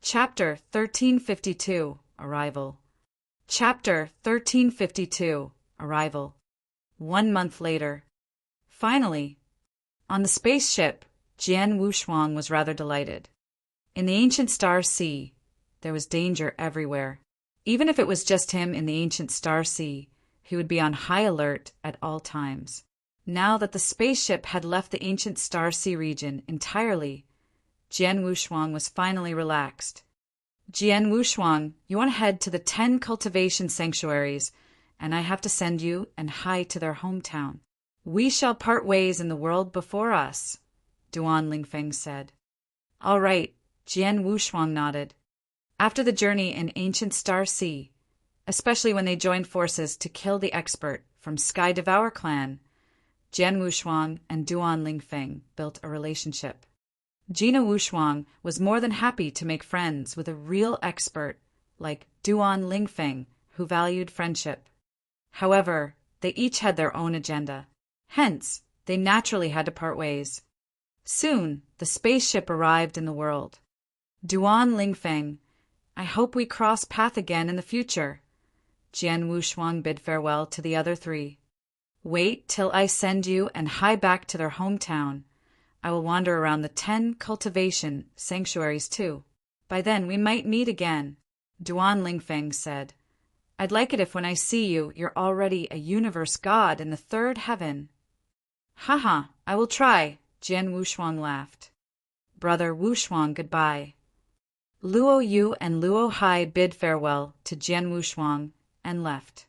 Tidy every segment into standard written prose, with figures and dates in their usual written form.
Chapter 1352 Arrival. Chapter 1352 Arrival. 1 month later. Finally. On the spaceship, Jian Wushuang was rather delighted. In the ancient star sea, there was danger everywhere. Even if it was just him in the ancient star sea, he would be on high alert at all times. Now that the spaceship had left the ancient star sea region entirely, Jian Wushuang was finally relaxed. Jian Wushuang, you want to head to the 10 cultivation sanctuaries, and I have to send you and Hai to their hometown. We shall part ways in the world before us, Duan Lingfeng said. All right, Jian Wushuang nodded. After the journey in ancient star sea, especially when they joined forces to kill the expert from Sky Devour clan, Jian Wushuang and Duan Lingfeng built a relationship. Gina Wushuang was more than happy to make friends with a real expert like Duan Lingfeng, who valued friendship. However, they each had their own agenda. Hence, they naturally had to part ways. Soon, the spaceship arrived in the world. Duan Lingfeng, I hope we cross path again in the future. Jian Wushuang bid farewell to the other three. Wait till I send you and Hai back to their hometown. I will wander around the 10 cultivation sanctuaries too. By then we might meet again, Duan Lingfeng said. I'd like it if when I see you, you're already a universe god in the 3rd heaven. Haha, I will try, Jian Wushuang laughed. Brother Wushuang, goodbye. Luo Yu and Luo Hai bid farewell to Jian Wushuang and left.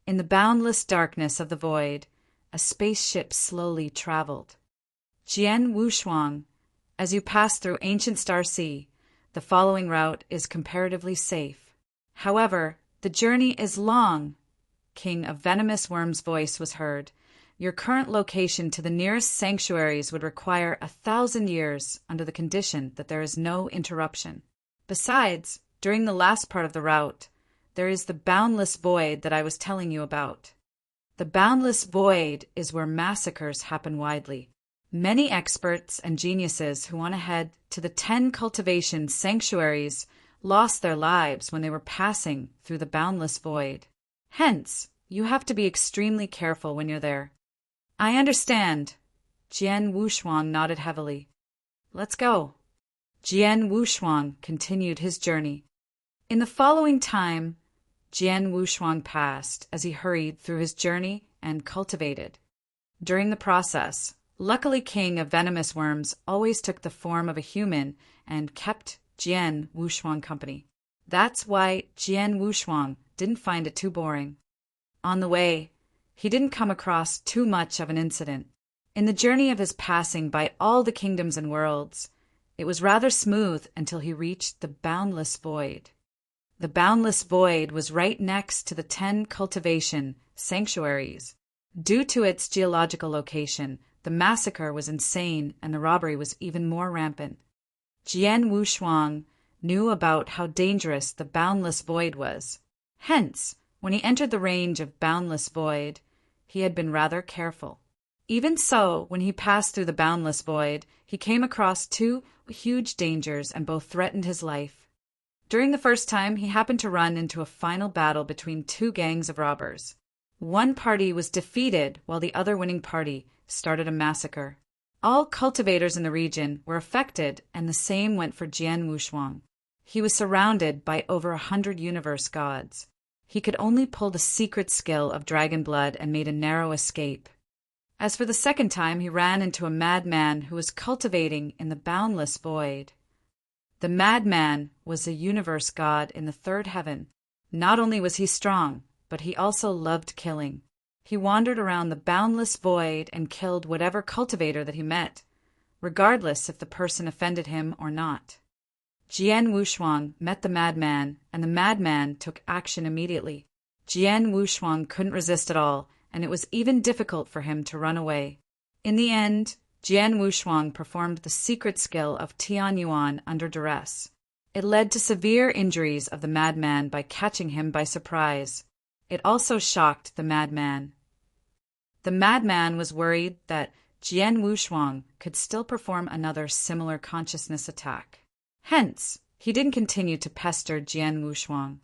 In the boundless darkness of the void, a spaceship slowly traveled. Jian Wushuang, as you pass through ancient star sea, the following route is comparatively safe. However, the journey is long. King of Venomous Worm's voice was heard. Your current location to the nearest sanctuaries would require 1,000 years under the condition that there is no interruption. Besides, during the last part of the route, there is the boundless void that I was telling you about. The boundless void is where massacres happen widely. Many experts and geniuses who want to head to the 10 cultivation sanctuaries lost their lives when they were passing through the boundless void. Hence, you have to be extremely careful when you're there. I understand. Jian Wushuang nodded heavily. Let's go. Jian Wushuang continued his journey. In the following time, Jian Wushuang passed as he hurried through his journey and cultivated. During the process, luckily King of Venomous Worms always took the form of a human and kept Jian Wushuang company. That's why Jian Wushuang didn't find it too boring. On the way, he didn't come across too much of an incident. In the journey of his passing by all the kingdoms and worlds, it was rather smooth until he reached the boundless void. The boundless void was right next to the 10 cultivation sanctuaries. Due to its geological location, the massacre was insane and the robbery was even more rampant. Jian Wushuang knew about how dangerous the boundless void was. Hence, when he entered the range of boundless void, he had been rather careful. Even so, when he passed through the boundless void, he came across 2 huge dangers and both threatened his life. During the first time, he happened to run into a final battle between 2 gangs of robbers. One party was defeated while the other winning party started a massacre. All cultivators in the region were affected, and the same went for Jian Wushuang. He was surrounded by over 100 universe gods. He could only pull the secret skill of dragon blood and made a narrow escape. As for the second time, he ran into a madman who was cultivating in the boundless void. The madman was a universe god in the 3rd heaven. Not only was he strong, but he also loved killing. He wandered around the boundless void and killed whatever cultivator that he met, regardless if the person offended him or not. Jian Wushuang met the madman, and the madman took action immediately. Jian Wushuang couldn't resist at all, and it was even difficult for him to run away. In the end, Jian Wushuang performed the secret skill of Tian Yuan under duress. It led to severe injuries of the madman by catching him by surprise. It also shocked the madman. The madman was worried that Jian Wushuang could still perform another similar consciousness attack. Hence, He didn't continue to pester Jian Wushuang.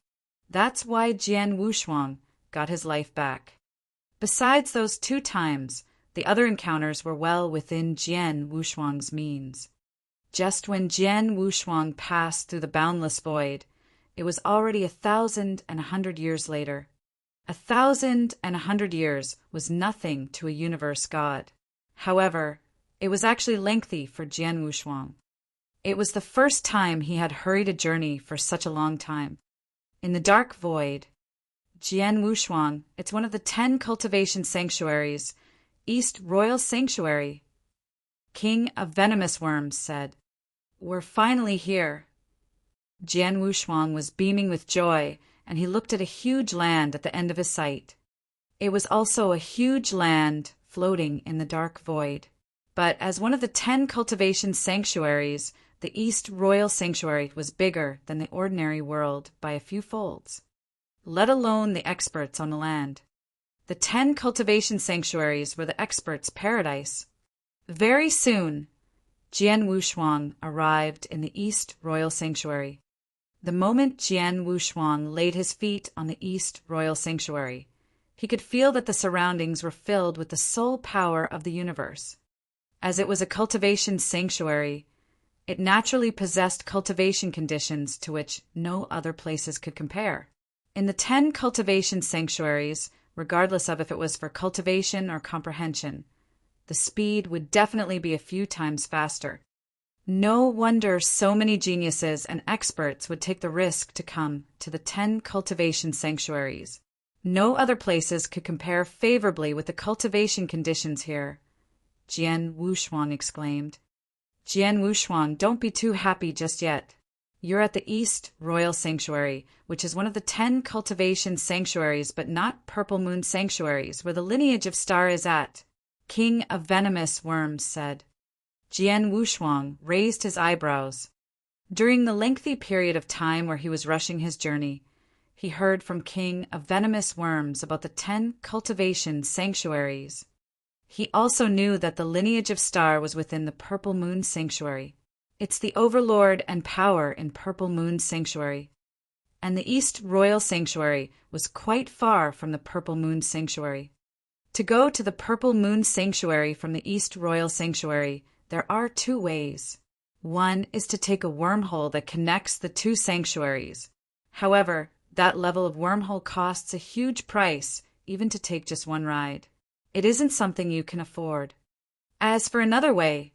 That's why Jian Wushuang got his life back. Besides those 2 times, the other encounters were well within Jian Wushuang's means. Just when Jian Wushuang passed through the boundless void, it was already 1,100 years later. 1,100 years was nothing to a universe god. However, it was actually lengthy for Jian Wushuang. It was the first time he had hurried a journey for such a long time. In the dark void, Jian Wushuang, it's one of the 10 cultivation sanctuaries, East Royal Sanctuary. King of Venomous Worms said, "We're finally here." Jian Wushuang was beaming with joy, and he looked at a huge land at the end of his sight. It was also a huge land floating in the dark void. But as one of the 10 cultivation sanctuaries, the East Royal Sanctuary was bigger than the ordinary world by a few folds, let alone the experts on the land. The 10 cultivation sanctuaries were the experts' paradise. Very soon, Jian Wushuang arrived in the East Royal Sanctuary. The moment Jian Wushuang laid his feet on the East Royal Sanctuary, he could feel that the surroundings were filled with the soul power of the universe. As it was a cultivation sanctuary, it naturally possessed cultivation conditions to which no other places could compare. In the 10 cultivation sanctuaries, regardless of if it was for cultivation or comprehension, the speed would definitely be a few times faster. No wonder so many geniuses and experts would take the risk to come to the 10 cultivation sanctuaries. No other places could compare favorably with the cultivation conditions here, Jian Wushuang exclaimed. Jian Wushuang, don't be too happy just yet. You're at the East Royal Sanctuary, which is one of the 10 cultivation sanctuaries but not Purple Moon sanctuaries, where the lineage of Star is at, King of Venomous Worms said. Jian Wushuang raised his eyebrows. During the lengthy period of time where he was rushing his journey, he heard from King of Venomous Worms about the 10 cultivation sanctuaries. He also knew that the lineage of Star was within the Purple Moon Sanctuary. It's the overlord and power in Purple Moon Sanctuary. And the East Royal Sanctuary was quite far from the Purple Moon Sanctuary. To go to the Purple Moon Sanctuary from the East Royal Sanctuary, there are 2 ways. One is to take a wormhole that connects the 2 sanctuaries. However, that level of wormhole costs a huge price, even to take just one ride. It isn't something you can afford. As for another way,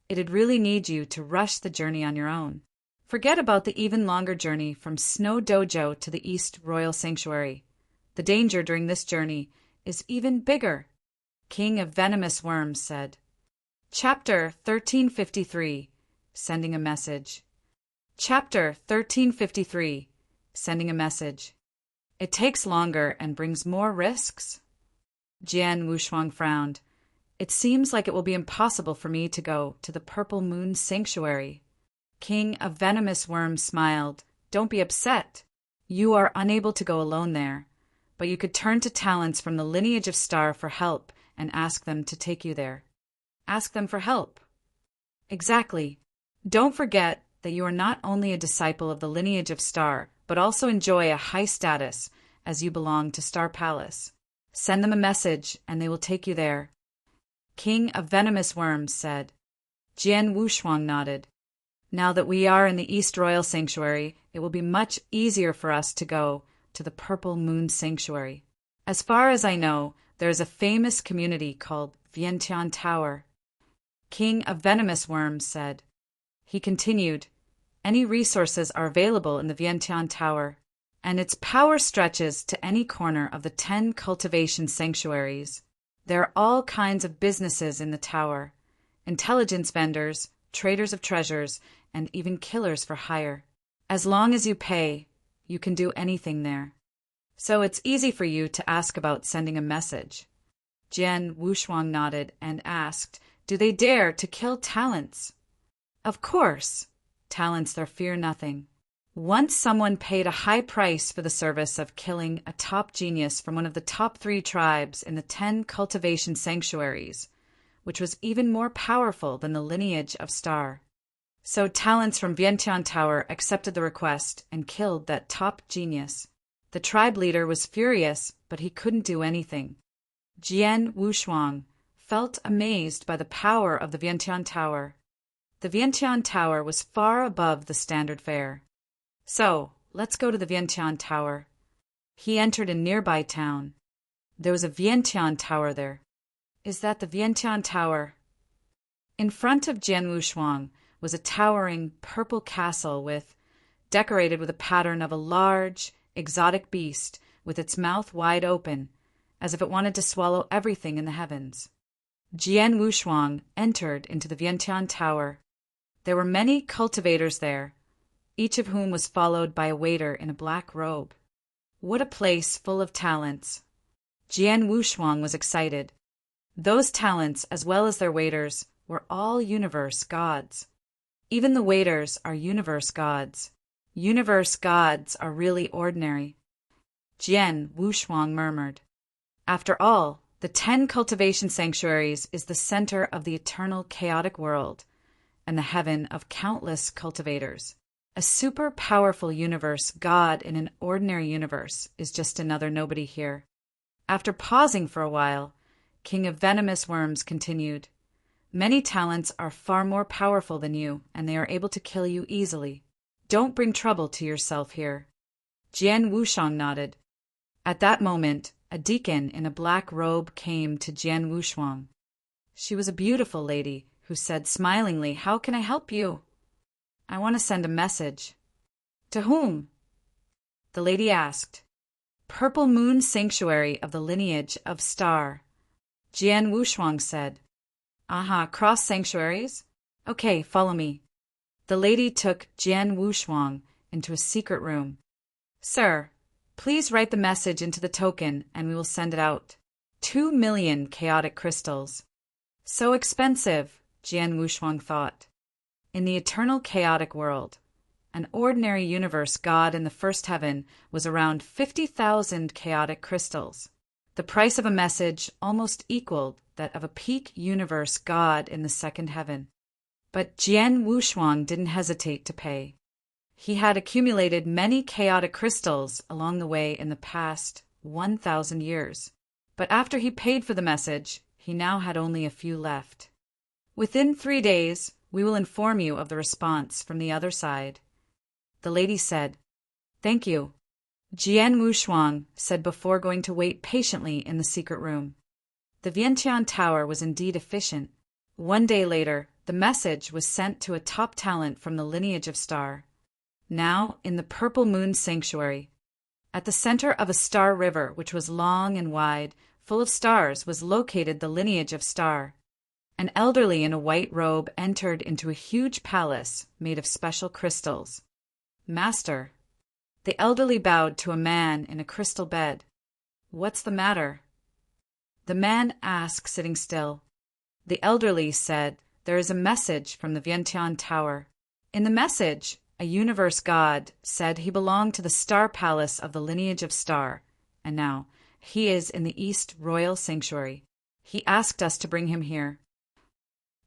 it'd really need you to rush the journey on your own. Forget about the even longer journey from Snow Dojo to the East Royal Sanctuary. The danger during this journey is even bigger, King of Venomous Worms said. Chapter 1353, Sending a Message. Chapter 1353, Sending a Message. It takes longer and brings more risks? Jian Wushuang frowned. It seems like it will be impossible for me to go to the Purple Moon Sanctuary. King of Venomous Worms smiled. Don't be upset. You are unable to go alone there, but you could turn to talents from the lineage of Star for help and ask them to take you there. Ask them for help. Exactly. Don't forget that you are not only a disciple of the lineage of Star, but also enjoy a high status as you belong to Star Palace. Send them a message and they will take you there. King of Venomous Worms said. Jian Wushuang nodded. Now that we are in the East Royal Sanctuary, it will be much easier for us to go to the Purple Moon Sanctuary. As far as I know, there is a famous community called Vientiane Tower. King of Venomous Worms said. He continued, any resources are available in the Vientiane Tower, and its power stretches to any corner of the 10 cultivation sanctuaries. There are all kinds of businesses in the tower, intelligence vendors, traders of treasures, and even killers for hire. As long as you pay, you can do anything there. So it's easy for you to ask about sending a message. Jian Wushuang nodded and asked, do they dare to kill talents? Of course. Talents there fear nothing. Once someone paid a high price for the service of killing a top genius from one of the top 3 tribes in the 10 cultivation sanctuaries, which was even more powerful than the lineage of Star. So talents from Vientiane Tower accepted the request and killed that top genius. The tribe leader was furious, but he couldn't do anything. Jian Wushuang felt amazed by the power of the Vientiane Tower. The Vientiane Tower was far above the standard fare. So, let's go to the Vientiane Tower. He entered a nearby town. There was a Vientiane Tower there. Is that the Vientiane Tower? In front of Jian Wushuang was a towering purple castle decorated with a pattern of a large, exotic beast with its mouth wide open, as if it wanted to swallow everything in the heavens. Jian Wushuang entered into the Vientiane Tower. There were many cultivators there, each of whom was followed by a waiter in a black robe. What a place full of talents! Jian Wushuang was excited. Those talents, as well as their waiters, were all universe gods. Even the waiters are universe gods. Universe gods are really ordinary. Jian Wushuang murmured. After all, the 10 cultivation sanctuaries is the center of the eternal chaotic world and the heaven of countless cultivators. A super powerful universe god in an ordinary universe is just another nobody here. After pausing for a while, King of Venomous Worms continued, Many talents are far more powerful than you, and they are able to kill you easily. Don't bring trouble to yourself here. Jian Wushuang nodded. At that moment, a deacon in a black robe came to Jian Wushuang. She was a beautiful lady who said smilingly, How can I help you? I want to send a message. To whom? The lady asked. Purple Moon Sanctuary of the lineage of Star. Jian Wushuang said. Aha, cross sanctuaries? Okay, follow me. The lady took Jian Wushuang into a secret room. Sir, please write the message into the token and we will send it out. 2 million chaotic crystals. So expensive, Jian Wushuang thought. In the eternal chaotic world, an ordinary universe god in the first heaven was around 50,000 chaotic crystals. The price of a message almost equaled that of a peak universe god in the second heaven. But Jian Wushuang didn't hesitate to pay. He had accumulated many chaotic crystals along the way in the past 1,000 years. But after he paid for the message, he now had only a few left. Within 3 days, we will inform you of the response from the other side. The lady said, Thank you. Jian Wushuang said before going to wait patiently in the secret room. The Vientiane Tower was indeed efficient. 1 day later, the message was sent to a top talent from the lineage of Star. Now, in the Purple Moon Sanctuary, at the center of a star river which was long and wide, full of stars, was located the lineage of Star. An elderly in a white robe entered into a huge palace made of special crystals. Master. The elderly bowed to a man in a crystal bed. What's the matter? The man asked, sitting still. The elderly said, There is a message from the Vientiane Tower. In the message, a universe god said he belonged to the Star Palace of the lineage of Star, and now he is in the East Royal Sanctuary. He asked us to bring him here.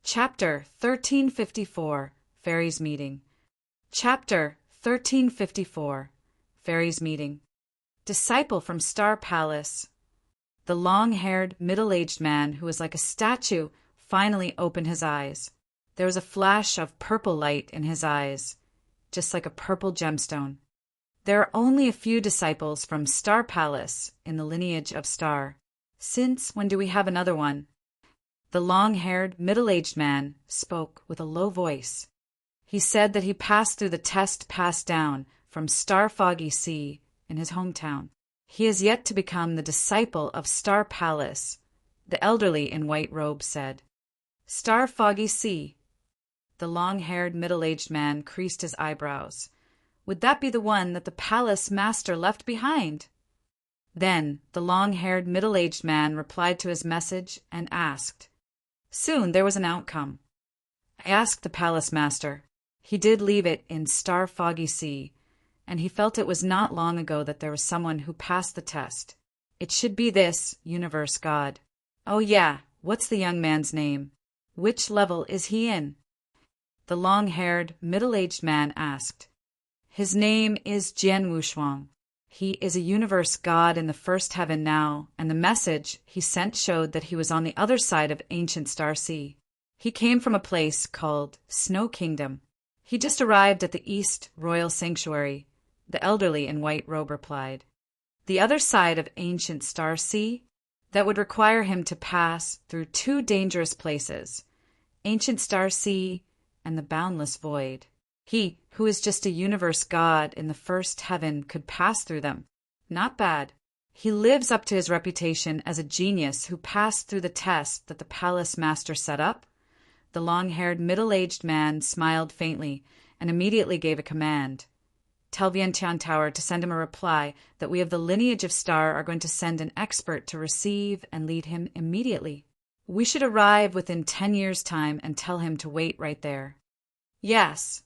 Chapter 1354, Fairies Meeting. Chapter 1354, Fairies Meeting. Disciple from Star Palace. The long-haired, middle-aged man who was like a statue finally opened his eyes. There was a flash of purple light in his eyes, just like a purple gemstone. There are only a few disciples from Star Palace in the lineage of Star. Since when do we have another one? The long-haired, middle-aged man spoke with a low voice. He said that he passed through the test passed down from Star Foggy Sea in his hometown. He is yet to become the disciple of Star Palace, the elderly in white robes said. Star Foggy Sea. The long-haired, middle-aged man creased his eyebrows. Would that be the one that the palace master left behind? Then the long-haired, middle-aged man replied to his message and asked. Soon there was an outcome. I asked the palace master. He did leave it in Star Foggy Sea, and he felt it was not long ago that there was someone who passed the test. It should be this universe god. Oh yeah, what's the young man's name? Which level is he in? the long-haired, middle-aged man asked. His name is Jian Wushuang. He is a universe god in the first heaven now, and the message he sent showed that he was on the other side of ancient Star Sea. He came from a place called Snow Kingdom. He just arrived at the East Royal Sanctuary, the elderly in white robe replied. The other side of ancient Star Sea? That would require him to pass through two dangerous places, ancient Star Sea and the boundless void. He, who is just a universe god in the first heaven, could pass through them. Not bad. He lives up to his reputation as a genius who passed through the test that the palace master set up. The long-haired, middle-aged man smiled faintly and immediately gave a command. Tell Vientiane Tower to send him a reply that we of the lineage of Star are going to send an expert to receive and lead him immediately. We should arrive within 10 years' time and tell him to wait right there. Yes,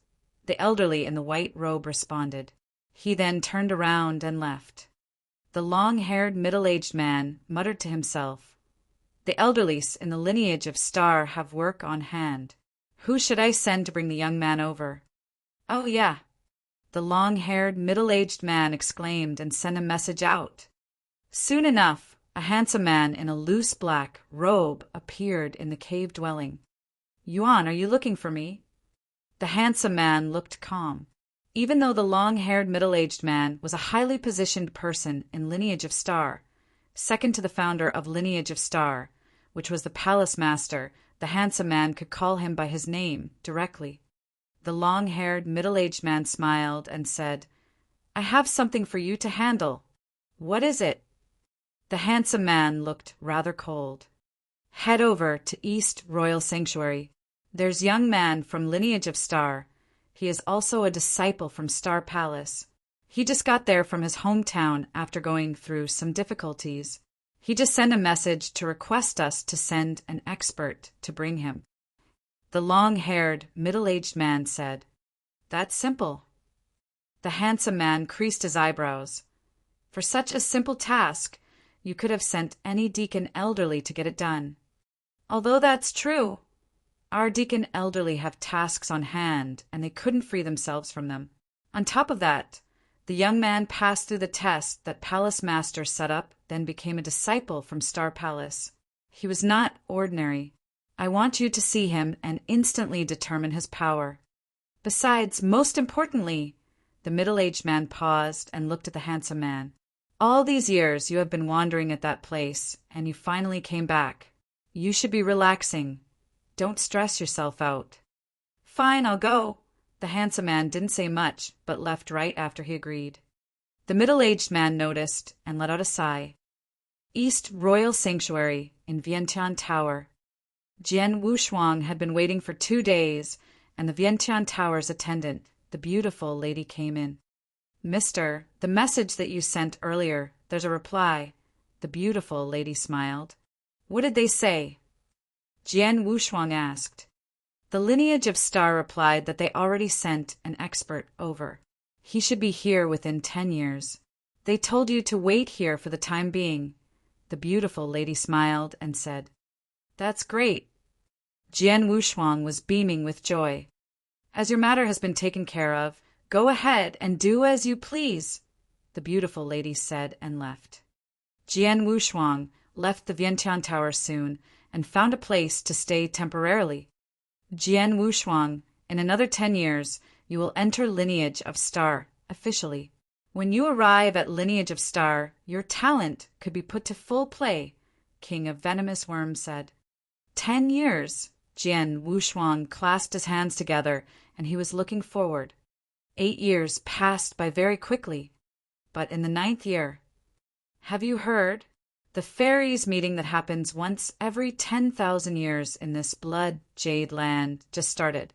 the elderly in the white robe responded. He then turned around and left. The long-haired, middle-aged man muttered to himself, the elderlies in the lineage of Star have work on hand. Who should I send to bring the young man over? Oh, yeah. The long-haired, middle-aged man exclaimed and sent a message out. Soon enough, a handsome man in a loose black robe appeared in the cave dwelling. Yuan, are you looking for me? The handsome man looked calm. Even though the long-haired, middle-aged man was a highly positioned person in Lineage of Star, second to the founder of Lineage of Star, which was the palace master, the handsome man could call him by his name directly. The long-haired, middle-aged man smiled and said, I have something for you to handle. What is it? The handsome man looked rather cold. Head over to East Royal Sanctuary. There's young man from Lineage of Star. He is also a disciple from Star Palace. He just got there from his hometown after going through some difficulties. He just sent a message to request us to send an expert to bring him. The long-haired, middle-aged man said, That's simple. The handsome man creased his eyebrows. For such a simple task, you could have sent any deacon elderly to get it done. Although that's true, our deacon elderly have tasks on hand, and they couldn't free themselves from them. On top of that, the young man passed through the test that Palace Master set up, then became a disciple from Star Palace. He was not ordinary. I want you to see him and instantly determine his power. Besides, most importantly, the middle-aged man paused and looked at the handsome man. All these years you have been wandering at that place, and you finally came back. You should be relaxing. Don't stress yourself out. Fine, I'll go. The handsome man didn't say much, but left right after he agreed. The middle-aged man noticed and let out a sigh. East Royal Sanctuary in Vientiane Tower. Jian Wushuang had been waiting for 2 days, and the Vientiane Tower's attendant, the beautiful lady, came in. Mister, the message that you sent earlier, there's a reply. The beautiful lady smiled. What did they say? Jian Wushuang asked. The Lineage of Star replied that they already sent an expert over. He should be here within 10 years. They told you to wait here for the time being. The beautiful lady smiled and said, That's great. Jian Wushuang was beaming with joy. As your matter has been taken care of, go ahead and do as you please, the beautiful lady said and left. Jian Wushuang left the Vientiane Tower soon and found a place to stay temporarily. Jian Wushuang, in another 10 years, you will enter Lineage of Star officially. When you arrive at Lineage of Star, your talent could be put to full play, King of Venomous Worms said. 10 years. Jian Wushuang clasped his hands together, and he was looking forward. 8 years passed by very quickly, but in the 9th year, have you heard? The fairies meeting that happens once every 10,000 years in this blood jade land just started.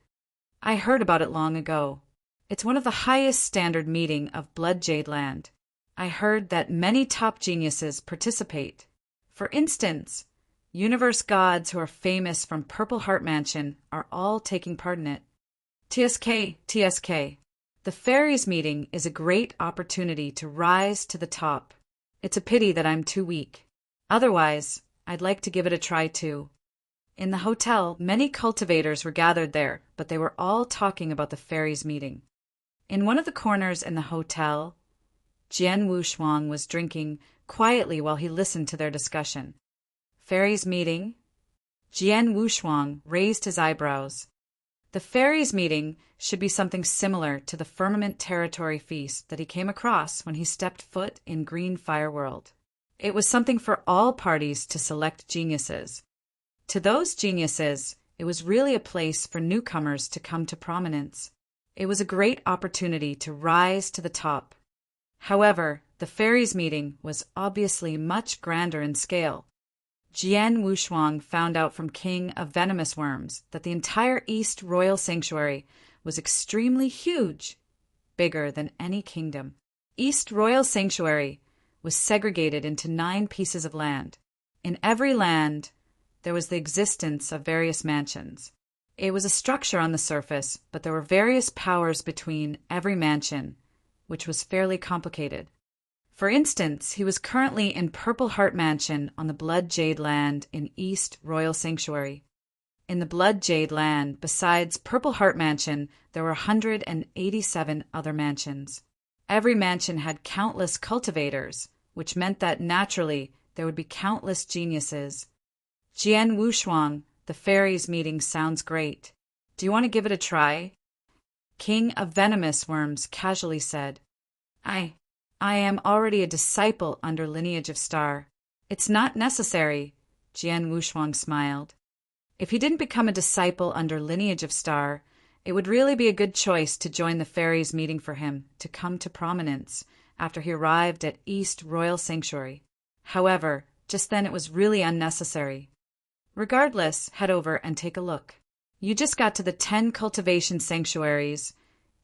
I heard about it long ago. It's one of the highest standard meeting of blood jade land. I heard that many top geniuses participate. For instance, universe gods who are famous from Purple Heart Mansion are all taking part in it. TSK. The fairies meeting is a great opportunity to rise to the top. It's a pity that I'm too weak. Otherwise, I'd like to give it a try too. In the hotel, many cultivators were gathered there, but they were all talking about the fairies' meeting. In one of the corners in the hotel, Jian Wushuang was drinking quietly while he listened to their discussion. Fairies' meeting? Jian Wushuang raised his eyebrows. The fairies' meeting should be something similar to the Firmament Territory feast that he came across when he stepped foot in Green Fire World. It was something for all parties to select geniuses. To those geniuses, it was really a place for newcomers to come to prominence. It was a great opportunity to rise to the top. However, the fairies' meeting was obviously much grander in scale. Jian Wushuang found out from King of Venomous Worms that the entire East Royal Sanctuary was extremely huge, bigger than any kingdom. East Royal Sanctuary was segregated into 9 pieces of land. In every land, there was the existence of various mansions. It was a structure on the surface, but there were various powers between every mansion, which was fairly complicated. For instance, he was currently in Purple Heart Mansion on the Blood Jade Land in East Royal Sanctuary. In the Blood Jade Land, besides Purple Heart Mansion, there were 187 other mansions. Every mansion had countless cultivators, which meant that naturally there would be countless geniuses. Jian Wushuang, the fairies' meeting sounds great. Do you want to give it a try? King of Venomous Worms casually said. I am already a disciple under Lineage of Star. It's not necessary, Jian Wushuang smiled. If he didn't become a disciple under Lineage of Star, it would really be a good choice to join the fairies' meeting for him to come to prominence after he arrived at East Royal Sanctuary. However, just then it was really unnecessary. Regardless, head over and take a look. You just got to the 10 cultivation sanctuaries.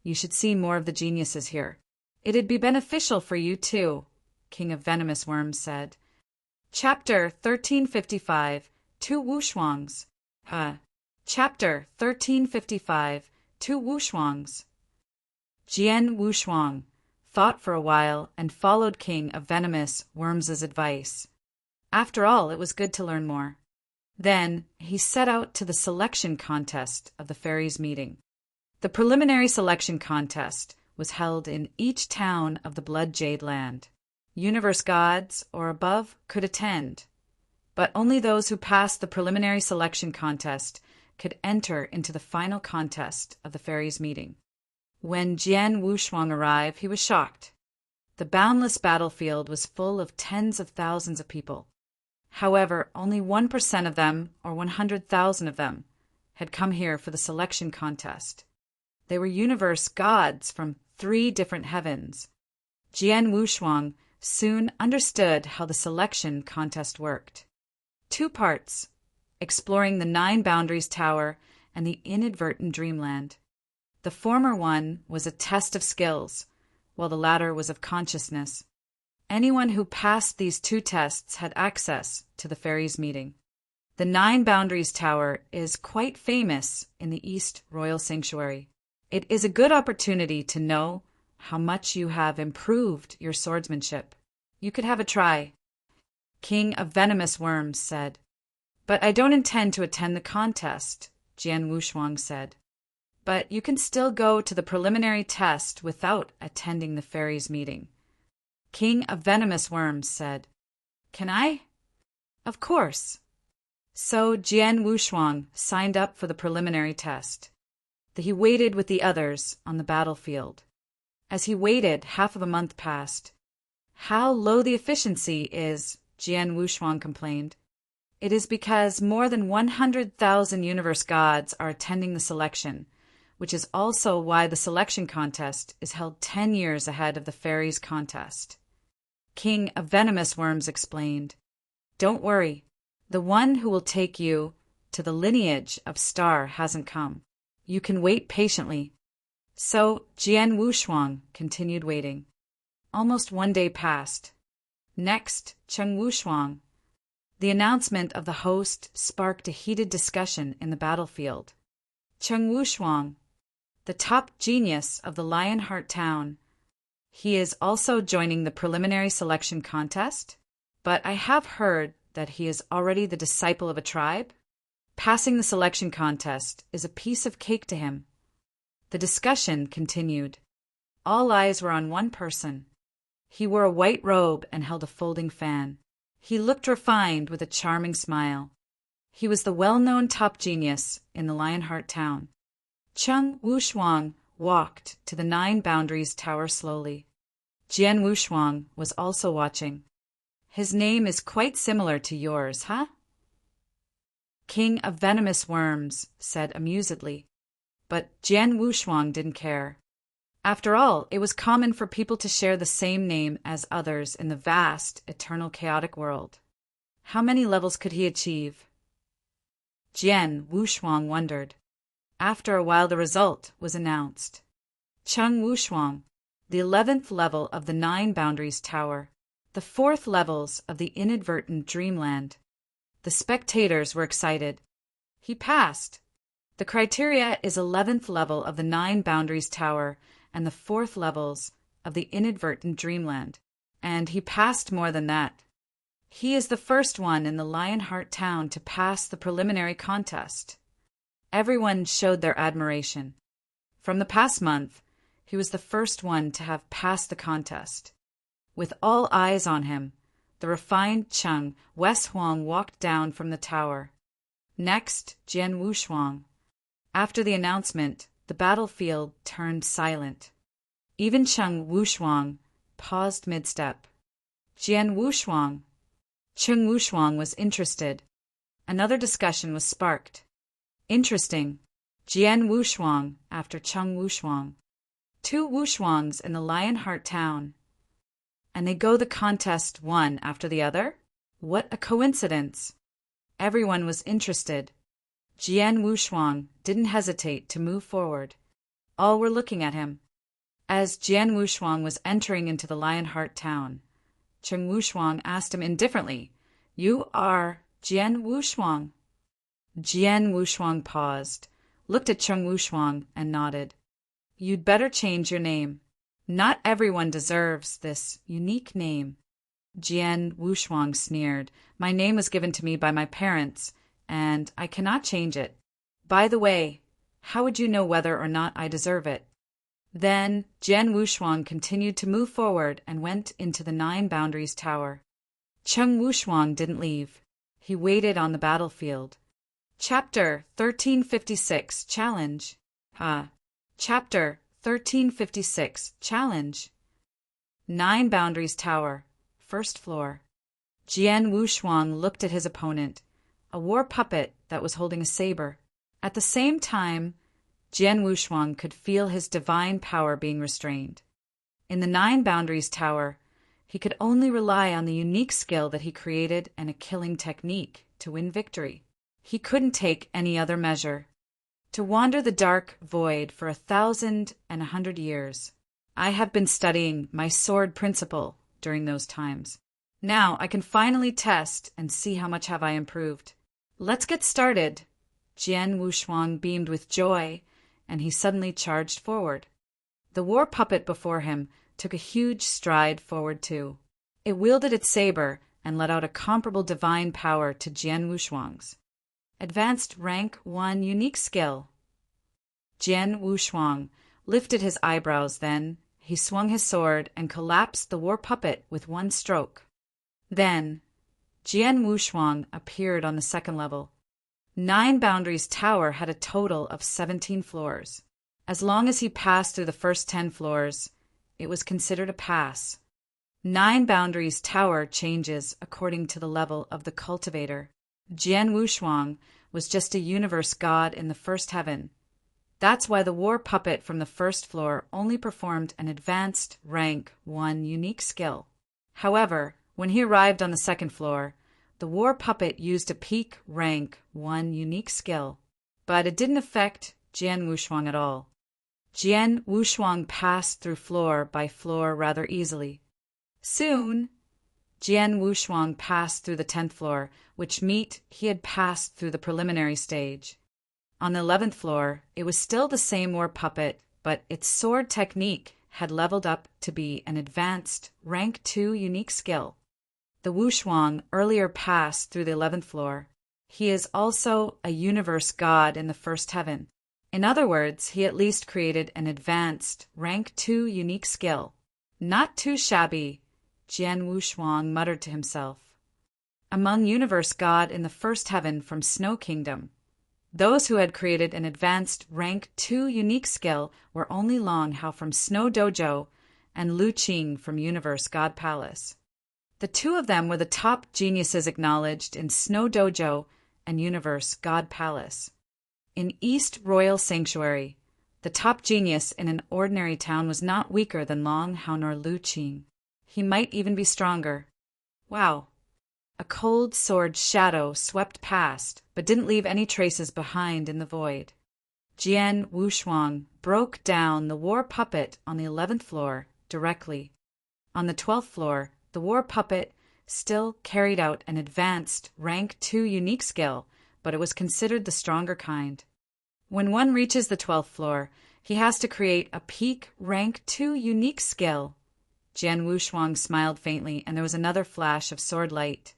You should see more of the geniuses here. It'd be beneficial for you too, King of Venomous Worms said. Chapter 1355, 2 Wushuangs. Chapter 1355, 2 Wushuangs. Jian Wushuang thought for a while and followed King of Venomous Worms' advice. After all, it was good to learn more. Then he set out to the selection contest of the fairies' meeting. The preliminary selection contest was held in each town of the Blood Jade Land. Universe gods or above could attend, but only those who passed the preliminary selection contest could enter into the final contest of the fairies' meeting. When Jian Wushuang arrived, he was shocked. The boundless battlefield was full of tens of thousands of people. However, only 1% of them, or 100,000 of them, had come here for the selection contest. They were universe gods from 3 different heavens. Jian Wushuang soon understood how the selection contest worked. 2 parts, exploring the 9 Boundaries Tower and the inadvertent Dreamland. The former one was a test of skills, while the latter was of consciousness. Anyone who passed these 2 tests had access to the fairies' meeting. The 9 Boundaries Tower is quite famous in the East Royal Sanctuary. It is a good opportunity to know how much you have improved your swordsmanship. You could have a try. King of Venomous Worms said. But I don't intend to attend the contest, Jian Wushuang said. But you can still go to the preliminary test without attending the fairies' meeting. King of Venomous Worms said. Can I? Of course. So Jian Wushuang signed up for the preliminary test. He waited with the others on the battlefield. As he waited, half of a month passed. How low the efficiency is, Jian Wushuang complained. It is because more than 100,000 universe gods are attending the selection, which is also why the selection contest is held 10 years ahead of the fairies' contest. King of Venomous Worms explained. Don't worry, the one who will take you to the Lineage of Star hasn't come. You can wait patiently. So Jian Wushuang continued waiting. Almost 1 day passed. Next, Cheng Wushuang. The announcement of the host sparked a heated discussion in the battlefield. Cheng Wushuang, the top genius of the Lionheart town. He is also joining the preliminary selection contest, but I have heard that he is already the disciple of a tribe. Passing the selection contest is a piece of cake to him. The discussion continued. All eyes were on one person. He wore a white robe and held a folding fan. He looked refined with a charming smile. He was the well-known top genius in the Lionheart town. Cheng Wushuang walked to the 9 Boundaries Tower slowly. Jian Wushuang was also watching. His name is quite similar to yours, huh? King of Venomous Worms said amusedly. But Jian Wushuang didn't care. After all, it was common for people to share the same name as others in the vast, eternal chaotic world. How many levels could he achieve? Jian Wushuang wondered. After a while the result was announced. Cheng Wushuang, the 11th level of the 9 Boundaries Tower, the 4th levels of the inadvertent dreamland. The spectators were excited. He passed. The criteria is 11th level of the 9 Boundaries Tower and the 4th levels of the inadvertent dreamland. And he passed more than that. He is the first one in the Lionheart town to pass the preliminary contest. Everyone showed their admiration. From the past month, he was the first one to have passed the contest. With all eyes on him, the refined Cheng Wushuang walked down from the tower. Next, Jian Wushuang. After the announcement, the battlefield turned silent. Even Cheng Wushuang paused mid-step. Jian Wushuang. Cheng Wushuang was interested. Another discussion was sparked. Interesting. Jian Wushuang after Cheng Wushuang. 2 Wushuangs in the Lionheart town. And they go the contest one after the other? What a coincidence! Everyone was interested. Jian Wushuang didn't hesitate to move forward. All were looking at him. As Jian Wushuang was entering into the Lionheart town, Cheng Wushuang asked him indifferently, "You are Jian Wushuang?" Jian Wushuang paused, looked at Cheng Wushuang, and nodded. "You'd better change your name. Not everyone deserves this unique name." Jian Wushuang sneered. "My name was given to me by my parents, and I cannot change it. By the way, how would you know whether or not I deserve it?" Then Jian Wushuang continued to move forward and went into the 9 Boundaries Tower. Cheng Wushuang didn't leave. He waited on the battlefield. Chapter 1356 Challenge. Chapter 1356 Challenge. 9 Boundaries Tower, 1st floor. Jian Wushuang looked at his opponent, a war puppet that was holding a saber. At the same time, Jian Wushuang could feel his divine power being restrained. In the 9 Boundaries Tower, he could only rely on the unique skill that he created and a killing technique to win victory. He couldn't take any other measure. To wander the dark void for 1,100 years. I have been studying my sword principle during those times. Now I can finally test and see how much have I improved. Let's get started. Jian Wushuang beamed with joy, and he suddenly charged forward. The war puppet before him took a huge stride forward too. It wielded its saber and let out a comparable divine power to Jian Wushuang's. Advanced Rank 1 Unique Skill. Jian Wushuang lifted his eyebrows, then he swung his sword and collapsed the war puppet with one stroke. Then Jian Wushuang appeared on the 2nd level. 9 Boundaries Tower had a total of 17 floors. As long as he passed through the first 10 floors, it was considered a pass. 9 Boundaries Tower changes according to the level of the cultivator. Jian Wushuang was just a universe god in the 1st heaven. That's why the war puppet from the 1st floor only performed an advanced rank 1 unique skill. However, when he arrived on the 2nd floor, the war puppet used a peak rank 1 unique skill. But it didn't affect Jian Wushuang at all. Jian Wushuang passed through floor by floor rather easily. Soon, Jian Wushuang passed through the 10th floor, which meant he had passed through the preliminary stage. On the 11th floor, it was still the same war puppet, but its sword technique had leveled up to be an advanced rank 2 unique skill. The Wushuang earlier passed through the 11th floor. He is also a universe god in the first heaven. In other words, he at least created an advanced, rank 2 unique skill. Not too shabby, Jian Wushuang muttered to himself. Among universe god in the first heaven from Snow Kingdom, those who had created an advanced rank 2 unique skill were only Long Hao from Snow Dojo and Lu Qing from Universe God Palace. The two of them were the top geniuses acknowledged in Snow Dojo and Universe God Palace. In East Royal Sanctuary, the top genius in an ordinary town was not weaker than Long Hao nor Lu Qing. He might even be stronger. Wow! A cold sword shadow swept past, but didn't leave any traces behind in the void. Jian Wushuang broke down the war puppet on the 11th floor directly. On the 12th floor, the war puppet still carried out an advanced rank 2 unique skill, but it was considered the stronger kind. When one reaches the 12th floor, he has to create a peak rank 2 unique skill. Jian Wushuang smiled faintly, and there was another flash of sword light.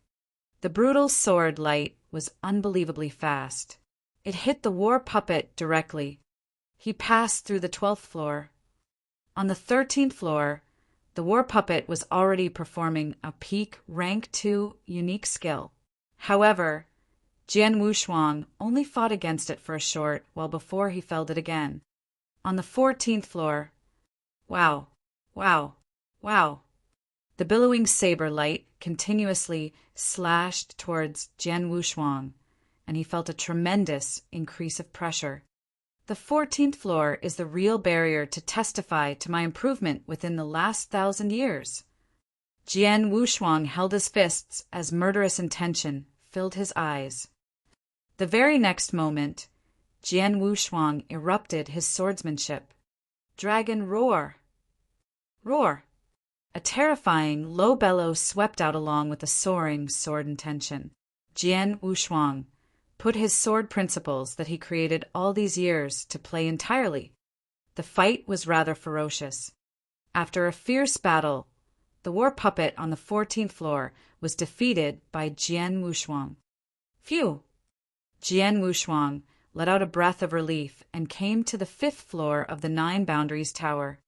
The brutal sword light was unbelievably fast. It hit the war puppet directly. He passed through the 12th floor. On the 13th floor, the war puppet was already performing a peak rank 2 unique skill. However, Jian Wushuang only fought against it for a short while before he felled it again. On the 14th floor, wow, wow, wow. The billowing saber light continuously slashed towards Jian Wushuang, and he felt a tremendous increase of pressure. The 14th floor is the real barrier to testify to my improvement within the last 1,000 years. Jian Wushuang held his fists as murderous intention filled his eyes. The very next moment, Jian Wushuang erupted his swordsmanship. Dragon roar! Roar! A terrifying, low bellow swept out along with a soaring sword intention. Jian Wushuang put his sword principles that he created all these years to play entirely. The fight was rather ferocious. After a fierce battle, the war puppet on the 14th floor was defeated by Jian Wushuang. Phew! Jian Wushuang let out a breath of relief and came to the 5th floor of the 9 Boundaries Tower.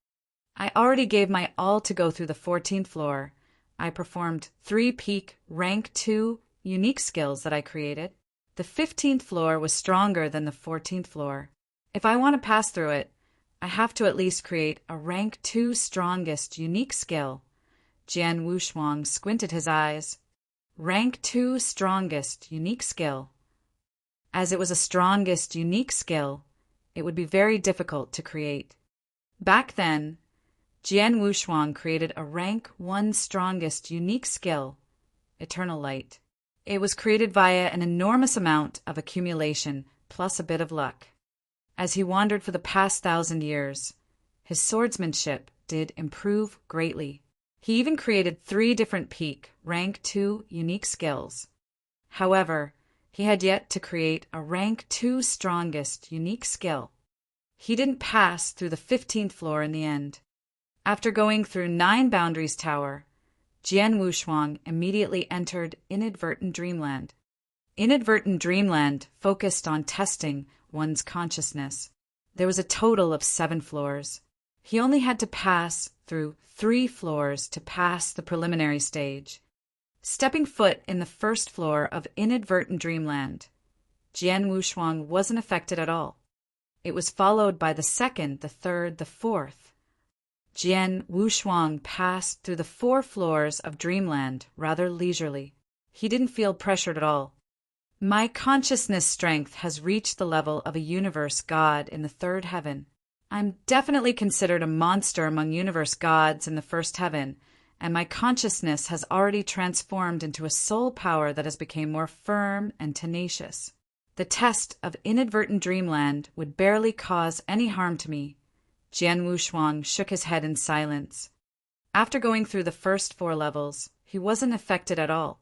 I already gave my all to go through the 14th floor. I performed 3 peak rank 2 unique skills that I created. The 15th floor was stronger than the 14th floor. If I want to pass through it, I have to at least create a rank 2 strongest unique skill. Jian Wushuang squinted his eyes. Rank 2 strongest unique skill. As it was a strongest unique skill, it would be very difficult to create. Back then, Jian Wushuang created a rank 1 strongest unique skill, Eternal Light. It was created via an enormous amount of accumulation plus a bit of luck. As he wandered for the past 1,000 years, his swordsmanship did improve greatly. He even created 3 different peak rank 2 unique skills. However, he had yet to create a rank 2 strongest unique skill. He didn't pass through the 15th floor in the end. After going through 9 Boundaries Tower, Jian Wushuang immediately entered Inadvertent Dreamland. Inadvertent Dreamland focused on testing one's consciousness. There was a total of 7 floors. He only had to pass through 3 floors to pass the preliminary stage. Stepping foot in the 1st floor of Inadvertent Dreamland, Jian Wushuang wasn't affected at all. It was followed by the 2nd, the 3rd, the 4th. Jian Wushuang passed through the 4 floors of Dreamland rather leisurely. He didn't feel pressured at all. My consciousness strength has reached the level of a universe god in the 3rd heaven. I'm definitely considered a monster among universe gods in the 1st heaven, and my consciousness has already transformed into a soul power that has become more firm and tenacious. The test of Inadvertent Dreamland would barely cause any harm to me. Jian Wushuang shook his head in silence. After going through the first 4 levels, he wasn't affected at all.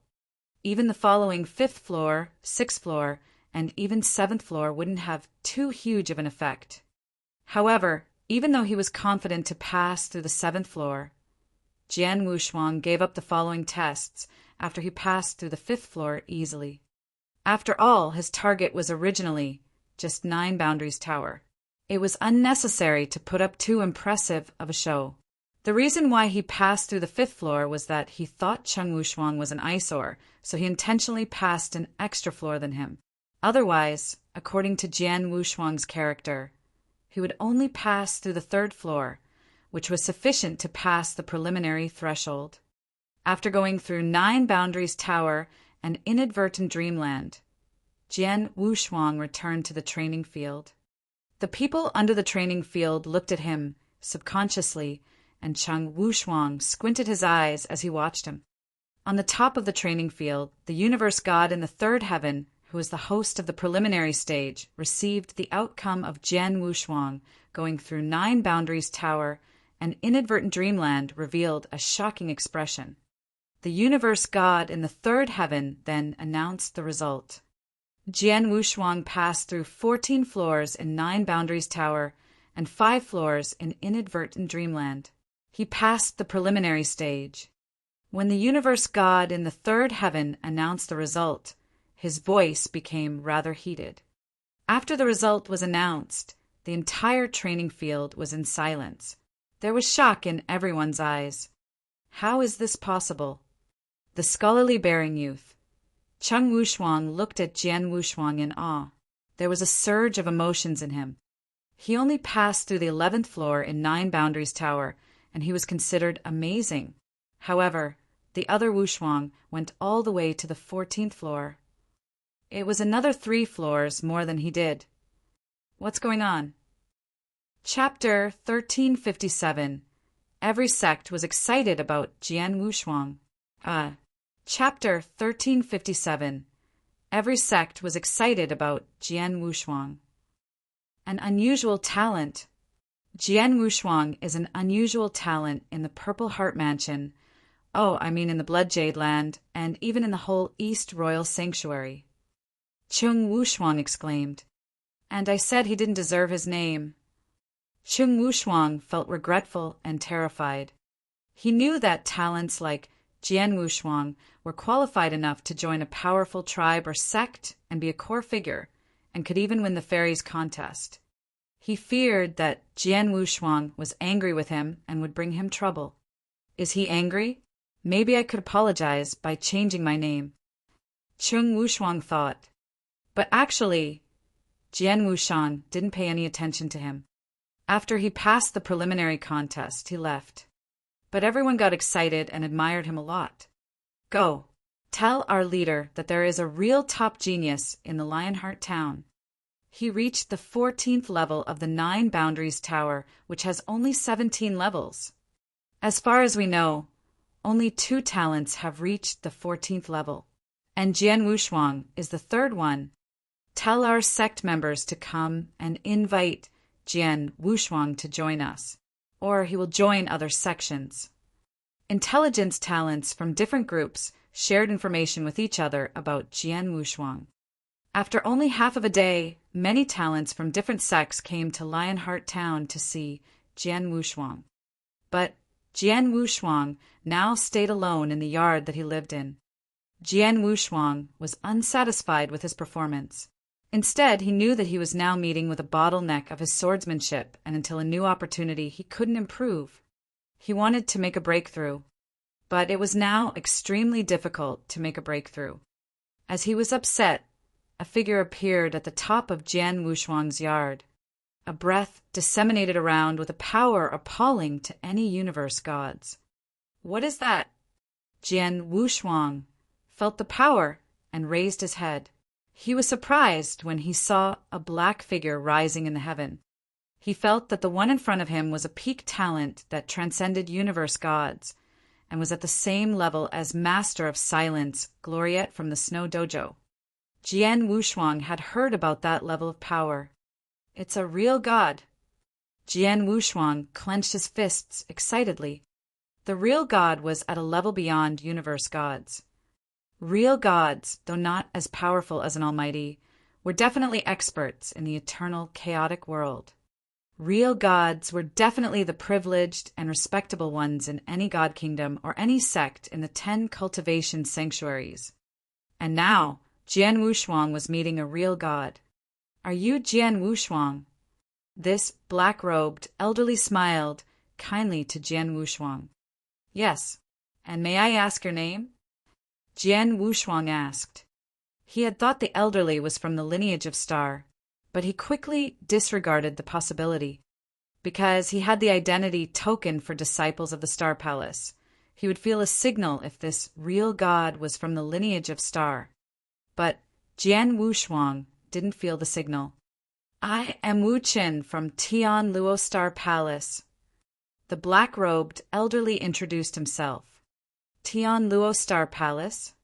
Even the following 5th floor, 6th floor, and even 7th floor wouldn't have too huge of an effect. However, even though he was confident to pass through the 7th floor, Jian Wushuang gave up the following tests after he passed through the 5th floor easily. After all, his target was originally just 9 Boundaries Tower. It was unnecessary to put up too impressive of a show. The reason why he passed through the 5th floor was that he thought Cheng Wushuang was an eyesore, so he intentionally passed an extra floor than him. Otherwise, according to Jian Wushuang's character, he would only pass through the 3rd floor, which was sufficient to pass the preliminary threshold. After going through 9 Boundaries Tower and inadvertent dreamland, Jian Wushuang returned to the training field. The people under the training field looked at him subconsciously, and Cheng Wushuang squinted his eyes as he watched him. On the top of the training field, the universe god in the 3rd heaven, who was the host of the preliminary stage, received the outcome of Jian Wushuang going through 9 Boundaries Tower and inadvertent dreamland revealed a shocking expression. The universe god in the 3rd heaven then announced the result. Jian Wushuang passed through 14 floors in 9 Boundaries Tower and 5 floors in inadvertent dreamland. He passed the preliminary stage. When the universe god in the 3rd heaven announced the result, his voice became rather heated. After the result was announced, the entire training field was in silence. There was shock in everyone's eyes. How is this possible? The scholarly bearing youth, Cheng Wushuang, looked at Jian Wushuang in awe. There was a surge of emotions in him. He only passed through the 11th floor in 9 Boundaries Tower, and he was considered amazing. However, the other Wushuang went all the way to the 14th floor. It was another 3 floors more than he did. What's going on? Chapter 1357. Every sect was excited about Jian Wushuang. Chapter 1357. Every sect was excited about Jian Wushuang. An unusual talent. Jian Wushuang is an unusual talent in the Purple Heart Mansion. In the Blood Jade Land, and even in the whole East Royal Sanctuary. Cheng Wushuang exclaimed. And I said he didn't deserve his name. Cheng Wushuang felt regretful and terrified. He knew that talents like Jian Wushuang were qualified enough to join a powerful tribe or sect and be a core figure, and could even win the fairies contest. He feared that Jian Wushuang was angry with him and would bring him trouble. Is he angry? Maybe I could apologize by changing my name. Cheng Wushuang thought. But actually, Jian Wushuang didn't pay any attention to him. After he passed the preliminary contest, he left. But everyone got excited and admired him a lot. Go, tell our leader that there is a real top genius in the Lionheart town. He reached the 14th level of the 9 Boundaries Tower, which has only 17 levels. As far as we know, only 2 talents have reached the 14th level, and Jian Wushuang is the 3rd one. Tell our sect members to come and invite Jian Wushuang to join us, or he will join other sections. Intelligence talents from different groups shared information with each other about Jian Wushuang. After only half of a day, many talents from different sects came to Lionheart Town to see Jian Wushuang. But Jian Wushuang now stayed alone in the yard that he lived in. Jian Wushuang was unsatisfied with his performance. Instead, he knew that he was now meeting with a bottleneck of his swordsmanship, and until a new opportunity, he couldn't improve. He wanted to make a breakthrough, but it was now extremely difficult to make a breakthrough. As he was upset, a figure appeared at the top of Jian Wushuang's yard. A breath disseminated around with a power appalling to any universe gods. What is that? Jian Wushuang felt the power and raised his head. He was surprised when he saw a black figure rising in the heaven. He felt that the one in front of him was a peak talent that transcended universe gods, and was at the same level as Master of Silence, Gloriette from the Snow Dojo. Jian Wushuang had heard about that level of power. It's a real god. Jian Wushuang clenched his fists excitedly. The real god was at a level beyond universe gods. Real gods, though not as powerful as an almighty, were definitely experts in the eternal chaotic world. Real gods were definitely the privileged and respectable ones in any god kingdom or any sect in the 10 cultivation sanctuaries. And now, Jian Wushuang was meeting a real god. Are you Jian Wushuang? This black-robed, elderly smiled kindly to Jian Wushuang. Yes, and may I ask your name? Jian Wushuang asked. He had thought the elderly was from the lineage of Star, but he quickly disregarded the possibility. Because he had the identity token for disciples of the Star Palace, he would feel a signal if this real god was from the lineage of Star. But Jian Wushuang didn't feel the signal. I am Wu Qin from Tian Luo Star Palace. The black-robed elderly introduced himself. Tian Luo Star Palace?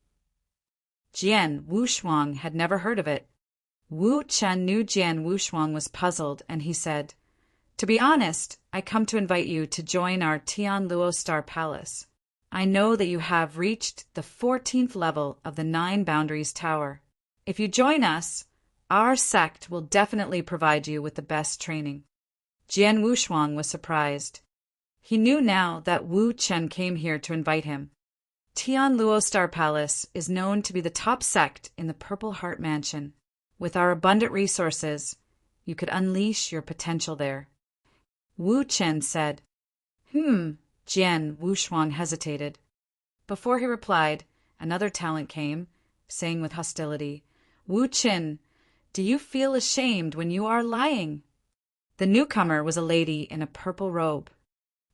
Jian Wushuang had never heard of it. Wu Chen knew Jian Wushuang was puzzled, and he said, To be honest, I come to invite you to join our Tian Luo Star Palace. I know that you have reached the 14th level of the 9 Boundaries Tower. If you join us, our sect will definitely provide you with the best training. Jian Wushuang was surprised. He knew now that Wu Chen came here to invite him. Tian Luo Star Palace is known to be the top sect in the Purple Heart Mansion. With our abundant resources, you could unleash your potential there. Wu Chen said. Jian Wushuang hesitated. Before he replied, another talent came, saying with hostility, Wu Chen, do you feel ashamed when you are lying? The newcomer was a lady in a purple robe.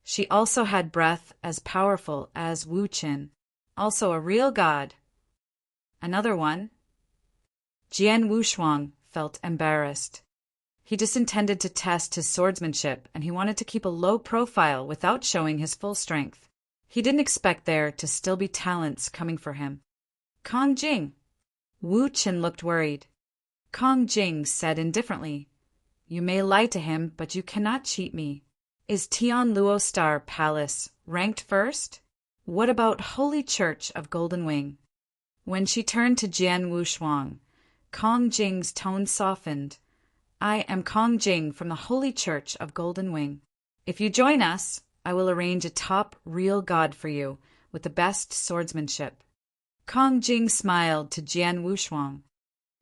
She also had breath as powerful as Wu Chen, also a real god. Another one. Jian Wushuang felt embarrassed. He just intended to test his swordsmanship, and he wanted to keep a low profile without showing his full strength. He didn't expect there to still be talents coming for him. Kong Jing. Wu Chen looked worried. Kong Jing said indifferently, You may lie to him, but you cannot cheat me. Is Tian Luo Star Palace ranked first? What about Holy Church of Golden Wing? When she turned to Jian Wushuang, Kong Jing's tone softened. I am Kong Jing from the Holy Church of Golden Wing. If you join us, I will arrange a top real god for you with the best swordsmanship. Kong Jing smiled to Jian Wushuang.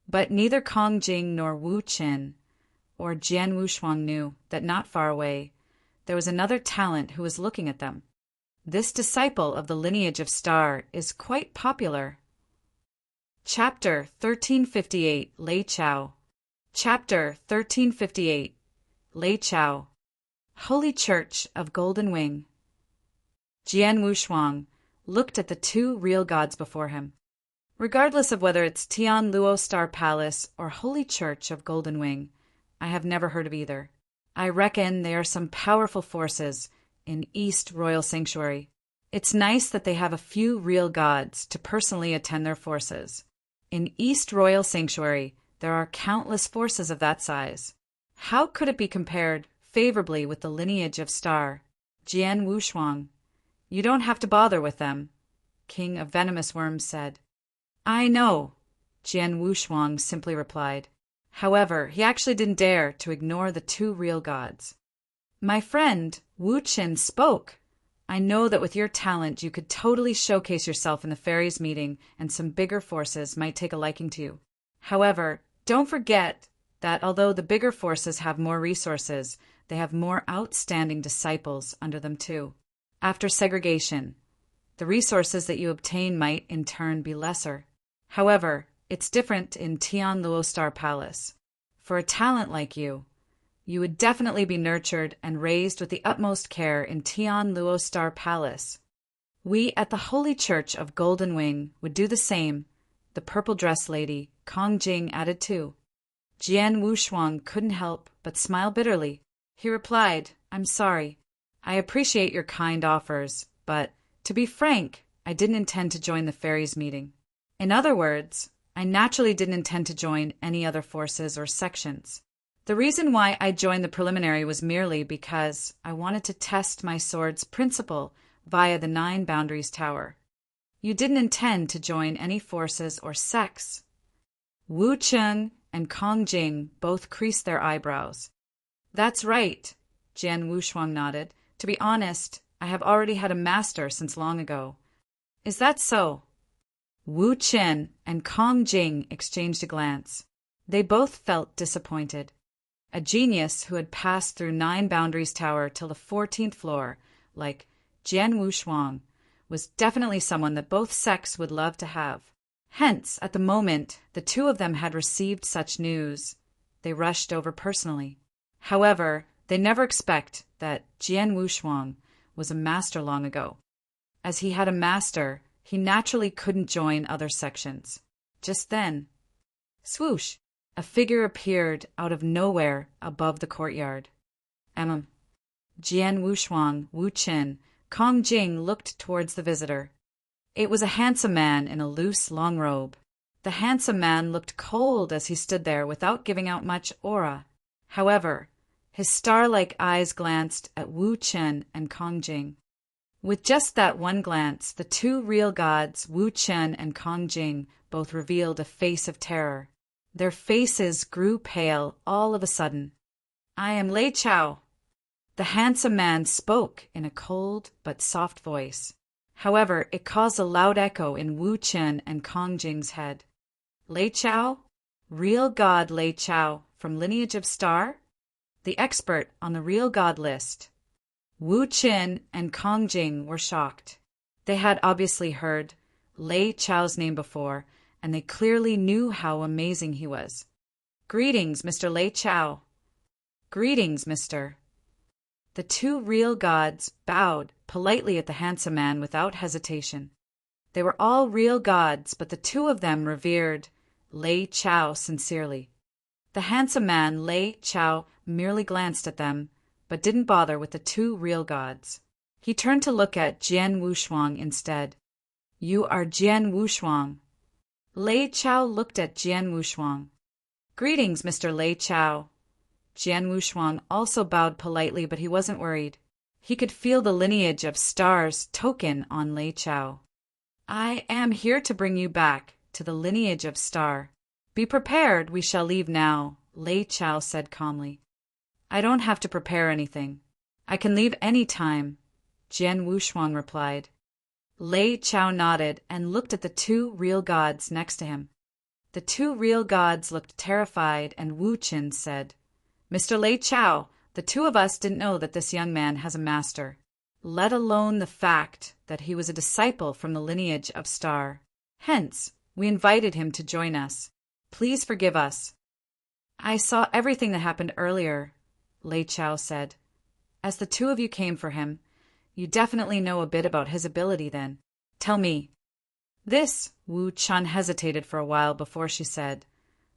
But neither Kong Jing nor Wu Chen or Jian Wushuang knew that not far away there was another talent who was looking at them. This disciple of the lineage of Star is quite popular. Chapter 1358 Lei Chao. Chapter 1358 Lei Chao. Holy Church of Golden Wing. Jian Wushuang looked at the 2 real gods before him. Regardless of whether it's Tian Luo Star Palace or Holy Church of Golden Wing, I have never heard of either. I reckon they are some powerful forces in East Royal Sanctuary. It's nice that they have a few real gods to personally attend their forces. In East Royal Sanctuary, there are countless forces of that size. How could it be compared favorably with the lineage of Star? Jian Wushuang. You don't have to bother with them, King of Venomous Worms said. I know, Jian Wushuang simply replied. However, he actually didn't dare to ignore the 2 real gods. My friend, Wu Chen spoke. I know that with your talent you could totally showcase yourself in the fairies' meeting and some bigger forces might take a liking to you. However, don't forget that although the bigger forces have more resources, they have more outstanding disciples under them too. After segregation, the resources that you obtain might in turn be lesser. However, it's different in Tian Luo Star Palace. For a talent like you would definitely be nurtured and raised with the utmost care in Tian Luo Star Palace. We at the Holy Church of Golden Wing would do the same, the purple dress lady, Kong Jing, added too. Jian Wushuang couldn't help but smile bitterly. He replied, I'm sorry. I appreciate your kind offers, but, to be frank, I didn't intend to join the fairies' meeting. In other words, I naturally didn't intend to join any other forces or sections. The reason why I joined the preliminary was merely because I wanted to test my sword's principle via the 9 Boundaries Tower. You didn't intend to join any forces or sects. Wu Chen and Kong Jing both creased their eyebrows. That's right, Jian Wushuang nodded. To be honest, I have already had a master since long ago. Is that so? Wu Chen and Kong Jing exchanged a glance. They both felt disappointed. A genius who had passed through 9 Boundaries Tower till the 14th floor, like Jian Wushuang, was definitely someone that both sects would love to have. Hence, at the moment the two of them had received such news, they rushed over personally. However, they never expect that Jian Wushuang was a master long ago. As he had a master, he naturally couldn't join other sections. Just then, swoosh, a figure appeared out of nowhere above the courtyard. Jian Wushuang, Wu Chen, Kong Jing looked towards the visitor. It was a handsome man in a loose, long robe. The handsome man looked cold as he stood there without giving out much aura. However, his star-like eyes glanced at Wu Chen and Kong Jing. With just that one glance, the two real gods, Wu Chen and Kong Jing, both revealed a face of terror. Their faces grew pale all of a sudden. "I am Lei Chao." The handsome man spoke in a cold but soft voice. However, it caused a loud echo in Wu Chen and Kong Jing's head. "Lei Chao? Real god Lei Chao, from lineage of Star?" The expert on the real god list. Wu Chen and Kong Jing were shocked. They had obviously heard Lei Chao's name before, and they clearly knew how amazing he was. "Greetings, Mr. Lei Chao." "Greetings, Mr." The two real gods bowed politely at the handsome man without hesitation. They were all real gods, but the two of them revered Lei Chao sincerely. The handsome man, Lei Chao, merely glanced at them, but didn't bother with the two real gods. He turned to look at Jian Wushuang instead. "You are Jian Wushuang." Lei Chao looked at Jian Wushuang. "Greetings, Mr. Lei Chao." Jian Wushuang also bowed politely, but he wasn't worried. He could feel the lineage of Star's token on Lei Chao. "I am here to bring you back to the lineage of Star. Be prepared, we shall leave now," Lei Chao said calmly. "I don't have to prepare anything. I can leave any time," Jian Wushuang replied. Lei Chao nodded and looked at the two real gods next to him. The two real gods looked terrified, and Wu Chen said, "Mr. Lei Chao, the two of us didn't know that this young man has a master, let alone the fact that he was a disciple from the lineage of Star. Hence, we invited him to join us. Please forgive us." "I saw everything that happened earlier," Lei Chao said. "As the two of you came for him, you definitely know a bit about his ability then. Tell me." This, Wu Chen hesitated for a while before she said,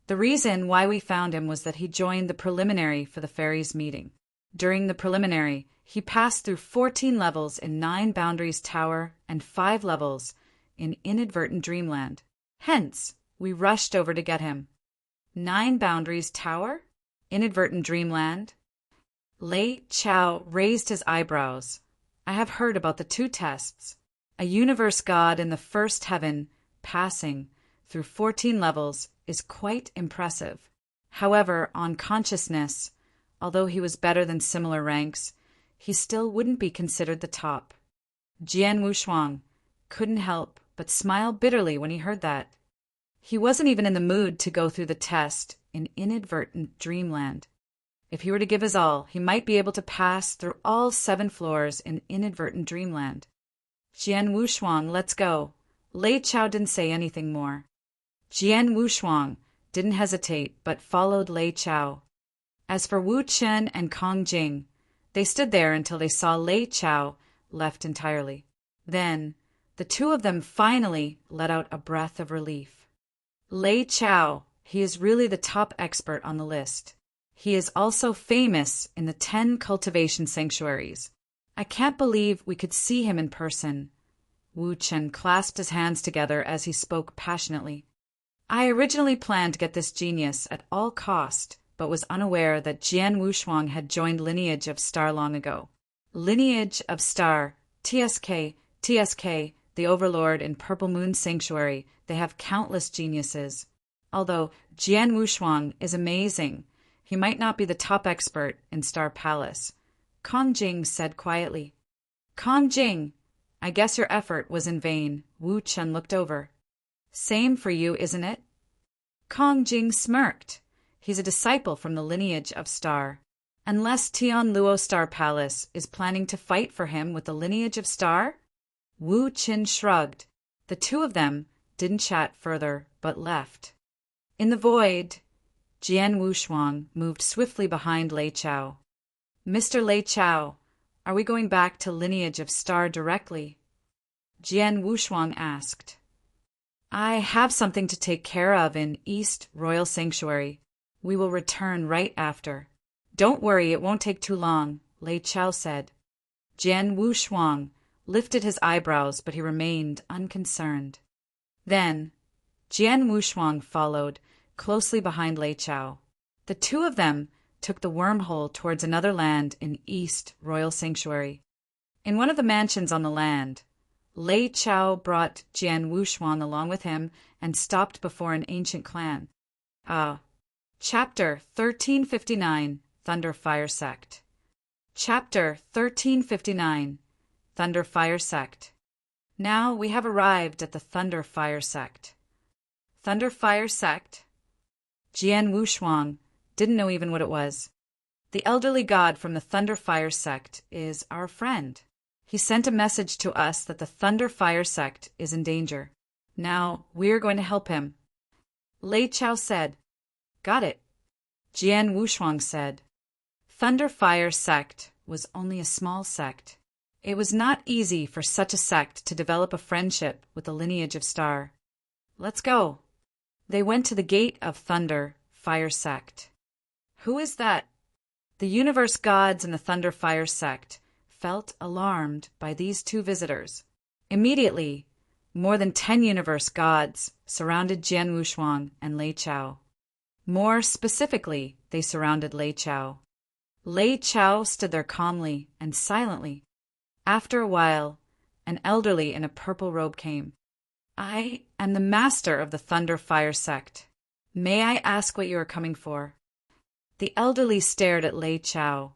"The reason why we found him was that he joined the preliminary for the fairies' meeting. During the preliminary, he passed through 14 levels in 9 Boundaries Tower and 5 levels in Inadvertent Dreamland. Hence, we rushed over to get him." 9 Boundaries Tower? Inadvertent Dreamland? Lei Chao raised his eyebrows. "I have heard about the 2 tests. A universe god in the first heaven passing through 14 levels is quite impressive. However, on consciousness, although he was better than similar ranks, he still wouldn't be considered the top." Jian Wushuang couldn't help but smile bitterly when he heard that. He wasn't even in the mood to go through the test in Inadvertent Dreamland. If he were to give his all, he might be able to pass through all 7 floors in Inadvertent Dreamland. "Jian Wushuang, let's go." Lei Chao didn't say anything more. Jian Wushuang didn't hesitate but followed Lei Chao. As for Wu Chen and Kong Jing, they stood there until they saw Lei Chao left entirely. Then, the two of them finally let out a breath of relief. Lei Chao, he is really the top expert on the list. He is also famous in the 10 cultivation sanctuaries. I can't believe we could see him in person. Wu Chen clasped his hands together as he spoke passionately. "I originally planned to get this genius at all cost, but was unaware that Jian Wushuang had joined Lineage of Star long ago. Lineage of Star, TSK, the Overlord in Purple Moon Sanctuary, they have countless geniuses. Although Jian Wushuang is amazing, he might not be the top expert in Star Palace," Kong Jing said quietly. "Kong Jing, I guess your effort was in vain." Wu Chen looked over. Same for you, isn't it? Kong Jing smirked. He's a disciple from the lineage of Star. Unless Tian Luo Star Palace is planning to fight for him with the lineage of Star? Wu Qin shrugged. The two of them didn't chat further, but left. In the void, Jian Wushuang moved swiftly behind Lei Chao. Mr. Lei Chao, are we going back to lineage of Star directly? Jian Wushuang asked. I have something to take care of in East Royal Sanctuary. We will return right after. Don't worry, it won't take too long, Lei Chao said. Jian Wushuang lifted his eyebrows, but he remained unconcerned. Then, Jian Wushuang followed, closely behind Lei Chao. The two of them took the wormhole towards another land in East Royal Sanctuary. In one of the mansions on the land, Lei Chao brought Jian Wushuang along with him and stopped before an ancient clan. Chapter 1359, Thunder Fire Sect. Chapter 1359, Thunder Fire Sect. Now we have arrived at the Thunder Fire Sect. Thunder Fire Sect? Jian Wushuang didn't know even what it was. The elderly god from the Thunder Fire Sect is our friend. He sent a message to us that the Thunder Fire Sect is in danger. Now we're going to help him. Lei Chao said. Got it. Jian Wushuang said. Thunder Fire Sect was only a small sect. It was not easy for such a sect to develop a friendship with the lineage of Star. Let's go. They went to the gate of Thunder Fire Sect. Who is that? The universe gods in the Thunder Fire Sect felt alarmed by these two visitors. Immediately, more than 10 universe gods surrounded Jian Wushuang and Lei Chao. More specifically, they surrounded Lei Chao. Lei Chao stood there calmly and silently. After a while, an elderly in a purple robe came. I am the master of the Thunder Fire Sect. May I ask what you are coming for? The elderly stared at Lei Chao,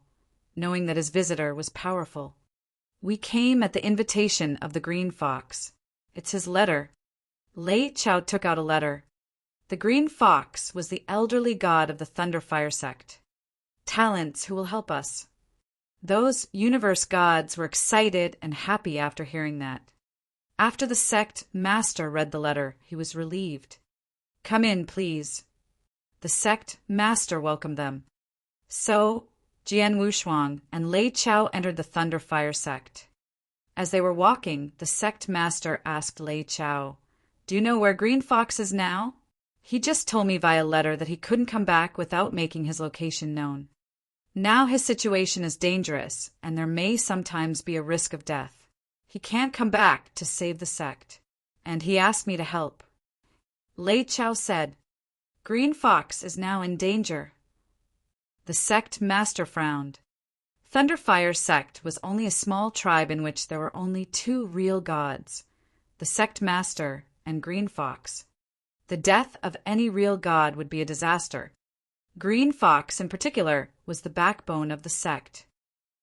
knowing that his visitor was powerful. We came at the invitation of the Green Fox. It's his letter. Lei Chao took out a letter. The Green Fox was the elderly god of the Thunder Fire Sect. Talents who will help us. Those universe gods were excited and happy after hearing that. After the sect master read the letter, he was relieved. Come in, please. The sect master welcomed them. So, Jian Wushuang and Lei Chao entered the Thunder Fire Sect. As they were walking, the sect master asked Lei Chao, Do you know where Green Fox is now? He just told me via letter that he couldn't come back without making his location known. Now his situation is dangerous, and there may sometimes be a risk of death. He can't come back to save the sect, and he asked me to help. Lei Chao said, Green Fox is now in danger. The sect master frowned. Thunder Fire Sect was only a small tribe in which there were only 2 real gods, the sect master and Green Fox. The death of any real god would be a disaster. Green Fox, in particular, was the backbone of the sect.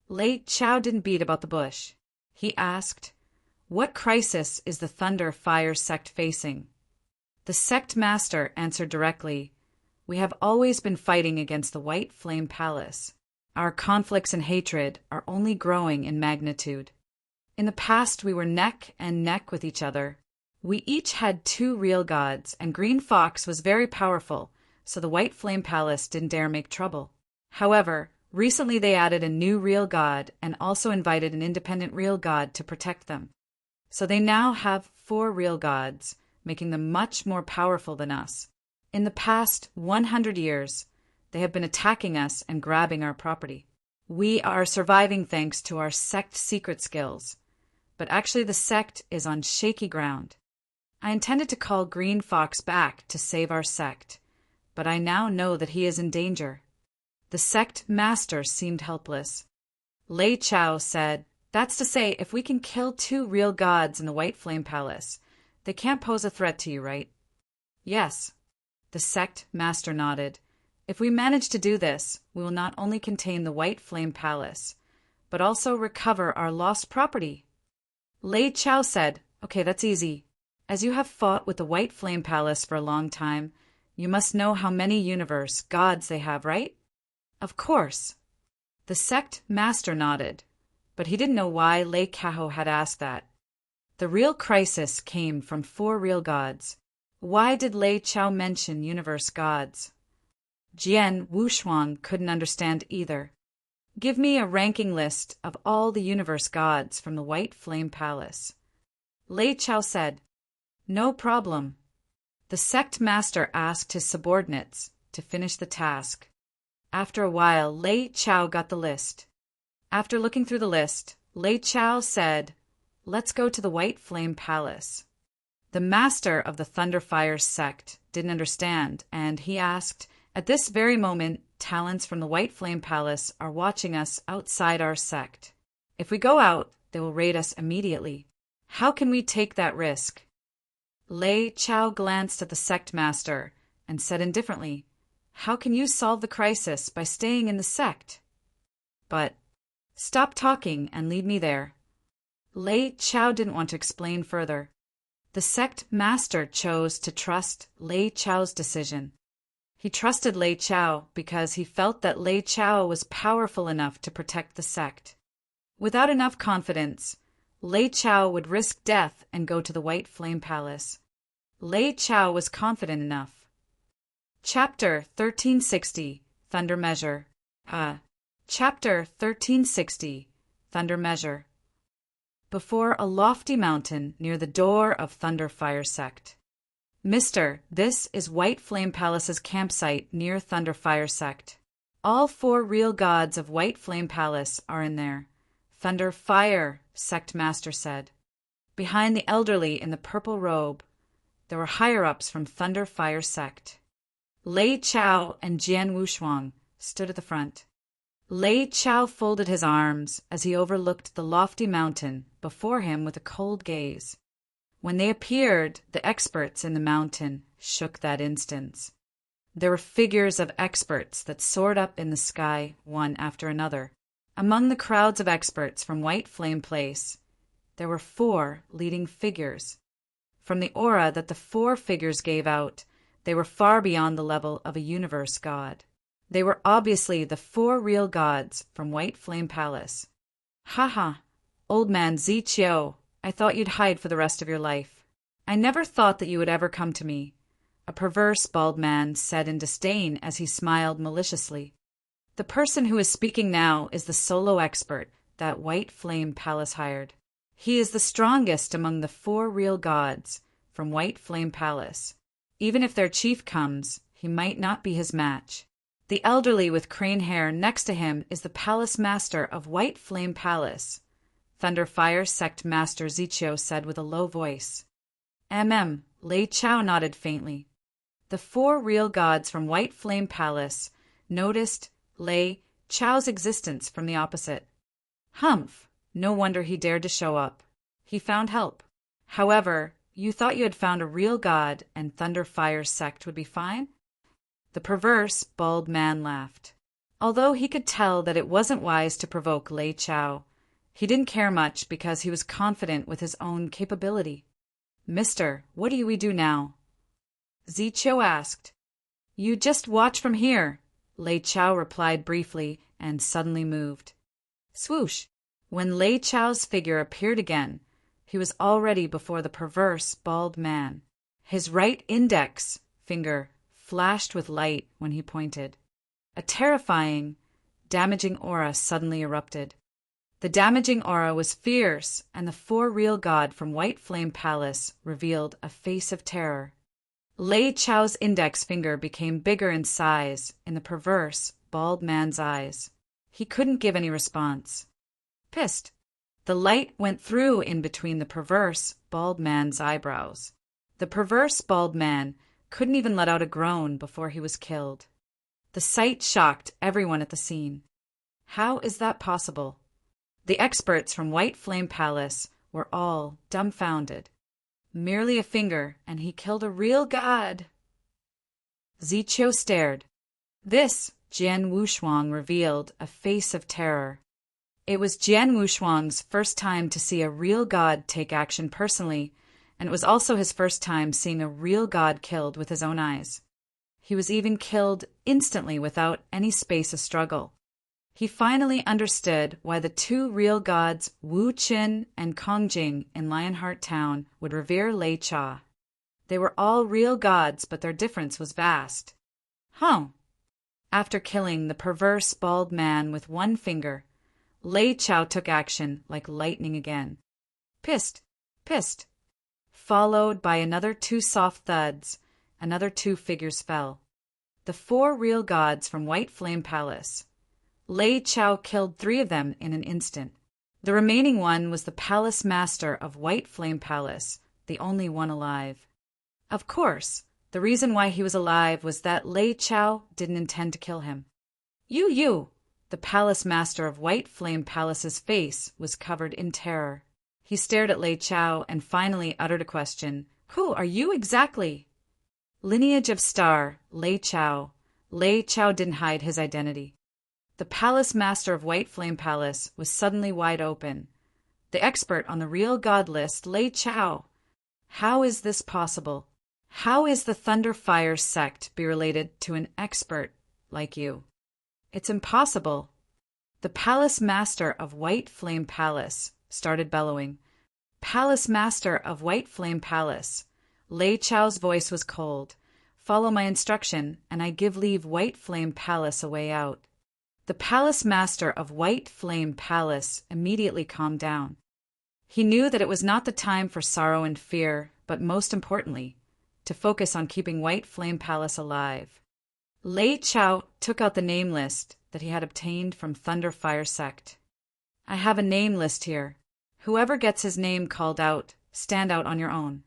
Lei Chao didn't beat about the bush. He asked, What crisis is the Thunder Fire Sect facing? The sect master answered directly, We have always been fighting against the White Flame Palace. Our conflicts and hatred are only growing in magnitude. In the past, we were neck and neck with each other. We each had 2 real gods, and Green Fox was very powerful, so the White Flame Palace didn't dare make trouble. However, recently they added a new real god and also invited an independent real god to protect them. So they now have 4 real gods, making them much more powerful than us. In the past 100 years, they have been attacking us and grabbing our property. We are surviving thanks to our sect secret skills, but actually the sect is on shaky ground. I intended to call Green Fox back to save our sect, but I now know that he is in danger. The sect master seemed helpless. Lei Chao said, That's to say, if we can kill 2 real gods in the White Flame Palace, they can't pose a threat to you, right? Yes. The sect master nodded. If we manage to do this, we will not only contain the White Flame Palace, but also recover our lost property. Lei Chao said, Okay, that's easy. As you have fought with the White Flame Palace for a long time, you must know how many universe gods they have, right? Of course. The sect master nodded, but he didn't know why Lei Kaho had asked that. The real crisis came from 4 real gods. Why did Lei Chao mention universe gods? Jian Wushuang couldn't understand either. Give me a ranking list of all the universe gods from the White Flame Palace. Lei Chao said, No problem. The sect master asked his subordinates to finish the task. After a while, Lei Chao got the list. After looking through the list, Lei Chao said, Let's go to the White Flame Palace. The master of the Thunderfire sect didn't understand, and he asked, At this very moment, talents from the White Flame Palace are watching us outside our sect. If we go out, they will raid us immediately. How can we take that risk? Lei Chao glanced at the sect master and said indifferently, How can you solve the crisis by staying in the sect? But, stop talking and lead me there. Lei Chao didn't want to explain further. The sect master chose to trust Lei Chao's decision. He trusted Lei Chao because he felt that Lei Chao was powerful enough to protect the sect. Without enough confidence, Lei Chao would risk death and go to the White Flame Palace. Lei Chao was confident enough. Chapter 1360, Thunder Measure. Chapter 1360, Thunder Measure. Before a lofty mountain near the door of Thunderfire Sect. Mister, this is White Flame Palace's campsite near Thunderfire Sect. All 4 real gods of White Flame Palace are in there. Thunderfire, Sect Master said. Behind the elderly in the purple robe, there were higher-ups from Thunderfire Sect. Lei Chao and Jian Wushuang stood at the front. Lei Chao folded his arms as he overlooked the lofty mountain before him with a cold gaze. When they appeared, the experts in the mountain shook that instant. There were figures of experts that soared up in the sky one after another. Among the crowds of experts from White Flame Place, there were 4 leading figures. From the aura that the 4 figures gave out, they were far beyond the level of a universe god. They were obviously the 4 real gods from White Flame Palace. Haha, old man Zichio, I thought you'd hide for the rest of your life. I never thought that you would ever come to me, a perverse bald man said in disdain as he smiled maliciously. The person who is speaking now is the solo expert that White Flame Palace hired. He is the strongest among the 4 real gods from White Flame Palace. Even if their chief comes, he might not be his match. The elderly with crane hair next to him is the palace master of White Flame Palace. Thunderfire Sect Master Zichio said with a low voice. Lei Chao nodded faintly. The 4 real gods from White Flame Palace noticed Lei Chao's existence from the opposite. Humph! No wonder he dared to show up. He found help. However, you thought you had found a real god and Thunderfire Sect would be fine? The perverse, bald man laughed. Although he could tell that it wasn't wise to provoke Lei Chao, he didn't care much because he was confident with his own capability. Mister, what do we do now? Zichio asked. You just watch from here, Lei Chao replied briefly and suddenly moved. Swoosh! When Lei Chao's figure appeared again, he was already before the perverse, bald man. His right index finger flashed with light when he pointed. A terrifying, damaging aura suddenly erupted. The damaging aura was fierce, and the 4 real god from White Flame Palace revealed a face of terror. Lei Chao's index finger became bigger in size in the perverse, bald man's eyes. He couldn't give any response. Pissed. The light went through in between the perverse, bald man's eyebrows. The perverse, bald man couldn't even let out a groan before he was killed. The sight shocked everyone at the scene. How is that possible? The experts from White Flame Palace were all dumbfounded. Merely a finger, and he killed a real god. Zichio stared. This, Jian Wushuang revealed a face of terror. It was Jian Wushuang's first time to see a real god take action personally, and it was also his first time seeing a real god killed with his own eyes. He was even killed instantly without any space of struggle. He finally understood why the two real gods, Wu Qin and Kong Jing in Lionheart Town, would revere Lei Cha. They were all real gods, but their difference was vast. After killing the perverse bald man with one finger, Lei Chao took action like lightning again. Pissed, pissed. Followed by another 2 soft thuds, another 2 figures fell. The 4 real gods from White Flame Palace. Lei Chao killed 3 of them in an instant. The remaining one was the palace master of White Flame Palace, the only one alive. Of course, the reason why he was alive was that Lei Chao didn't intend to kill him. You! The palace master of White Flame Palace's face was covered in terror. He stared at Lei Chao and finally uttered a question. Who are you exactly? Lineage of Star, Lei Chao. Lei Chao didn't hide his identity. The palace master of White Flame Palace was suddenly wide open. The expert on the real god list, Lei Chao. How is this possible? How is the Thunder Fire sect be related to an expert like you? It's impossible. The palace master of White Flame Palace started bellowing. Palace master of White Flame Palace. Lei Chao's voice was cold. Follow my instruction, and I give leave White Flame Palace a way out. The palace master of White Flame Palace immediately calmed down. He knew that it was not the time for sorrow and fear, but most importantly, to focus on keeping White Flame Palace alive. Lei Chao took out the name list that he had obtained from Thunder Fire Sect. I have a name list here. Whoever gets his name called out, stand out on your own.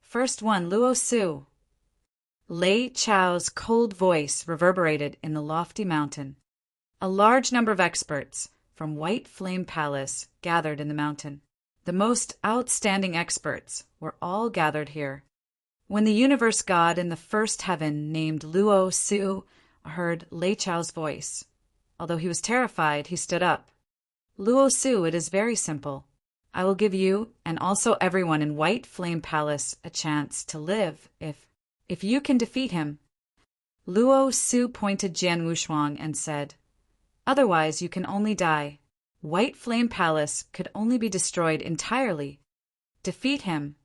First one, Luo Su. Lei Chao's cold voice reverberated in the lofty mountain. A large number of experts from White Flame Palace gathered in the mountain. The most outstanding experts were all gathered here. When the universe god in the first heaven named Luo Su heard Lei Chao's voice, although he was terrified, he stood up. Luo Su, it is very simple. I will give you and also everyone in White Flame Palace a chance to live if you can defeat him. Luo Su pointed Jian Wushuang and said, otherwise you can only die. White Flame Palace could only be destroyed entirely. Defeat him.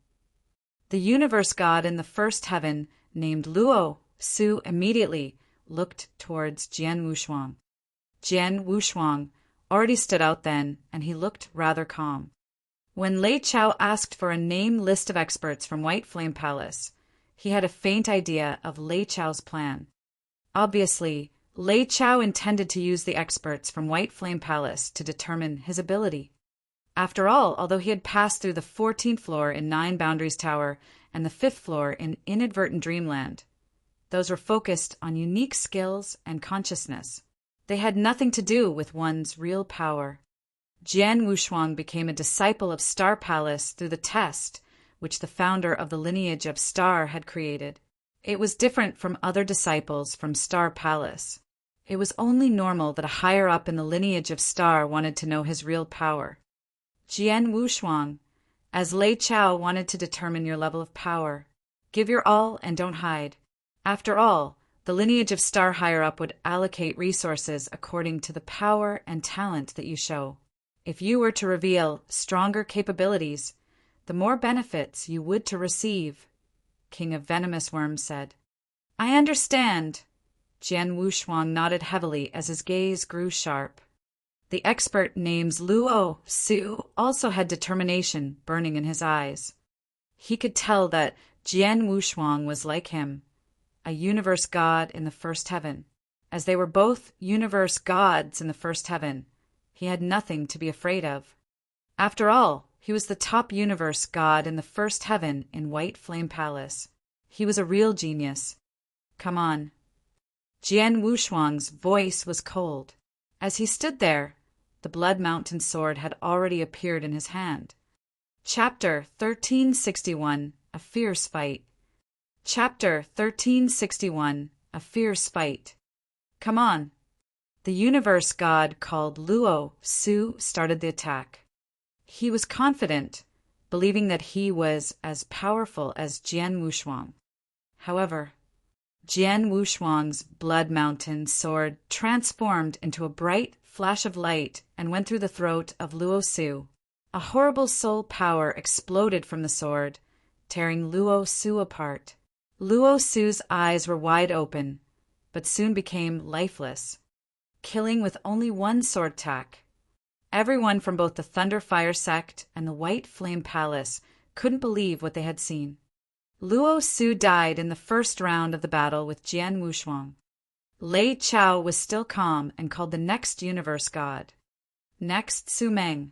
The universe god in the first heaven, named Luo Su, immediately looked towards Jian Wushuang. Jian Wushuang already stood out then, and he looked rather calm. When Lei Chao asked for a name list of experts from White Flame Palace, he had a faint idea of Lei Chao's plan. Obviously, Lei Chao intended to use the experts from White Flame Palace to determine his ability. After all, although he had passed through the 14th floor in 9 Boundaries Tower and the 5th floor in Inadvertent Dreamland, those were focused on unique skills and consciousness. They had nothing to do with one's real power. Jian Wushuang became a disciple of Star Palace through the test which the founder of the lineage of Star had created. It was different from other disciples from Star Palace. It was only normal that a higher up in the lineage of Star wanted to know his real power. Jian Wushuang, as Lei Chao wanted to determine your level of power. Give your all and don't hide. After all, the lineage of Star higher up would allocate resources according to the power and talent that you show. If you were to reveal stronger capabilities, the more benefits you would to receive, King of Venomous Worms said. I understand. Jian Wushuang nodded heavily as his gaze grew sharp. The expert names Luo Su also had determination burning in his eyes. He could tell that Jian Wushuang was like him, a universe god in the first heaven. As they were both universe gods in the first heaven, he had nothing to be afraid of. After all, he was the top universe god in the first heaven in White Flame Palace. He was a real genius. Come on. Jian Wushuang's voice was cold. As he stood there, the Blood Mountain sword had already appeared in his hand. Chapter 1361, A Fierce Fight. Chapter 1361, A Fierce Fight. Come on. The universe god called Luo Su started the attack. He was confident, believing that he was as powerful as Jian Wushuang. However, Jian Wushuang's blood mountain sword transformed into a bright flash of light and went through the throat of Luo Su. A horrible soul power exploded from the sword, tearing Luo Su apart. Luo Su's eyes were wide open, but soon became lifeless, killing with only one sword attack. Everyone from both the Thunder Fire sect and the White Flame Palace couldn't believe what they had seen. Luo Su died in the first round of the battle with Jian Wushuang. Lei Chao was still calm and called the next universe god. Next, Su Meng.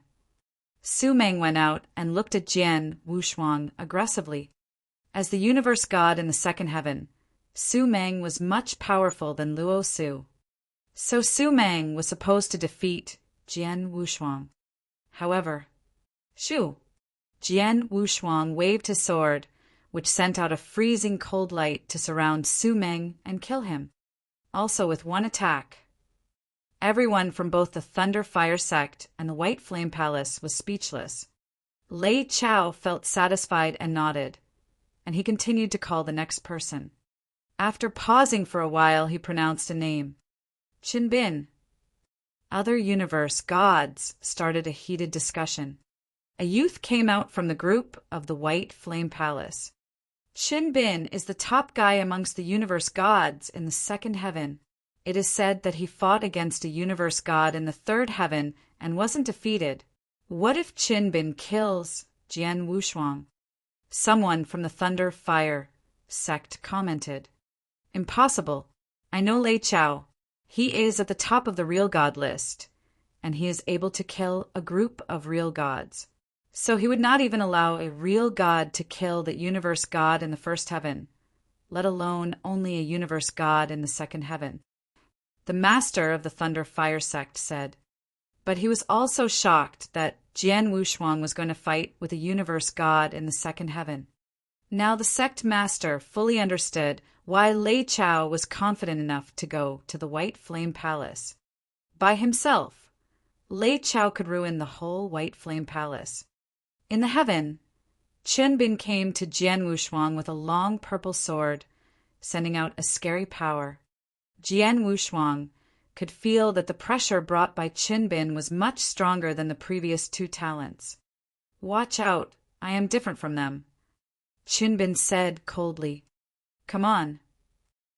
Su Meng went out and looked at Jian Wushuang aggressively. As the universe god in the second heaven, Su Meng was much powerful than Luo Su. So Su Meng was supposed to defeat Jian Wushuang. However, Jian Wushuang waved his sword, which sent out a freezing cold light to surround Su Meng and kill him. Also with one attack. Everyone from both the Thunder Fire sect and the White Flame Palace was speechless. Lei Chao felt satisfied and nodded, and he continued to call the next person. After pausing for a while, he pronounced a name. Qin Bin. Other universe gods started a heated discussion. A youth came out from the group of the White Flame Palace. Qin Bin is the top guy amongst the universe gods in the second heaven. It is said that he fought against a universe god in the third heaven and wasn't defeated. What if Qin Bin kills Jian Wushuang? Someone from the Thunder Fire sect commented. Impossible. I know Lei Chao. He is at the top of the real god list, and he is able to kill a group of real gods. So he would not even allow a real god to kill the universe god in the first heaven, let alone only a universe god in the second heaven. The master of the Thunder Fire sect said, but he was also shocked that Jian Wushuang was going to fight with a universe god in the second heaven. Now the sect master fully understood why Lei Chao was confident enough to go to the White Flame Palace. By himself, Lei Chao could ruin the whole White Flame Palace. In the heaven, Qin Bin came to Jian Wushuang with a long purple sword, sending out a scary power. Jian Wushuang could feel that the pressure brought by Qin Bin was much stronger than the previous two talents. Watch out, I am different from them, Qin Bin said coldly. Come on.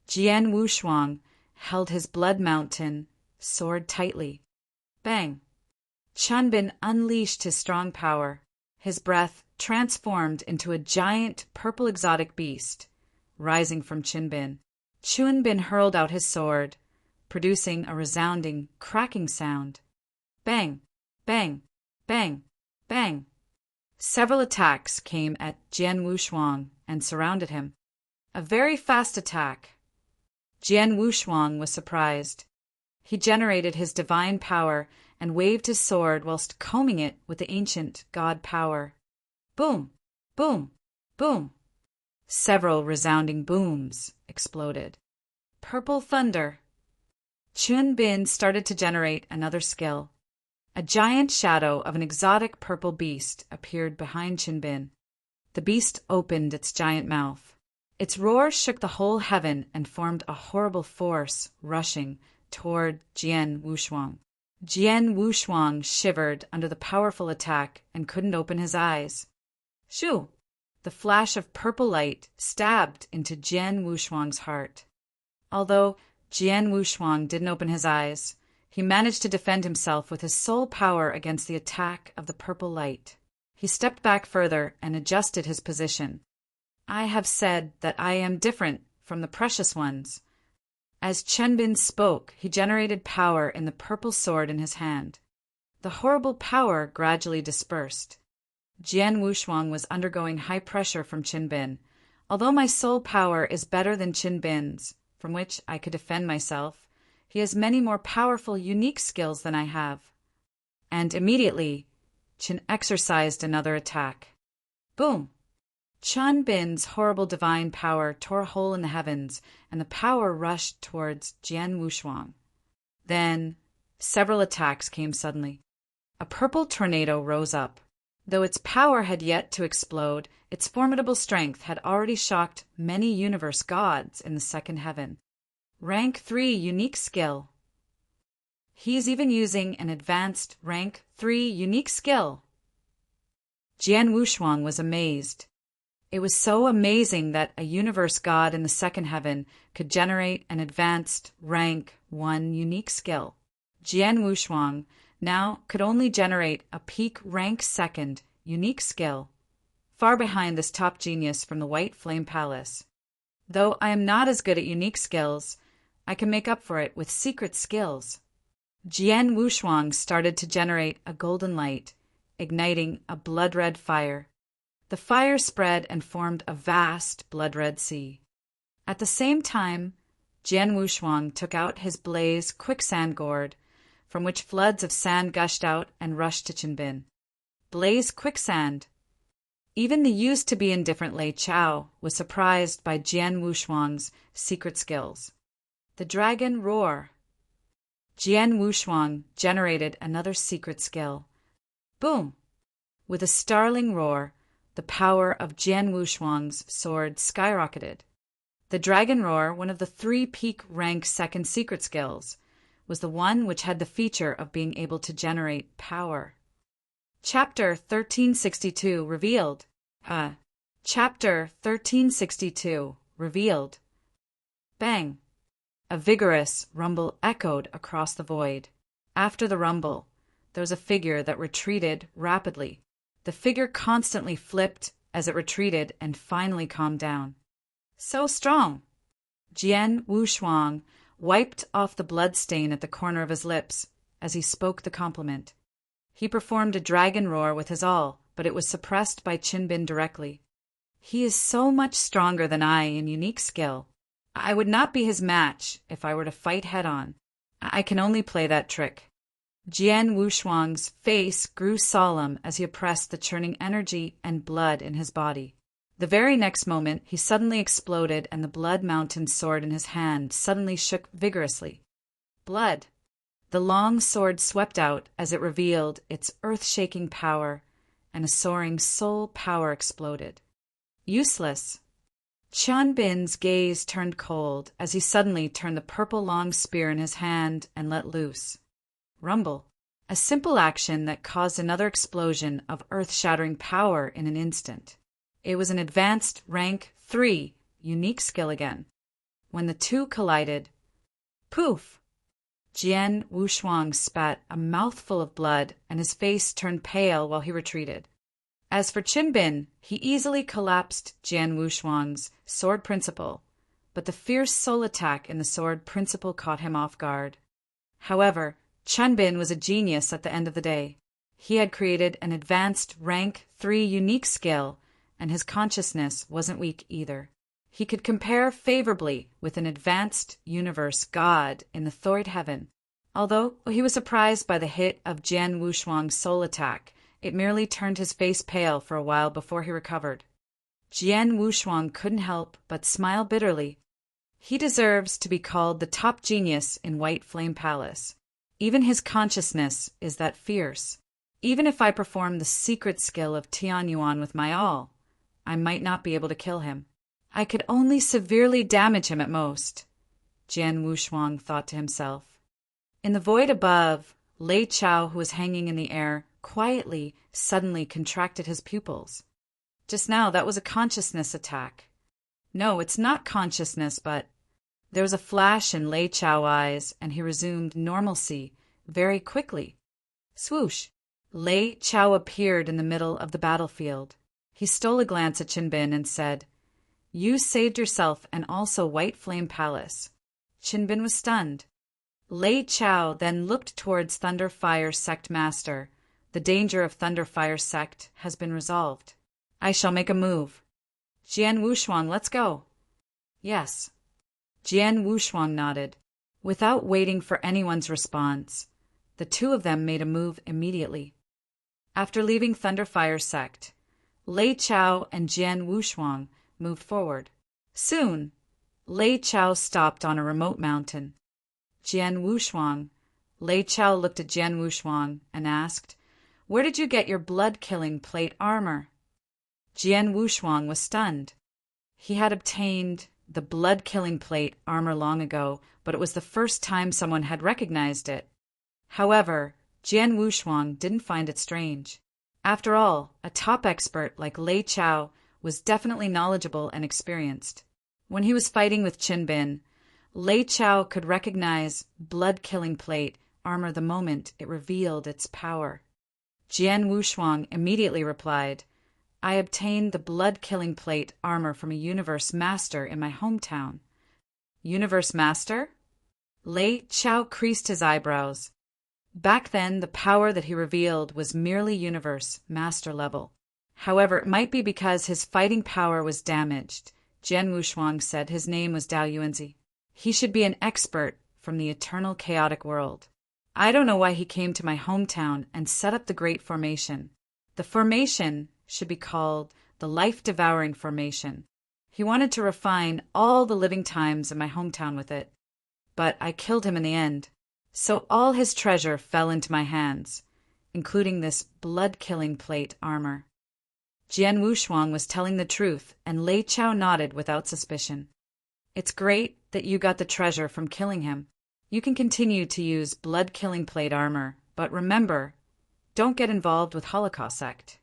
Jian Wushuang held his blood mountain sword tightly. Bang! Qin Bin unleashed his strong power. His breath transformed into a giant purple exotic beast, rising from Qin Bin. Qin Bin hurled out his sword, producing a resounding, cracking sound. Bang! Bang! Bang! Bang! Several attacks came at Jian Wushuang and surrounded him. A very fast attack. Jian Wushuang was surprised. He generated his divine power and waved his sword whilst combing it with the ancient god power. Boom! Boom! Boom! Several resounding booms exploded. Purple thunder. Qin Bin started to generate another skill. A giant shadow of an exotic purple beast appeared behind Qin Bin. The beast opened its giant mouth. Its roar shook the whole heaven and formed a horrible force rushing toward Jian Wushuang. Jian Wushuang shivered under the powerful attack and couldn't open his eyes. Shoo! The flash of purple light stabbed into Jian Wushuang's heart. Although Jian Wushuang didn't open his eyes, he managed to defend himself with his soul power against the attack of the purple light. He stepped back further and adjusted his position. I have said that I am different from the precious ones. As Qin Bin spoke, he generated power in the purple sword in his hand. The horrible power gradually dispersed. Jian Wushuang was undergoing high pressure from Qin Bin. Although my soul power is better than Qin Bin's, from which I could defend myself, he has many more powerful, unique skills than I have. And immediately, Qin exercised another attack. Boom! Qin Bin's horrible divine power tore a hole in the heavens, and the power rushed towards Jian Wushuang. Then, several attacks came suddenly. A purple tornado rose up. Though its power had yet to explode, its formidable strength had already shocked many universe gods in the second heaven. Rank 3 unique skill. He's even using an advanced rank 3 unique skill. Jian Wushuang was amazed. It was so amazing that a universe god in the second heaven could generate an advanced rank 1 unique skill. Jian Wushuang now could only generate a peak rank 2nd unique skill, far behind this top genius from the White Flame Palace. Though I am not as good at unique skills, I can make up for it with secret skills. Jian Wushuang started to generate a golden light, igniting a blood-red fire. The fire spread and formed a vast blood-red sea. At the same time, Jian Wushuang took out his blaze quicksand gourd, from which floods of sand gushed out and rushed to Qinbin. Blaze quicksand. Even the used-to-be indifferent Lei Chao was surprised by Jian Wushuang's secret skills. The dragon roar. Jian Wushuang generated another secret skill. Boom! With a startling roar, the power of Jian Wushuang's sword skyrocketed. The dragon roar, one of the 3 peak rank 2nd secret skills, was the one which had the feature of being able to generate power. Chapter 1362 revealed. Chapter 1362 revealed. Bang! A vigorous rumble echoed across the void. After the rumble, there was a figure that retreated rapidly. The figure constantly flipped as it retreated and finally calmed down. So strong! Jian Wushuang wiped off the blood stain at the corner of his lips as he spoke the compliment. He performed a dragon roar with his all, but it was suppressed by Qinbin directly. He is so much stronger than I in unique skill. I would not be his match if I were to fight head-on. I can only play that trick. Jian Wushuang's face grew solemn as he oppressed the churning energy and blood in his body. The very next moment, he suddenly exploded and the blood mountain sword in his hand suddenly shook vigorously. Blood. The long sword swept out as it revealed its earth-shaking power, and a soaring soul power exploded. Useless. Qinbin's gaze turned cold as he suddenly turned the purple long spear in his hand and let loose. Rumble. A simple action that caused another explosion of earth-shattering power in an instant. It was an advanced rank 3 unique skill again. When the two collided, poof! Jian Wushuang spat a mouthful of blood and his face turned pale while he retreated. As for Qinbin, he easily collapsed Jian Wushuang's sword principle, but the fierce soul attack in the sword principle caught him off guard. However, Qinbin was a genius at the end of the day. He had created an advanced rank 3 unique skill, and his consciousness wasn't weak either. He could compare favorably with an advanced universe god in the third heaven. Although he was surprised by the hit of Jian Wushuang's soul attack, it merely turned his face pale for a while before he recovered. Jian Wushuang couldn't help but smile bitterly. He deserves to be called the top genius in White Flame Palace. Even his consciousness is that fierce. Even if I perform the secret skill of Tianyuan with my all, I might not be able to kill him. I could only severely damage him at most, Jian Wushuang thought to himself. In the void above, Lei Chao, who was hanging in the air, quietly, suddenly contracted his pupils. Just now, that was a consciousness attack. No, it's not consciousness, but... There was a flash in Lei Chao's eyes, and he resumed normalcy very quickly. Swoosh! Lei Chao appeared in the middle of the battlefield. He stole a glance at Qinbin and said, "You saved yourself and also White Flame Palace." Qinbin was stunned. Lei Chao then looked towards Thunderfire Sect Master. The danger of Thunderfire Sect has been resolved. I shall make a move. Jian Wushuang, let's go. Yes. Jian Wushuang nodded. Without waiting for anyone's response, the two of them made a move immediately. After leaving Thunderfire Sect, Lei Chao and Jian Wushuang moved forward. Soon, Lei Chao stopped on a remote mountain. Jian Wushuang. Lei Chao looked at Jian Wushuang and asked, Where did you get your blood-killing plate armor? Jian Wushuang was stunned. He had obtained the blood-killing plate armor long ago, but it was the first time someone had recognized it. However, Jian Wushuang didn't find it strange. After all, a top expert like Lei Chao was definitely knowledgeable and experienced. When he was fighting with Qin Bin, Lei Chao could recognize blood-killing plate armor the moment it revealed its power. Jian Wushuang immediately replied, I obtained the blood-killing plate armor from a universe master in my hometown. Universe master? Lei Chao creased his eyebrows. Back then, the power that he revealed was merely universe master level. However, it might be because his fighting power was damaged. Jian Wushuang said his name was Dao Yuanzi. He should be an expert from the eternal chaotic world. I don't know why he came to my hometown and set up the Great Formation. The formation should be called the Life-Devouring Formation. He wanted to refine all the living times in my hometown with it. But I killed him in the end. So all his treasure fell into my hands, including this blood-killing plate armor. Jian Wushuang was telling the truth, and Lei Chao nodded without suspicion. It's great that you got the treasure from killing him. You can continue to use blood-killing plate armor, but remember, don't get involved with Holocaust sect.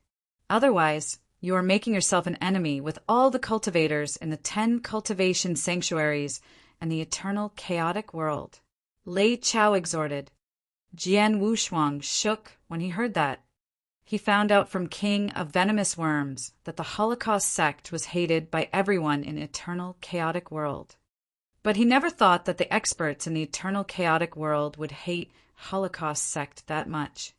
Otherwise, you are making yourself an enemy with all the cultivators in the 10 cultivation sanctuaries and the eternal chaotic world. Lei Chao exhorted. Jian Wushuang shook when he heard that. He found out from King of Venomous Worms that the Holocaust sect was hated by everyone in eternal chaotic world. But he never thought that the experts in the eternal chaotic world would hate Holocaust sect that much.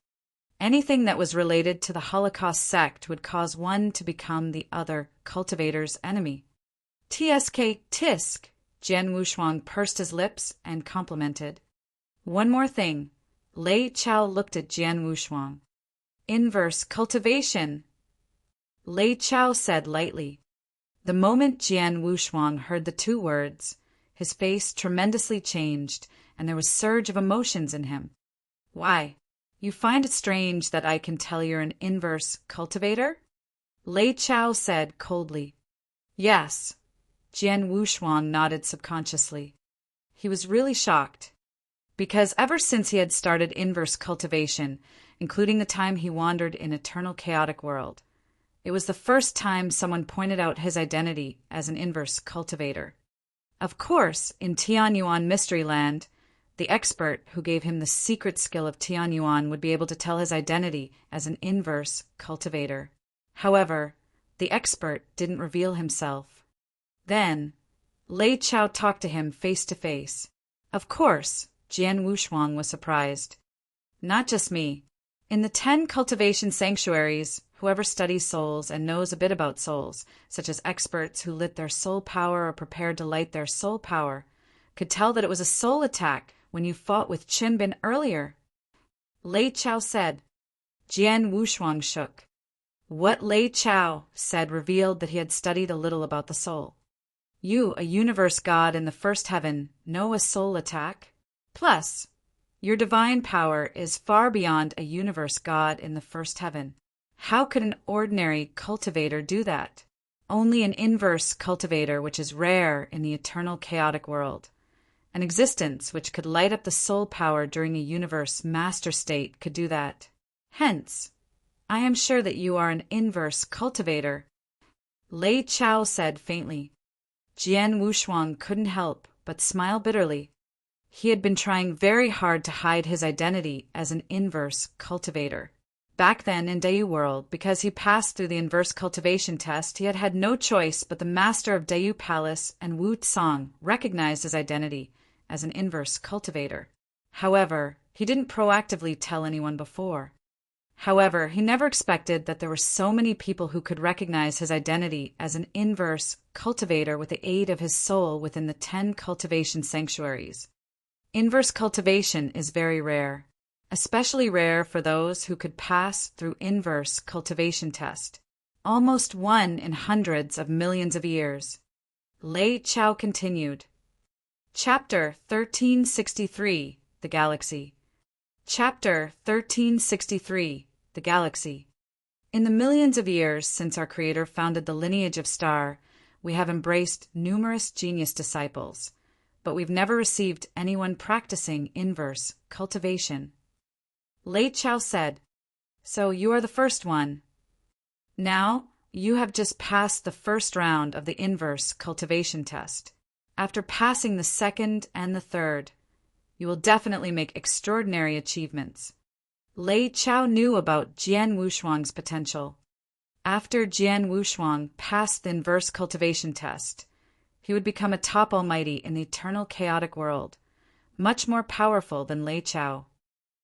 Anything that was related to the Holocaust sect would cause one to become the other cultivator's enemy. TSK Tisk, Jian Wushuang pursed his lips and complimented. One more thing. Lei Chao looked at Jian Wushuang. Inverse cultivation, Lei Chao said lightly. The moment Jian Wushuang heard the two words, his face tremendously changed, and there was a surge of emotions in him. Why? You find it strange that I can tell you're an inverse cultivator? Lei Chao said coldly. Yes. Jian Wushuang nodded subconsciously. He was really shocked, because ever since he had started inverse cultivation, including the time he wandered in eternal chaotic world, it was the first time someone pointed out his identity as an inverse cultivator. Of course, in Tianyuan Mystery Land, the expert who gave him the secret skill of Tianyuan would be able to tell his identity as an inverse cultivator. However, the expert didn't reveal himself. Then, Lei Chao talked to him face to face. Of course, Jian Wushuang was surprised. Not just me. In the 10 cultivation sanctuaries, whoever studies souls and knows a bit about souls, such as experts who lit their soul power or prepared to light their soul power, could tell that it was a soul attack when you fought with Qin Bin earlier. Lei Chao said. Jian Wushuang shook. What Lei Chao said revealed that he had studied a little about the soul. You, a universe god in the first heaven, know a soul attack? Plus, your divine power is far beyond a universe god in the first heaven. How could an ordinary cultivator do that? Only an inverse cultivator, which is rare in the eternal chaotic world. An existence which could light up the soul power during a universe master state could do that. Hence, I am sure that you are an inverse cultivator. Lei Chao said faintly. Jian Wushuang couldn't help but smile bitterly. He had been trying very hard to hide his identity as an inverse cultivator. Back then in Dayu World, because he passed through the inverse cultivation test, he had had no choice but the master of Dayu Palace and Wu Tsang recognized his identity as an inverse cultivator. However, he didn't proactively tell anyone before. However, he never expected that there were so many people who could recognize his identity as an inverse cultivator with the aid of his soul within the 10 cultivation sanctuaries. Inverse cultivation is very rare, especially rare for those who could pass through inverse cultivation test. Almost one in hundreds of millions of years. Lei Chao continued. Chapter 1363, The Galaxy. Chapter 1363, the galaxy. In the millions of years since our Creator founded the lineage of star, we have embraced numerous genius disciples, but we've never received anyone practicing inverse cultivation. Lei Chao said, "So you are the first one. Now, you have just passed the first round of the inverse cultivation test. After passing the second and the third, you will definitely make extraordinary achievements." Lei Chao knew about Jian Wushuang's potential. After Jian Wushuang passed the inverse cultivation test, he would become a top almighty in the eternal chaotic world, much more powerful than Lei Chao.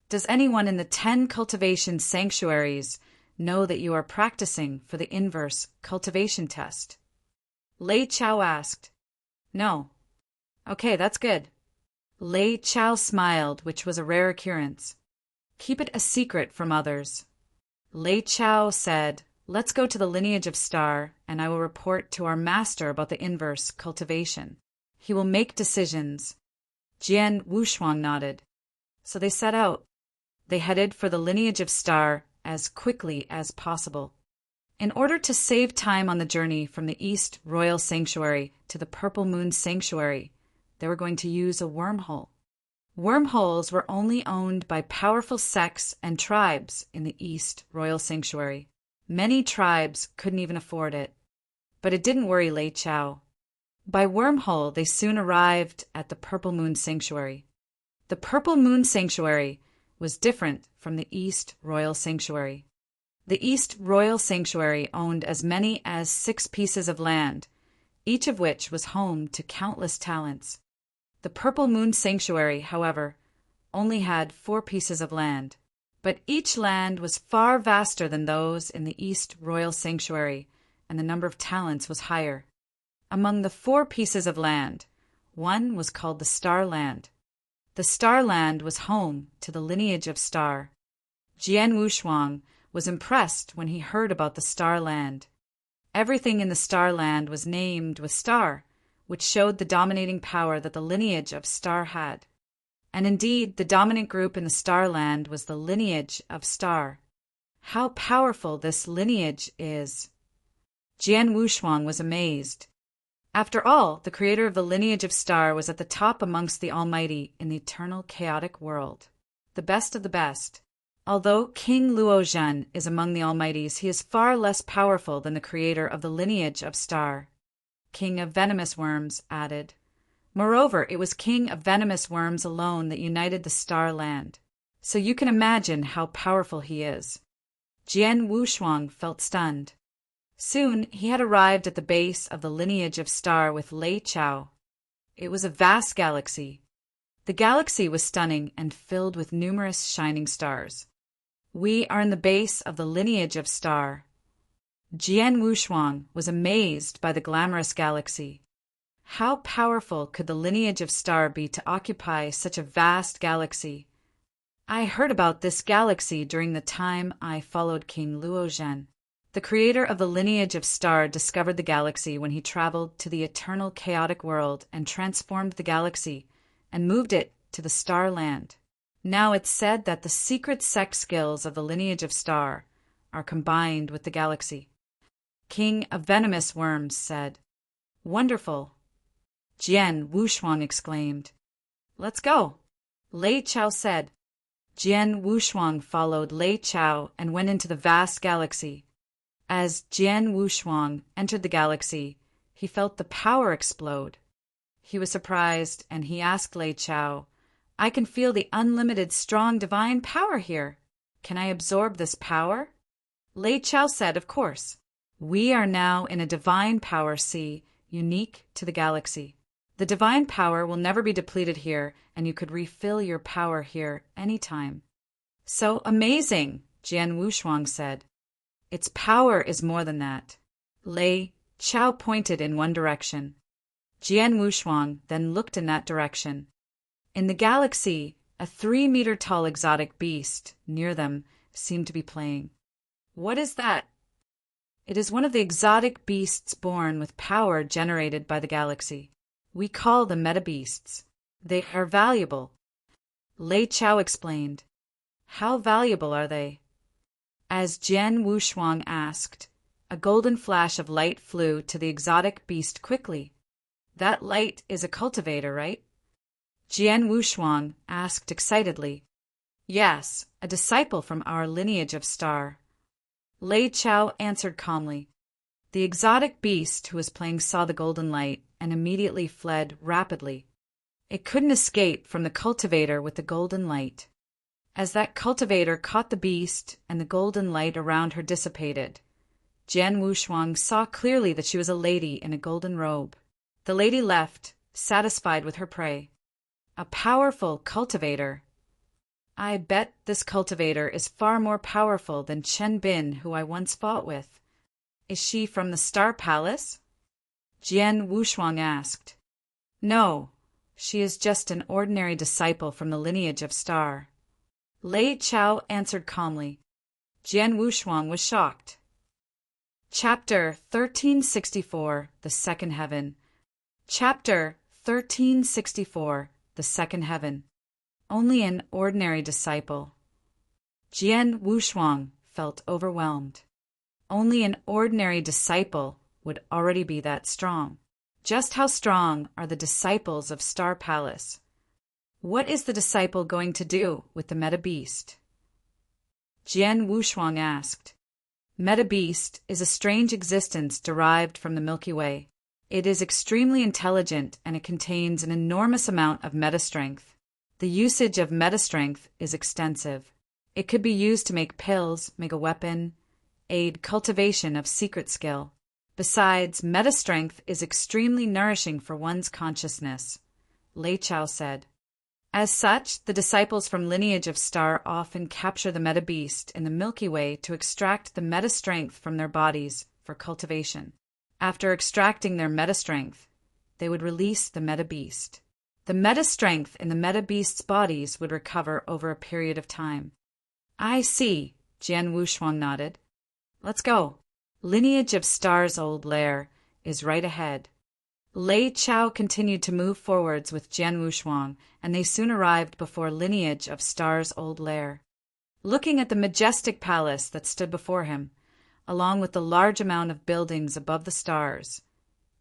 Does anyone in the 10 cultivation sanctuaries know that you are practicing for the inverse cultivation test? Lei Chao asked. No. Okay, that's good. Lei Chao smiled, which was a rare occurrence. Keep it a secret from others. Lei Chao said, "Let's go to the lineage of star, and I will report to our master about the inverse cultivation. He will make decisions." Jian Wushuang nodded. So they set out. They headed for the lineage of star as quickly as possible. In order to save time on the journey from the East Royal Sanctuary to the Purple Moon Sanctuary, they were going to use a wormhole. Wormholes were only owned by powerful sects and tribes in the East Royal Sanctuary. Many tribes couldn't even afford it. But it didn't worry Lei Chao. By wormhole, they soon arrived at the Purple Moon Sanctuary. The Purple Moon Sanctuary was different from the East Royal Sanctuary. The East Royal Sanctuary owned as many as 6 pieces of land, each of which was home to countless talents. The Purple Moon Sanctuary, however, only had 4 pieces of land, but each land was far vaster than those in the East Royal Sanctuary, and the number of talents was higher. Among the 4 pieces of land, one was called the Star Land. The Star Land was home to the lineage of Star. Jian Wushuang was impressed when he heard about the Star Land. Everything in the Star Land was named with Star, which showed the dominating power that the lineage of Star had. And indeed, the dominant group in the Star Land was the lineage of Star. How powerful this lineage is! Jian Wushuang was amazed. After all, the creator of the lineage of Star was at the top amongst the Almighty in the eternal chaotic world, the best of the best. Although King Luozhen is among the Almighties, he is far less powerful than the creator of the lineage of Star. King of Venomous Worms added. Moreover, it was King of Venomous Worms alone that united the Star Land. So you can imagine how powerful he is. Jian Wushuang felt stunned. Soon he had arrived at the base of the lineage of Star with Lei Chao. It was a vast galaxy. The galaxy was stunning and filled with numerous shining stars. We are in the base of the lineage of Star. Jian Wushuang was amazed by the glamorous galaxy. How powerful could the lineage of Star be to occupy such a vast galaxy? I heard about this galaxy during the time I followed King Luozhen. The creator of the lineage of Star discovered the galaxy when he traveled to the eternal chaotic world and transformed the galaxy and moved it to the Star Land. Now it's said that the secret sex skills of the lineage of Star are combined with the galaxy. King of Venomous Worms said, "Wonderful." Jian Wushuang exclaimed, "Let's go." Lei Chao said. Jian Wushuang followed Lei Chao and went into the vast galaxy. As Jian Wushuang entered the galaxy, he felt the power explode. He was surprised, and he asked Lei Chao, "I can feel the unlimited strong divine power here. Can I absorb this power?" Lei Chao said, "Of course. We are now in a divine power sea, unique to the galaxy. The divine power will never be depleted here, and you could refill your power here anytime." "So amazing," Jian Wushuang said. "Its power is more than that." Lei Chao pointed in one direction. Jian Wushuang then looked in that direction. In the galaxy, a 3-meter-tall exotic beast near them seemed to be playing. "What is that?" "It is one of the exotic beasts born with power generated by the galaxy. We call them meta-beasts. They are valuable." Lei Chao explained. "How valuable are they?" As Jian Wushuang asked, a golden flash of light flew to the exotic beast quickly. That light is a cultivator, right? Jian Wushuang asked excitedly. Yes, a disciple from our lineage of star. Lei Chao answered calmly. The exotic beast who was playing saw the golden light and immediately fled rapidly. It couldn't escape from the cultivator with the golden light. As that cultivator caught the beast and the golden light around her dissipated, Jian Wushuang saw clearly that she was a lady in a golden robe. The lady left, satisfied with her prey. A powerful cultivator. I bet this cultivator is far more powerful than Chen Bin, who I once fought with. Is she from the Star Palace? Jian Wushuang asked. No, she is just an ordinary disciple from the lineage of Star. Lei Chao answered calmly. Jian Wushuang was shocked. Chapter 1364, The Second Heaven. Chapter 1364, The Second Heaven. Only an ordinary disciple. Jian Wushuang felt overwhelmed. Only an ordinary disciple would already be that strong. Just how strong are the disciples of Star Palace? What is the disciple going to do with the Meta Beast? Jian Wushuang asked. Meta Beast is a strange existence derived from the Milky Way. It is extremely intelligent and it contains an enormous amount of meta strength. The usage of meta strength is extensive. It could be used to make pills, make a weapon, aid cultivation of secret skill. Besides, meta strength is extremely nourishing for one's consciousness, Lei Chao said. As such, the disciples from lineage of Star often capture the Meta Beast in the Milky Way to extract the meta strength from their bodies for cultivation. After extracting their meta strength, they would release the Meta Beast. The meta strength in the Meta Beast's bodies would recover over a period of time. I see, Jian Wushuang nodded. Let's go. Lineage of Star's old lair is right ahead. Lei Chao continued to move forwards with Jian Wushuang, and they soon arrived before Lineage of Star's old lair. Looking at the majestic palace that stood before him, along with the large amount of buildings above the stars,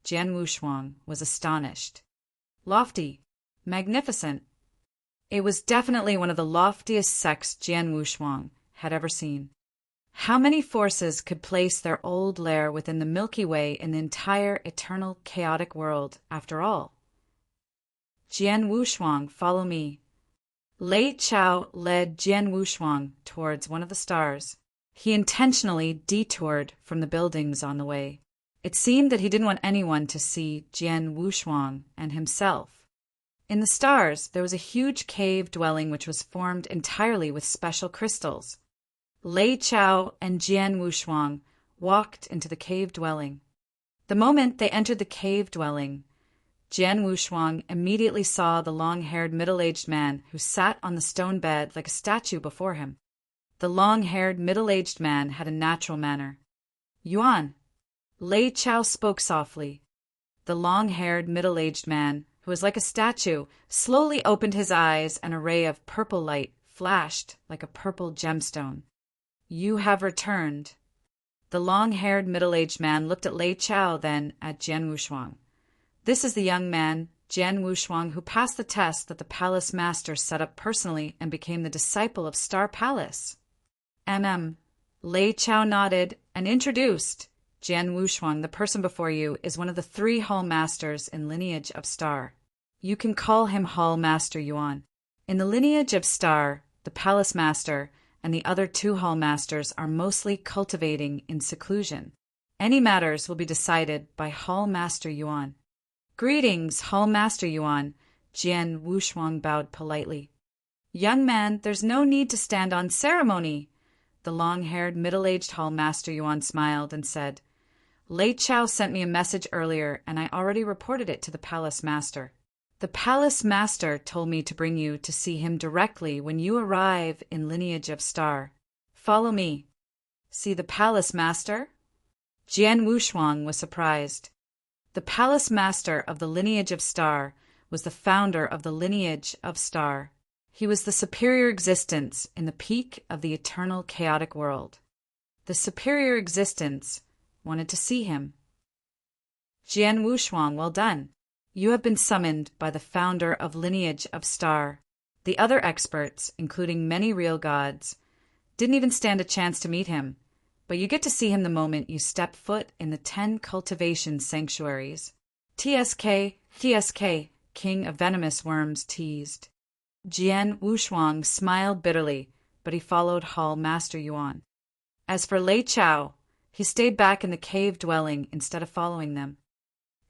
Jian Wushuang was astonished. Lofty, magnificent. It was definitely one of the loftiest sects Jian Wushuang had ever seen. How many forces could place their old lair within the Milky Way in the entire eternal chaotic world, after all? Jian Wushuang, follow me. Lei Chao led Jian Wushuang towards one of the stars. He intentionally detoured from the buildings on the way. It seemed that he didn't want anyone to see Jian Wushuang and himself. In the stars, there was a huge cave dwelling which was formed entirely with special crystals. Lei Chao and Jian Wushuang walked into the cave dwelling. The moment they entered the cave dwelling, Jian Wushuang immediately saw the long-haired middle-aged man who sat on the stone bed like a statue before him. The long-haired middle-aged man had a natural manner. Yuan. Lei Chao spoke softly. The long-haired middle-aged man, who was like a statue, slowly opened his eyes and a ray of purple light flashed like a purple gemstone. You have returned. The long-haired middle-aged man looked at Lei Chao, then at Jian Wushuang. This is the young man, Jian Wushuang, who passed the test that the palace master set up personally and became the disciple of Star Palace. Lei Chao nodded and introduced. Jian Wushuang, the person before you, is one of the 3 hall masters in lineage of Star. You can call him Hall Master Yuan. In the lineage of Star, the palace master and the other 2 hall masters are mostly cultivating in seclusion. Any matters will be decided by Hall Master Yuan. Greetings, Hall Master Yuan. Jian Wushuang bowed politely. Young man, there's no need to stand on ceremony. The long-haired, middle-aged Hall Master Yuan smiled and said, Lei Chao sent me a message earlier, and I already reported it to the palace master. The palace master told me to bring you to see him directly when you arrive in lineage of Star. Follow me. See the palace master? Jian Wushuang was surprised. The palace master of the lineage of Star was the founder of the lineage of Star. He was the superior existence in the peak of the eternal chaotic world. the superior existence, wanted to see him. Jian Wushuang, well done. You have been summoned by the founder of Lineage of Star. The other experts, including many real gods, didn't even stand a chance to meet him, but you get to see him the moment you step foot in the 10 cultivation sanctuaries. TSK, TSK, King of Venomous Worms teased. Jian Wushuang smiled bitterly, but he followed Hall Master Yuan. As for Lei Chao, he stayed back in the cave dwelling instead of following them.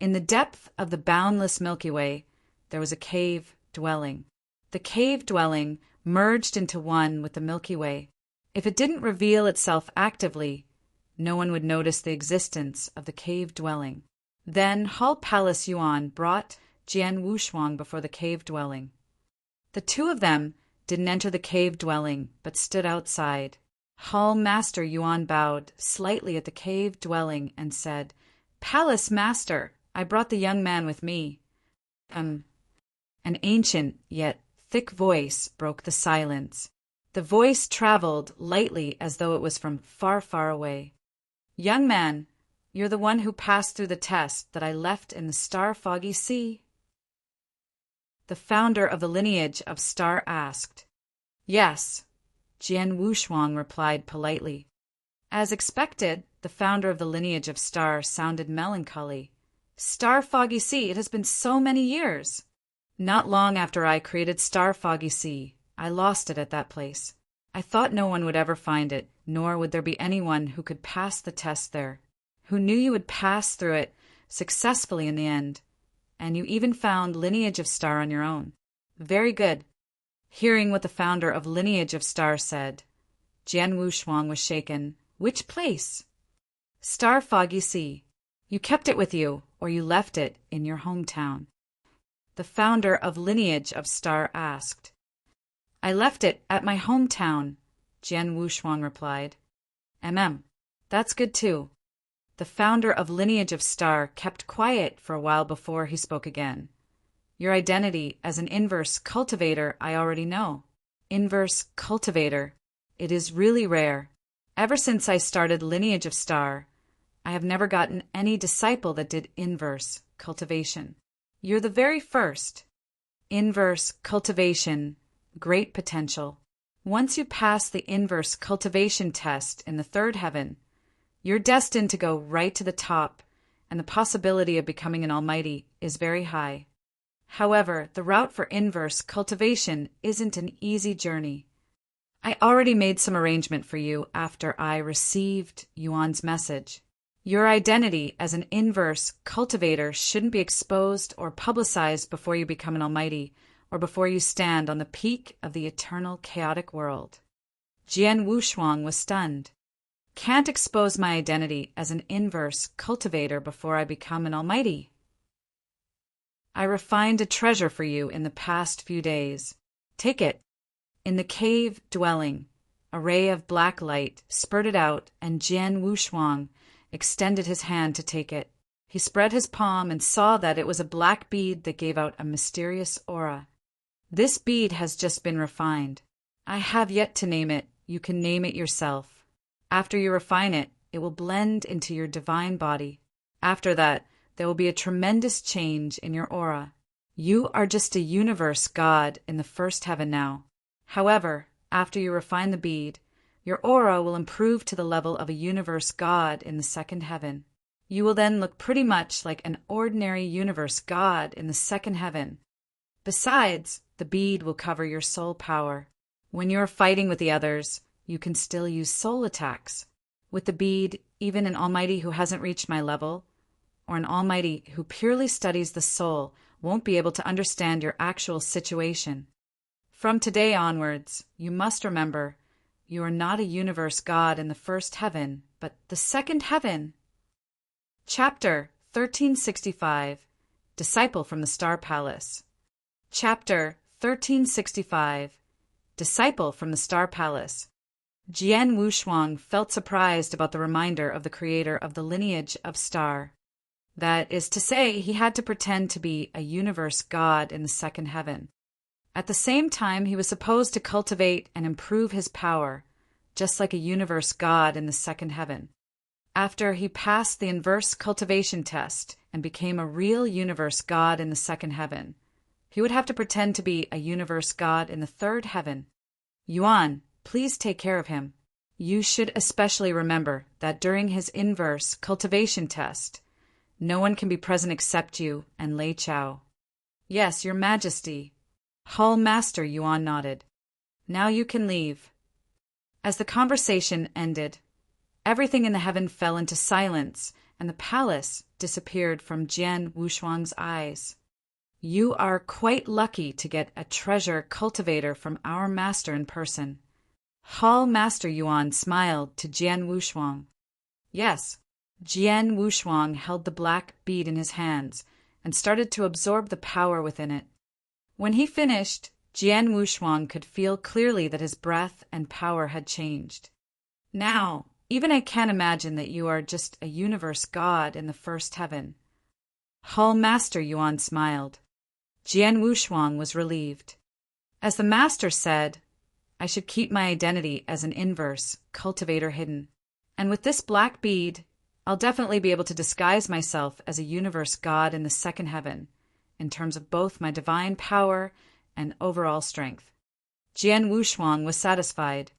In the depth of the boundless Milky Way, there was a cave dwelling. The cave dwelling merged into one with the Milky Way. If it didn't reveal itself actively, no one would notice the existence of the cave dwelling. Then Hall Palace Yuan brought Jian Wushuang before the cave dwelling. The two of them didn't enter the cave dwelling, but stood outside. Hall Master Yuan bowed slightly at the cave dwelling and said, "Palace Master, I brought the young man with me." An ancient yet thick voice broke the silence. The voice traveled lightly as though it was from far, far away. "Young man, you're the one who passed through the test that I left in the star-foggy sea?" The founder of the Lineage of Star asked. "Yes," Jian Wushuang replied politely. As expected, the founder of the Lineage of Star sounded melancholy. "Star-foggy sea, it has been so many years." "Not long after I created Star-foggy sea, I lost it at that place. I thought no one would ever find it, nor would there be anyone who could pass the test there, who knew you would pass through it successfully in the end. And you even found Lineage of Star on your own. Very good." Hearing what the founder of Lineage of Star said, Jian Wushuang was shaken. "Which place?" "Star-foggy sea. You kept it with you, or you left it in your hometown?" The founder of Lineage of Star asked. "I left it at my hometown," Jian Wushuang replied. That's good too." The founder of Lineage of Star kept quiet for a while before he spoke again. "Your identity as an inverse cultivator I already know." Inverse cultivator. It is really rare. Ever since I started Lineage of Star, I have never gotten any disciple that did inverse cultivation. You're the very first. Inverse cultivation, great potential. Once you pass the inverse cultivation test in the third heaven, you're destined to go right to the top, and the possibility of becoming an almighty is very high. However, the route for inverse cultivation isn't an easy journey. I already made some arrangement for you after I received Yuan's message. Your identity as an inverse cultivator shouldn't be exposed or publicized before you become an almighty, or before you stand on the peak of the eternal chaotic world. Jian Wushuang was stunned. Can't expose my identity as an inverse cultivator before I become an almighty. I refined a treasure for you in the past few days. Take it. In the cave dwelling, a ray of black light spurted out, and Jian Wushuang extended his hand to take it. He spread his palm and saw that it was a black bead that gave out a mysterious aura. This bead has just been refined. I have yet to name it. You can name it yourself. After you refine it, it will blend into your divine body. After that, there will be a tremendous change in your aura. You are just a universe god in the first heaven now. However, after you refine the bead, your aura will improve to the level of a universe god in the second heaven. You will then look pretty much like an ordinary universe god in the second heaven. Besides, the bead will cover your soul power. When you are fighting with the others, you can still use soul attacks. With the bead, even an almighty who hasn't reached my level, or an almighty who purely studies the soul, won't be able to understand your actual situation. From today onwards, you must remember, you are not a universe god in the first heaven, but the second heaven. Chapter 1365, Disciple from the Star Palace. Chapter 1365, Disciple from the Star Palace. Jian Wushuang felt surprised about the reminder of the creator of the Lineage of Star. That is to say, he had to pretend to be a universe god in the second heaven. At the same time, he was supposed to cultivate and improve his power, just like a universe god in the second heaven. After he passed the inverse cultivation test and became a real universe god in the second heaven, he would have to pretend to be a universe god in the third heaven. Yuan, please take care of him. You should especially remember that during his inverse cultivation test, no one can be present except you and Lei Chao. Yes, Your Majesty. Hall Master Yuan nodded. Now you can leave. As the conversation ended, everything in the heaven fell into silence, and the palace disappeared from Jian Wushuang's eyes. You are quite lucky to get a treasure cultivator from our master in person. Hall Master Yuan smiled to Jian Wushuang. Yes, Jian Wushuang held the black bead in his hands and started to absorb the power within it. When he finished, Jian Wushuang could feel clearly that his breath and power had changed. Now, even I can't imagine that you are just a universe god in the first heaven. Hall Master Yuan smiled. Jian Wushuang was relieved. As the master said, I should keep my identity as an inverse cultivator hidden. And with this black bead, I'll definitely be able to disguise myself as a universe god in the second heaven, in terms of both my divine power and overall strength. Jian Wushuang was satisfied.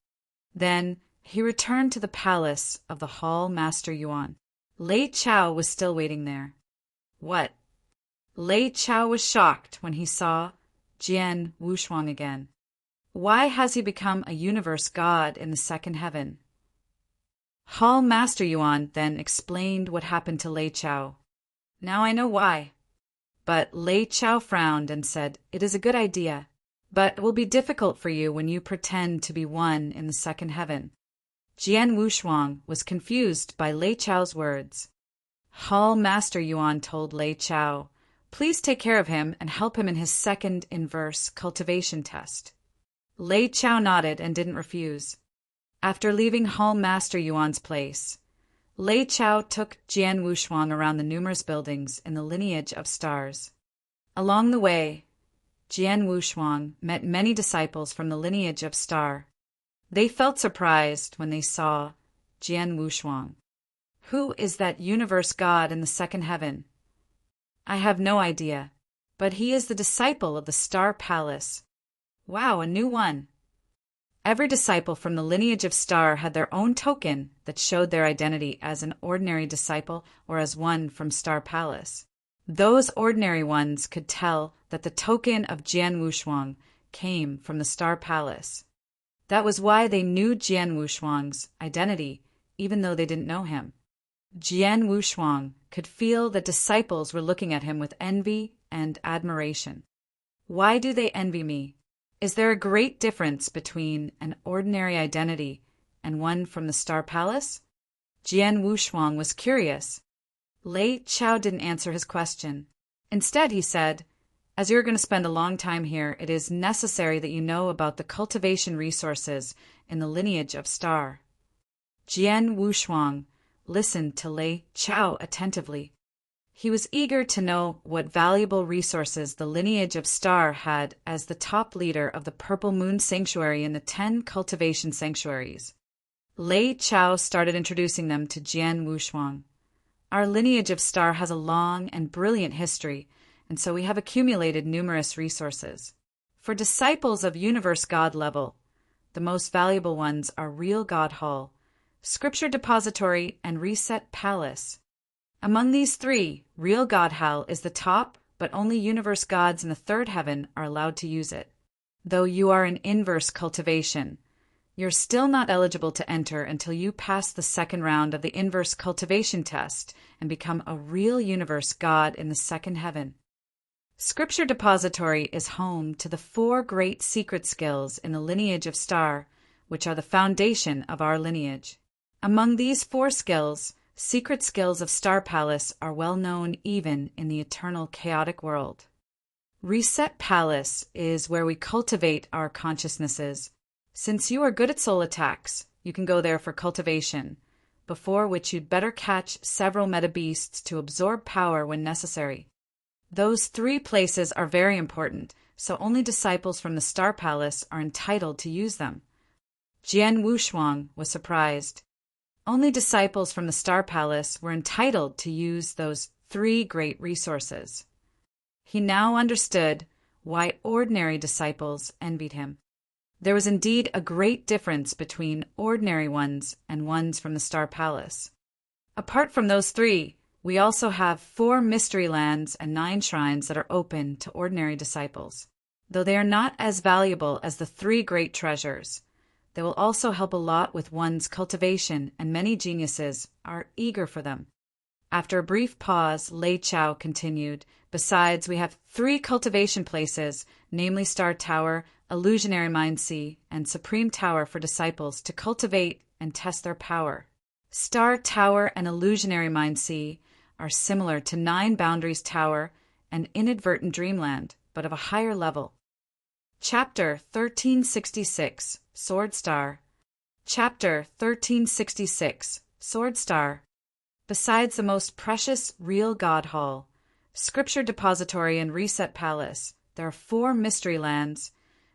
Then he returned to the palace of the Hall Master Yuan. Lei Chao was still waiting there. What? Lei Chao was shocked when he saw Jian Wushuang again. Why has he become a universe god in the second heaven? Hall Master Yuan then explained what happened to Lei Chao. Now I know why. But Lei Chao frowned and said, It is a good idea, but it will be difficult for you when you pretend to be one in the second heaven. Jian Wushuang was confused by Lei Chao's words. Hall Master Yuan told Lei Chao, Please take care of him and help him in his second inverse cultivation test. Lei Chao nodded and didn't refuse. After leaving Hall Master Yuan's place, Lei Chao took Jian Wushuang around the numerous buildings in the lineage of stars. Along the way, Jian Wushuang met many disciples from the lineage of star. They felt surprised when they saw Jian Wushuang. Who is that universe god in the second heaven? I have no idea, but he is the disciple of the Star Palace. Wow, a new one. Every disciple from the lineage of Star had their own token that showed their identity as an ordinary disciple or as one from Star Palace. Those ordinary ones could tell that the token of Jian Wushuang came from the Star Palace. That was why they knew Jian Wushuang's identity, even though they didn't know him. Jian Wushuang could feel that disciples were looking at him with envy and admiration. Why do they envy me? Is there a great difference between an ordinary identity and one from the Star Palace? Jian Wushuang was curious. Lei Chao didn't answer his question. Instead, he said, As you're going to spend a long time here, it is necessary that you know about the cultivation resources in the lineage of Star. Jian Wushuang listened to Lei Chao attentively. He was eager to know what valuable resources the lineage of Star had as the top leader of the Purple Moon Sanctuary in the 10 cultivation sanctuaries. Lei Chao started introducing them to Jian Wushuang. Our lineage of Star has a long and brilliant history, and so we have accumulated numerous resources. For disciples of Universe God level, the most valuable ones are Real God Hall, Scripture Depository, and Reset Palace. Among these three, Real God Hall is the top, but only universe gods in the third heaven are allowed to use it. Though you are in inverse cultivation, you're still not eligible to enter until you pass the second round of the inverse cultivation test and become a real universe god in the second heaven. Scripture Depository is home to the 4 great secret skills in the lineage of Star, which are the foundation of our lineage. Among these 4 skills, secret skills of Star Palace are well known even in the eternal chaotic world. Reset Palace is where we cultivate our consciousnesses. Since you are good at soul attacks, you can go there for cultivation, before which you'd better catch several meta beasts to absorb power when necessary. Those 3 places are very important, so only disciples from the Star Palace are entitled to use them. Jian Wushuang was surprised. Only disciples from the Star Palace were entitled to use those 3 great resources. He now understood why ordinary disciples envied him. There was indeed a great difference between ordinary ones and ones from the Star Palace. Apart from those 3, we also have 4 mystery lands and 9 shrines that are open to ordinary disciples. Though they are not as valuable as the 3 great treasures, they will also help a lot with one's cultivation, and many geniuses are eager for them. After a brief pause, Lei Chao continued, "Besides, we have 3 cultivation places, namely Star Tower, Illusionary Mind Sea, and Supreme Tower for disciples to cultivate and test their power. Star Tower and Illusionary Mind Sea are similar to 9 Boundaries Tower and Inadvertent Dreamland, but of a higher level." Chapter 1366, Sword Star. Chapter 1366, Sword Star. Besides the most precious real God Hall, Scripture Depository and Reset Palace, there are 4 mystery lands,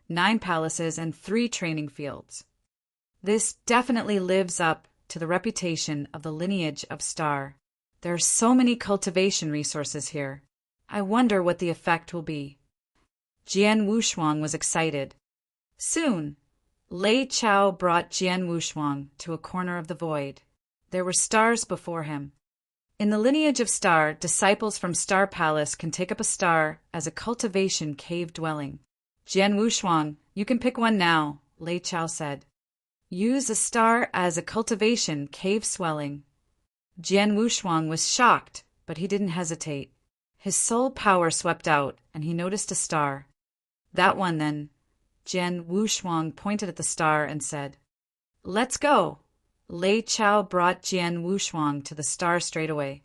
9 palaces, and 3 training fields. This definitely lives up to the reputation of the lineage of Star. There are so many cultivation resources here. I wonder what the effect will be. Jian Wushuang was excited. Soon, Lei Chao brought Jian Wushuang to a corner of the void. There were stars before him. In the lineage of Star, disciples from Star Palace can take up a star as a cultivation cave dwelling. Jian Wushuang, you can pick one now, Lei Chao said. Use a star as a cultivation cave swelling. Jian Wushuang was shocked, but he didn't hesitate. His soul power swept out, and he noticed a star. That one, then. Jian Wushuang pointed at the star and said, "Let's go." Lei Chao brought Jian Wushuang to the star straight away.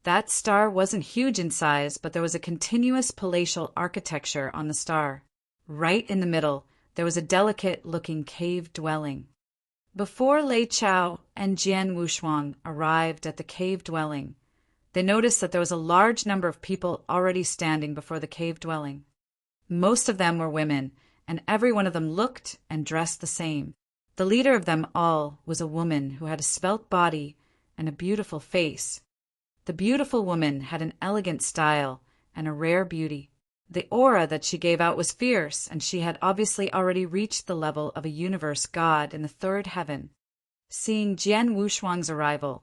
That star wasn't huge in size, but there was a continuous palatial architecture on the star. Right in the middle, there was a delicate-looking cave dwelling. Before Lei Chao and Jian Wushuang arrived at the cave dwelling, they noticed that there was a large number of people already standing before the cave dwelling. Most of them were women, and every one of them looked and dressed the same. The leader of them all was a woman who had a svelte body and a beautiful face. The beautiful woman had an elegant style and a rare beauty. The aura that she gave out was fierce, and she had obviously already reached the level of a universe god in the 3rd heaven. Seeing Jian Wushuang's arrival,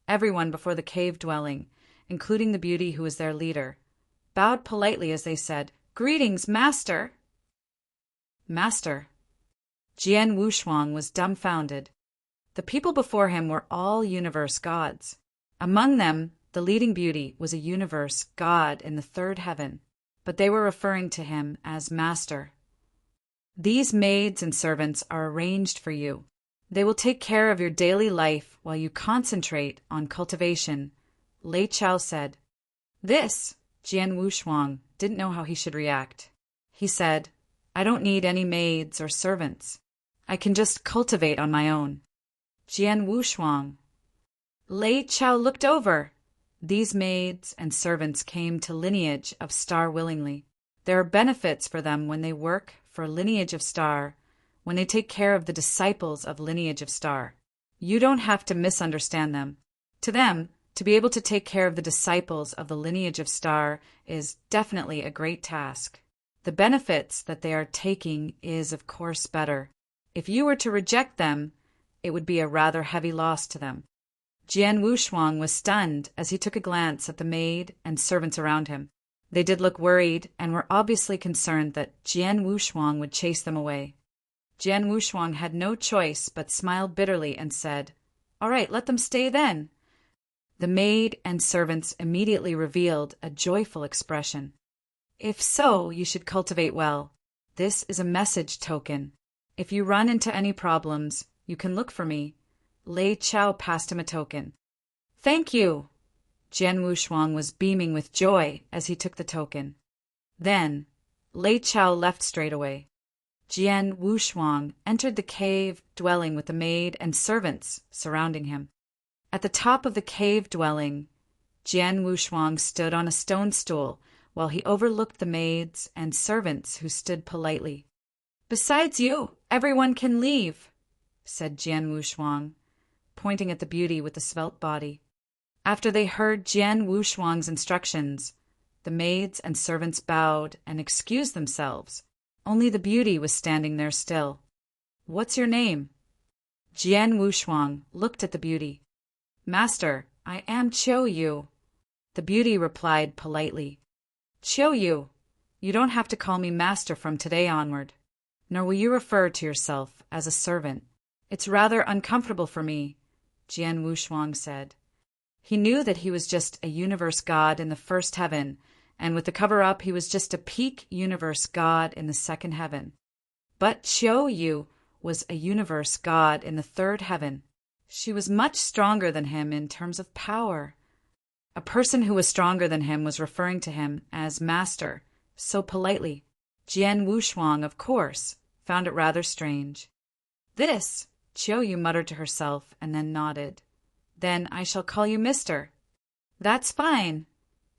everyone before the cave dwelling, including the beauty who was their leader, bowed politely as they said, "Greetings, Master!" Master. Jian Wushuang was dumbfounded. The people before him were all universe gods. Among them, the leading beauty was a universe god in the 3rd heaven, but they were referring to him as Master. "These maids and servants are arranged for you. They will take care of your daily life while you concentrate on cultivation," Lei Chao said. This, Jian Wushuang didn't know how he should react. He said, "I don't need any maids or servants. I can just cultivate on my own." Jian Wushuang. Lei Chao looked over. These maids and servants came to lineage of Star willingly. There are benefits for them when they work for lineage of Star, when they take care of the disciples of lineage of Star. You don't have to misunderstand them. To them, to be able to take care of the disciples of the lineage of Star is definitely a great task. The benefits that they are taking is, of course, better. If you were to reject them, it would be a rather heavy loss to them. Jian Wushuang was stunned as he took a glance at the maid and servants around him. They did look worried and were obviously concerned that Jian Wushuang would chase them away. Jian Wushuang had no choice but smiled bitterly and said, "All right, let them stay then." The maid and servants immediately revealed a joyful expression. "If so, you should cultivate well. This is a message token. If you run into any problems, you can look for me." Lei Chao passed him a token. "Thank you." Jian Wushuang was beaming with joy as he took the token. Then, Lei Chao left straight away. Jian Wushuang entered the cave dwelling with the maid and servants surrounding him. At the top of the cave dwelling, Jian Wushuang stood on a stone stool while he overlooked the maids and servants who stood politely. "Besides you, everyone can leave." said Jian Wushuang, pointing at the beauty with the svelte body. After they heard Jian Wushuang's instructions, the maids and servants bowed and excused themselves. Only the beauty was standing there still. "What's your name?" Jian Wushuang looked at the beauty. "Master, I am Chiu Yu." The beauty replied politely. "Chiu Yu, you don't have to call me master from today onward, nor will you refer to yourself as a servant. It's rather uncomfortable for me," Jian Wushuang said. He knew that he was just a universe god in the first heaven, and with the cover-up he was just a peak universe god in the second heaven. But Chiu Yu was a universe god in the third heaven. She was much stronger than him in terms of power. A person who was stronger than him was referring to him as master, so politely. Jian Wushuang, of course, found it rather strange. "This," Chiu Yu muttered to herself and then nodded. "Then I shall call you Mister." "That's fine."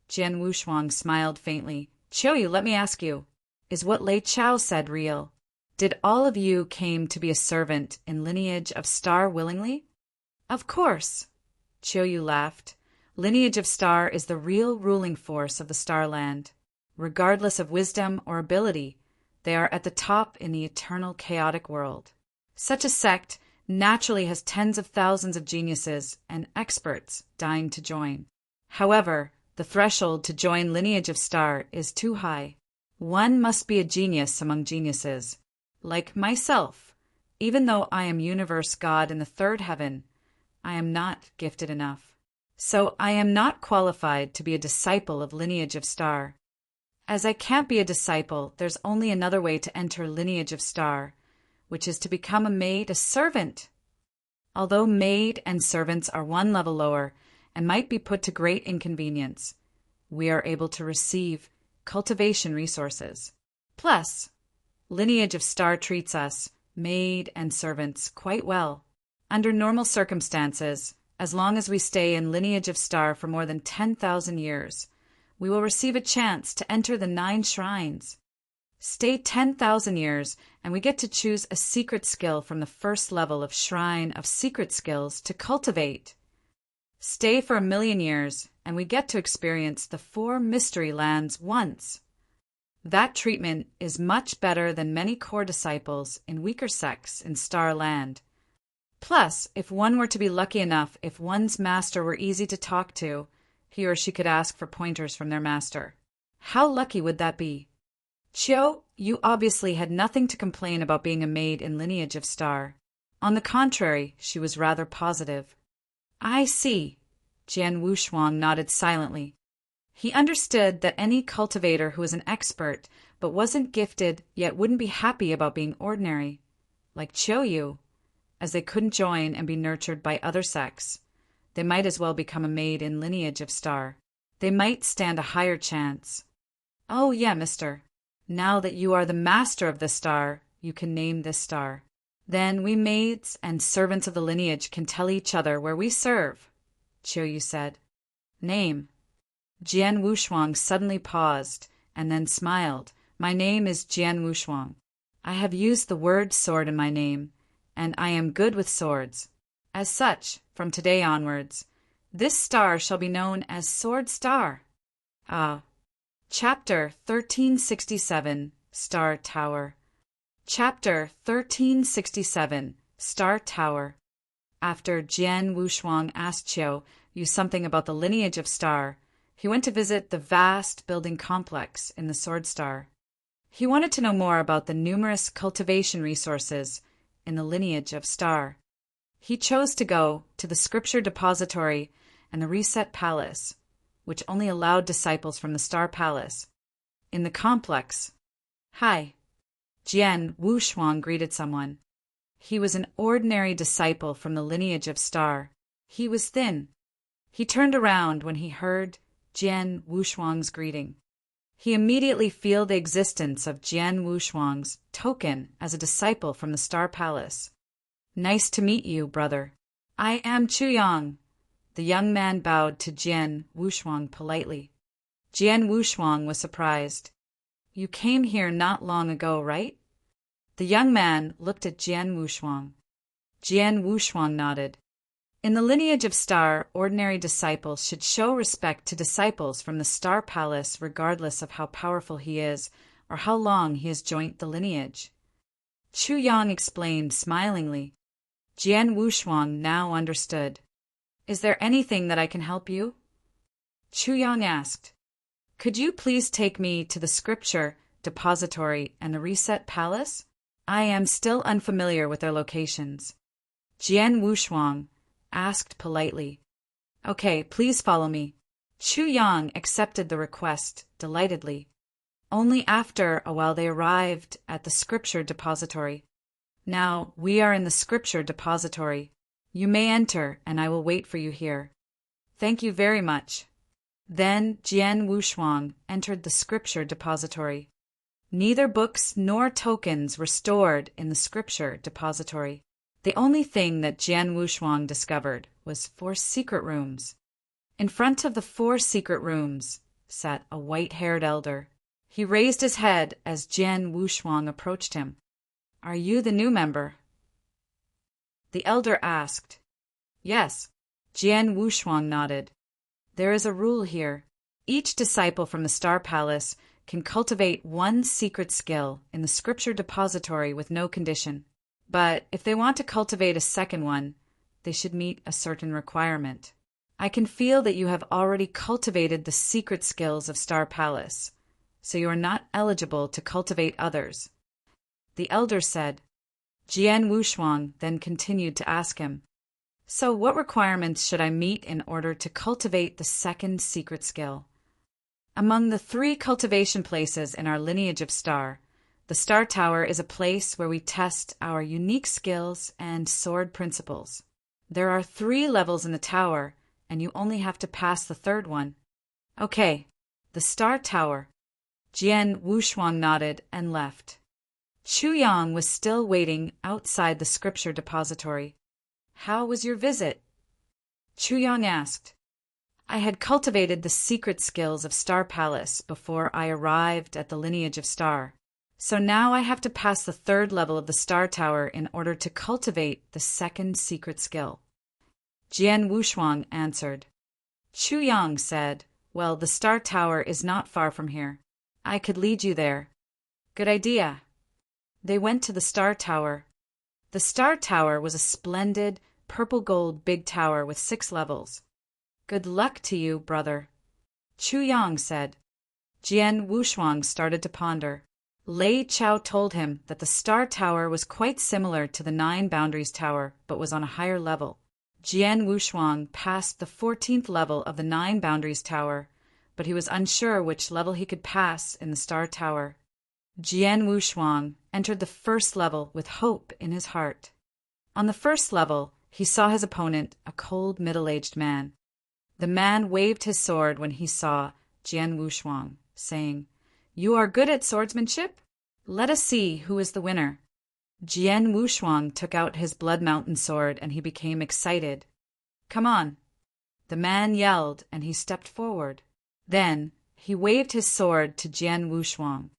Jian Wushuang smiled faintly. "Chiu Yu, let me ask you, is what Lei Chao said real? Did all of you came to be a servant in lineage of star willingly?" "Of course," Chiu Yu laughed. "Lineage of star is the real ruling force of the starland. Regardless of wisdom or ability, they are at the top in the eternal chaotic world. Such a sect naturally has tens of thousands of geniuses and experts dying to join. However, the threshold to join Lineage of Star is too high. One must be a genius among geniuses. Like myself, even though I am universe god in the third heaven, I am not gifted enough. So I am not qualified to be a disciple of Lineage of Star. As I can't be a disciple, there's only another way to enter Lineage of Star, which is to become a maid, a servant. Although maid and servants are one level lower and might be put to great inconvenience, we are able to receive cultivation resources. Plus, Lineage of Star treats us, maid and servants, quite well. Under normal circumstances, as long as we stay in Lineage of Star for more than 10,000 years, we will receive a chance to enter the 9 shrines. Stay 10,000 years, and we get to choose a secret skill from the first level of Shrine of Secret Skills to cultivate. Stay for 1,000,000 years, and we get to experience the 4 mystery lands once. That treatment is much better than many core disciples in weaker sects in Star Land. Plus, if one were to be lucky enough, if one's master were easy to talk to, he or she could ask for pointers from their master. How lucky would that be? Chiu, you obviously had nothing to complain about being a maid in Lineage of Star. On the contrary, she was rather positive. "I see." Jian Wushuang nodded silently. He understood that any cultivator who was an expert but wasn't gifted yet wouldn't be happy about being ordinary. Like Chiu Yu, as they couldn't join and be nurtured by other sects, they might as well become a maid in Lineage of Star. They might stand a higher chance. "Oh yeah, mister. Now that you are the master of the star, you can name this star. Then we maids and servants of the lineage can tell each other where we serve," Chiu Yu said. "Name." Jian Wushuang suddenly paused and then smiled. "My name is Jian Wushuang. I have used the word sword in my name, and I am good with swords. As such, from today onwards, this star shall be known as Sword Star." Ah. Chapter 1367, Star Tower. Chapter 1367, Star Tower. After Jian Wushuang asked Chiu Yu something about the Lineage of Star, he went to visit the vast building complex in the Sword Star. He wanted to know more about the numerous cultivation resources in the Lineage of Star. He chose to go to the Scripture Depository and the Reset Palace, which only allowed disciples from the Star Palace. In the complex, "Hi." Jian Wushuang greeted someone. He was an ordinary disciple from the Lineage of Star. He was thin. He turned around when he heard Jian Wushuang's greeting. He immediately felt the existence of Jian Wushuang's token as a disciple from the Star Palace. "Nice to meet you, brother. I am Chu Yang." The young man bowed to Jian Wushuang politely. Jian Wushuang was surprised. "You came here not long ago, right?" The young man looked at Jian Wushuang. Jian Wushuang nodded. In the lineage of Star, ordinary disciples should show respect to disciples from the Star Palace regardless of how powerful he is or how long he has joined the lineage. Chu Yang explained smilingly. Jian Wushuang now understood. Is there anything that I can help you? Chu Yang asked. Could you please take me to the scripture depository and the reset palace? I am still unfamiliar with their locations. Jian Wushuang asked politely. Okay, please follow me. Chu Yang accepted the request delightedly. Only after a while they arrived at the scripture depository. Now, we are in the scripture depository. You may enter, and I will wait for you here. Thank you very much. Then Jian Wushuang entered the scripture depository. Neither books nor tokens were stored in the scripture depository. The only thing that Jian Wushuang discovered was 4 secret rooms. In front of the 4 secret rooms sat a white-haired elder. He raised his head as Jian Wushuang approached him. Are you the new member? The elder asked. Yes. Jian Wushuang nodded. There is a rule here. Each disciple from the Star Palace can cultivate 1 secret skill in the scripture depository with no condition. But if they want to cultivate a second one, they should meet a certain requirement. I can feel that you have already cultivated the secret skills of Star Palace, so you are not eligible to cultivate others. The elder said. Jian Wushuang then continued to ask him, So what requirements should I meet in order to cultivate the second secret skill? Among the 3 cultivation places in our lineage of Star, the Star Tower is a place where we test our unique skills and sword principles. There are 3 levels in the tower, and you only have to pass the 3rd one. Okay, the Star Tower. Jian Wushuang nodded and left. Chu Yang was still waiting outside the scripture depository. How was your visit? Chu Yang asked. I had cultivated the secret skills of Star Palace before I arrived at the lineage of Star. So now I have to pass the 3rd level of the Star Tower in order to cultivate the 2nd secret skill. Jian Wushuang answered. Chu Yang said, Well, the Star Tower is not far from here. I could lead you there. Good idea. They went to the Star Tower. The Star Tower was a splendid, purple-gold big tower with 6 levels. Good luck to you, brother. Chu Yang said. Jian Wushuang started to ponder. Lei Chao told him that the Star Tower was quite similar to the 9 Boundaries Tower, but was on a higher level. Jian Wushuang passed the 14th level of the 9 Boundaries Tower, but he was unsure which level he could pass in the Star Tower. Jian Wushuang entered the 1st level with hope in his heart. On the 1st level, he saw his opponent, a cold, middle-aged man. The man waved his sword when he saw Jian Wushuang, saying, You are good at swordsmanship? Let us see who is the winner. Jian Wushuang took out his Blood Mountain sword and he became excited. Come on. The man yelled and he stepped forward. Then he waved his sword to Jian Wushuang.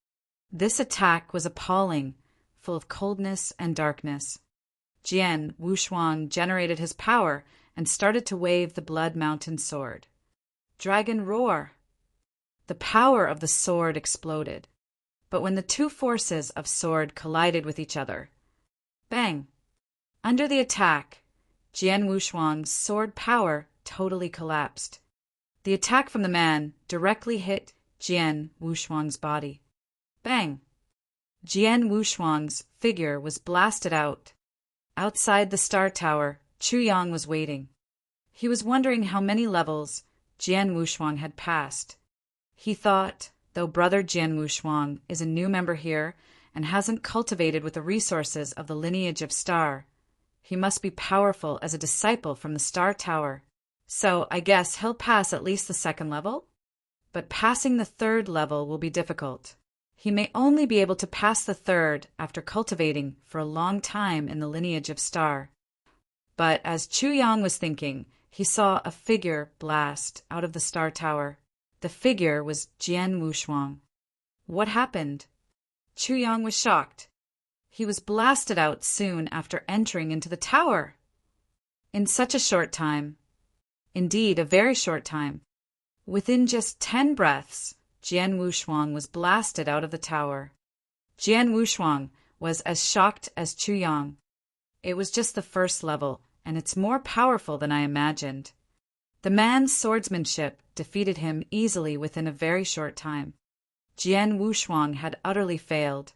This attack was appalling, full of coldness and darkness. Jian Wushuang generated his power and started to wave the Blood Mountain sword. Dragon roar! The power of the sword exploded. But when the 2 forces of sword collided with each other, bang! Under the attack, Jian Wushuang's sword power totally collapsed. The attack from the man directly hit Jian Wushuang's body. Bang! Jian Wushuang's figure was blasted out. Outside the Star Tower, Chu Yang was waiting. He was wondering how many levels Jian Wushuang had passed. He thought, though brother Jian Wushuang is a new member here and hasn't cultivated with the resources of the lineage of Star, he must be powerful as a disciple from the Star Tower. So I guess he'll pass at least the 2nd level? But passing the 3rd level will be difficult. He may only be able to pass the 3rd after cultivating for a long time in the lineage of Star. But as Chu Yang was thinking, he saw a figure blast out of the Star Tower. The figure was Jian Wushuang. What happened? Chu Yang was shocked. He was blasted out soon after entering into the tower. In such a short time, indeed a very short time, within just 10 breaths, Jian Wushuang was blasted out of the tower. Jian Wushuang was as shocked as Chu Yang. It was just the first level, and it's more powerful than I imagined. The man's swordsmanship defeated him easily within a very short time. Jian Wushuang had utterly failed.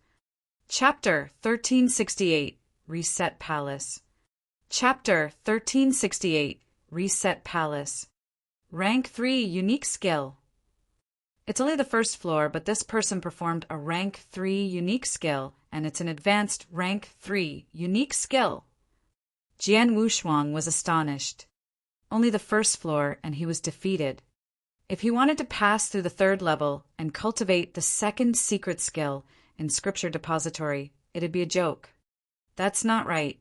Chapter 1368 Reset Palace. Chapter 1368 Reset Palace. Rank 3 Unique Skill. It's only the first floor, but this person performed a Rank 3 Unique Skill, and it's an advanced Rank 3 Unique Skill. Jian Wushuang was astonished. Only the first floor, and he was defeated. If he wanted to pass through the third level and cultivate the second secret skill in Scripture Depository, it'd be a joke. That's not right.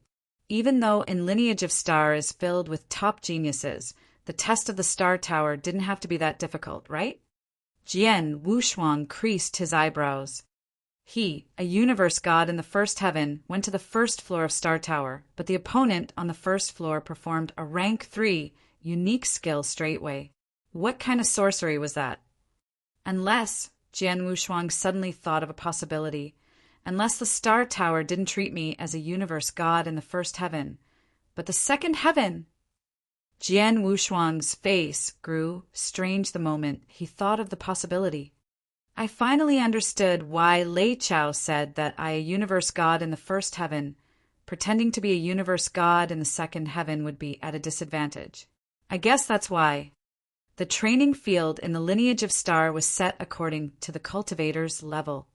Even though in Lineage of Star is filled with top geniuses, the test of the Star Tower didn't have to be that difficult, right? Jian Wushuang creased his eyebrows. He, a universe god in the first heaven, went to the first floor of Star Tower, but the opponent on the first floor performed a Rank 3 Unique Skill straightway. What kind of sorcery was that? Unless, Jian Wushuang suddenly thought of a possibility, unless the Star Tower didn't treat me as a universe god in the first heaven, but the second heaven. Jian Wushuang's face grew strange the moment he thought of the possibility. I finally understood why Lei Chao said that I, a universe god in the first heaven, pretending to be a universe god in the second heaven would be at a disadvantage. I guess that's why. The training field in the Lineage of Star was set according to the cultivator's level.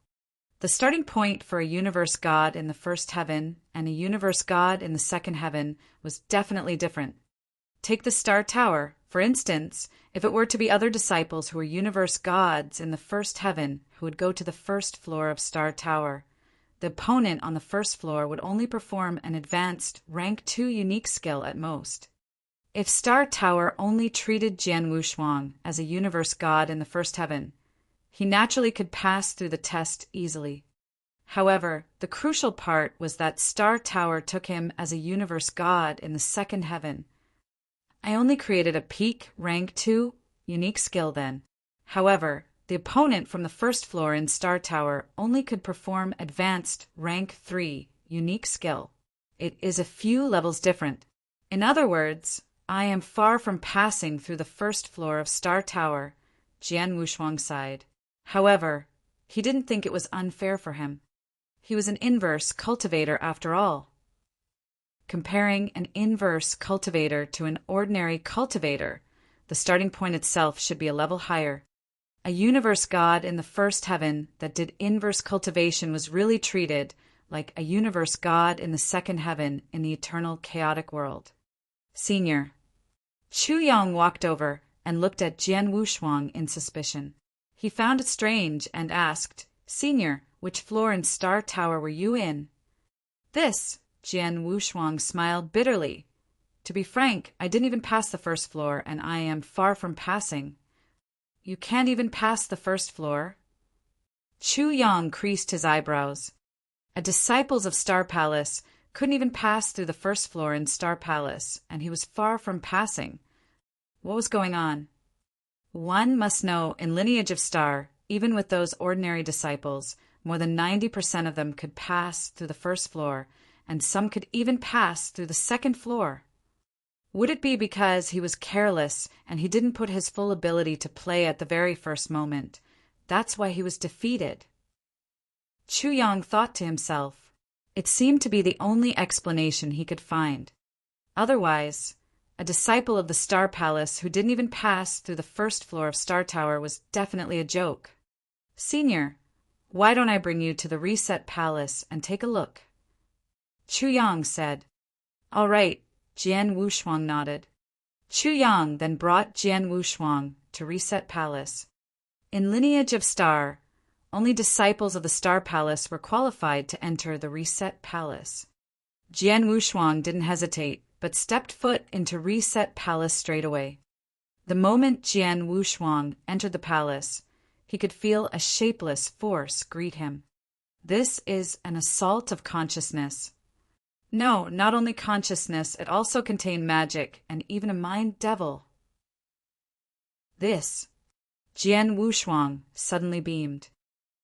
The starting point for a universe god in the first heaven and a universe god in the second heaven was definitely different. Take the Star Tower, for instance. If it were to be other disciples who were universe gods in the first heaven who would go to the first floor of Star Tower, the opponent on the first floor would only perform an advanced Rank 2 Unique Skill at most. If Star Tower only treated Jian Wushuang as a universe god in the first heaven, he naturally could pass through the test easily. However, the crucial part was that Star Tower took him as a universe god in the second heaven. I only created a peak Rank 2 Unique Skill then. However, the opponent from the first floor in Star Tower only could perform advanced Rank 3 Unique Skill. It is a few levels different. In other words, I am far from passing through the first floor of Star Tower, Jian Wushuang sighed. However, he didn't think it was unfair for him. He was an inverse cultivator after all. Comparing an inverse cultivator to an ordinary cultivator, the starting point itself should be a level higher. A universe god in the first heaven that did inverse cultivation was really treated like a universe god in the second heaven in the eternal chaotic world. Senior. Chu Yang walked over and looked at Jian Wushuang in suspicion. He found it strange and asked, Senior, which floor in Star Tower were you in? This, Jian Wushuang smiled bitterly. To be frank, I didn't even pass the first floor, and I am far from passing. You can't even pass the first floor? Chu Yang creased his eyebrows. A disciples of Star Palace couldn't even pass through the first floor in Star Palace, and he was far from passing. What was going on? One must know in Lineage of Star, even with those ordinary disciples, more than 90% of them could pass through the first floor, and some could even pass through the second floor. Would it be because he was careless and he didn't put his full ability to play at the very first moment? That's why he was defeated. Chu Yang thought to himself. It seemed to be the only explanation he could find. Otherwise, a disciple of the Star Palace who didn't even pass through the first floor of Star Tower was definitely a joke. Senior, why don't I bring you to the Reset Palace and take a look? Chu Yang said. All right, Jian Wushuang nodded. Chu Yang then brought Jian Wushuang to Reset Palace. In Lineage of Star, only disciples of the Star Palace were qualified to enter the Reset Palace. Jian Wushuang didn't hesitate, but stepped foot into Reset Palace straight away. The moment Jian Wushuang entered the palace, he could feel a shapeless force greet him. This is an assault of consciousness. No, not only consciousness, it also contained magic and even a mind devil. This, Jian Wushuang suddenly beamed.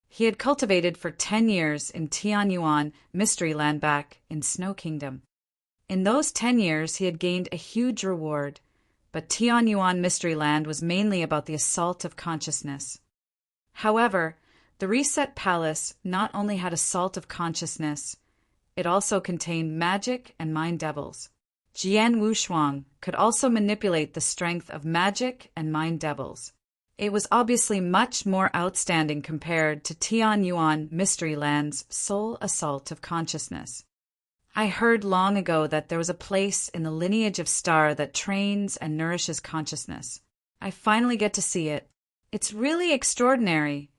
He had cultivated for 10 years in Tianyuan Mystery Land back in Snow Kingdom. In those 10 years, he had gained a huge reward, but Tianyuan Mystery Land was mainly about the assault of consciousness. However, the Reset Palace not only had assault of consciousness, it also contained magic and mind devils. Jian Wushuang could also manipulate the strength of magic and mind devils. It was obviously much more outstanding compared to Tianyuan Mystery Land's sole assault of consciousness. I heard long ago that there was a place in the lineage of star that trains and nourishes consciousness. I finally get to see it. It's really extraordinary.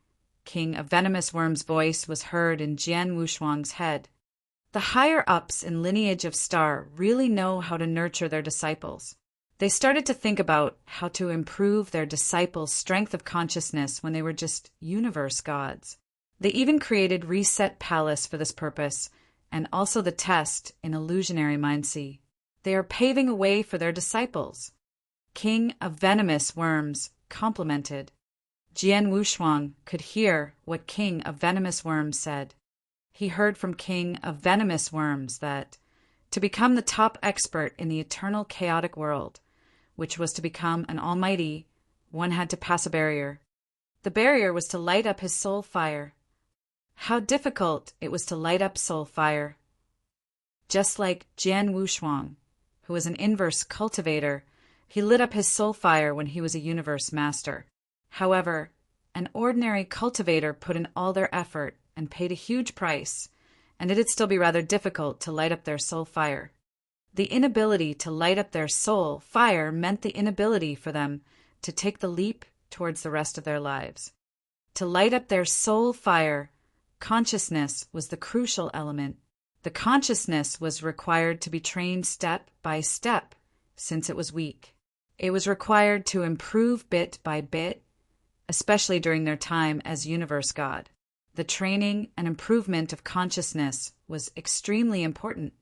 King of Venomous Worm's voice was heard in Jian Wushuang's head. The higher-ups in lineage of star really know how to nurture their disciples. They started to think about how to improve their disciples' strength of consciousness when they were just universe gods. They even created Reset Palace for this purpose, and also the test in Illusionary Mindsea. They are paving a way for their disciples. King of Venomous Worms complimented. Jian Wushuang could hear what King of Venomous Worms said. He heard from King of Venomous Worms that to become the top expert in the eternal chaotic world, which was to become an almighty, one had to pass a barrier. The barrier was to light up his soul fire. How difficult it was to light up soul fire. Just like Jian Wushuang, who was an inverse cultivator, he lit up his soul fire when he was a universe master. However, an ordinary cultivator put in all their effort and paid a huge price, and it'd still be rather difficult to light up their soul fire. The inability to light up their soul fire meant the inability for them to take the leap towards the rest of their lives. To light up their soul fire, consciousness was the crucial element. The consciousness was required to be trained step by step, since it was weak. It was required to improve bit by bit, especially during their time as universe god. The training and improvement of consciousness was extremely important.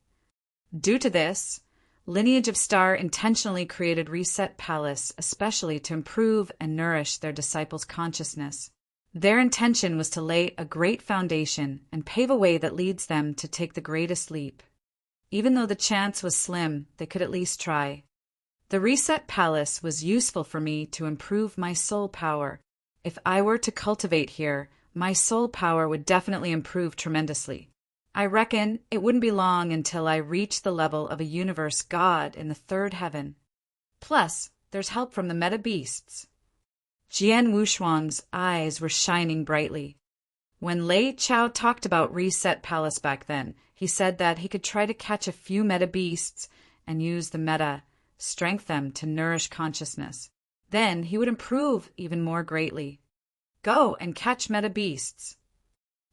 Due to this, Lineage of Star intentionally created Reset Palace especially to improve and nourish their disciples' consciousness. Their intention was to lay a great foundation and pave a way that leads them to take the greatest leap. Even though the chance was slim, they could at least try. The Reset Palace was useful for me to improve my soul power. If I were to cultivate here, my soul power would definitely improve tremendously. I reckon it wouldn't be long until I reach the level of a universe god in the third heaven. Plus, there's help from the meta beasts. Jian Wushuang's eyes were shining brightly. When Lei Chao talked about Reset Palace back then, he said that he could try to catch a few meta beasts and use the meta, strength them to nourish consciousness. Then he would improve even more greatly. Go and catch meta beasts.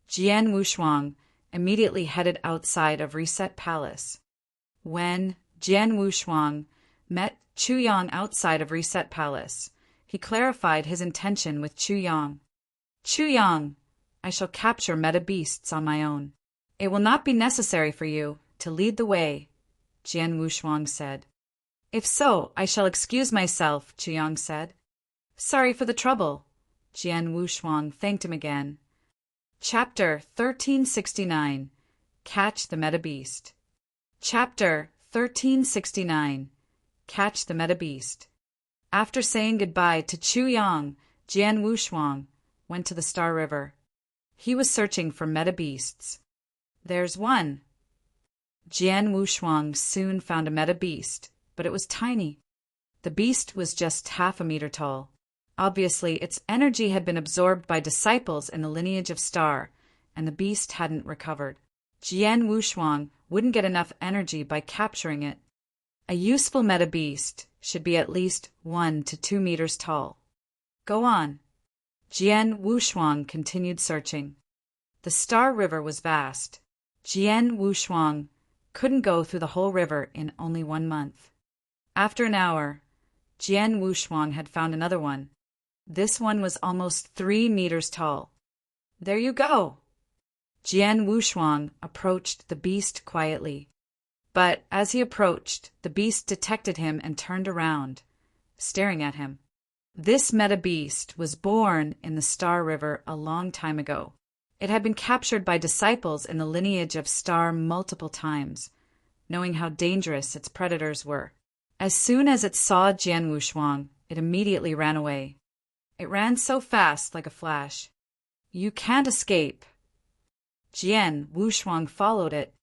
Jian Wushuang immediately headed outside of Reset Palace. When Jian Wushuang met Chu Yang outside of Reset Palace, he clarified his intention with Chu Yang. Chu Yang, I shall capture meta beasts on my own. It will not be necessary for you to lead the way, Jian Wushuang said. If so, I shall excuse myself, Chu Yang said. Sorry for the trouble. Jian Wushuang thanked him again. Chapter 1369. Catch the Meta Beast. Chapter 1369. Catch the Meta Beast. After saying goodbye to Chu Yang, Jian Wushuang went to the Star River. He was searching for meta beasts. There's one. Jian Wushuang soon found a meta beast, but it was tiny. The beast was just half a meter tall. Obviously, its energy had been absorbed by disciples in the lineage of Star, and the beast hadn't recovered. Jian Wushuang wouldn't get enough energy by capturing it. A useful meta beast should be at least 1 to 2 meters tall. Go on. Jian Wushuang continued searching. The Star River was vast. Jian Wushuang couldn't go through the whole river in only 1 month. After an hour, Jian Wushuang had found another one. This one was almost 3 meters tall. There you go. Jian Wushuang approached the beast quietly. But as he approached, the beast detected him and turned around, staring at him. This meta-beast was born in the Star River a long time ago. It had been captured by disciples in the lineage of Star multiple times, knowing how dangerous its predators were. As soon as it saw Jian Wushuang, it immediately ran away. It ran so fast like a flash. "You can't escape." Jian Wushuang followed it.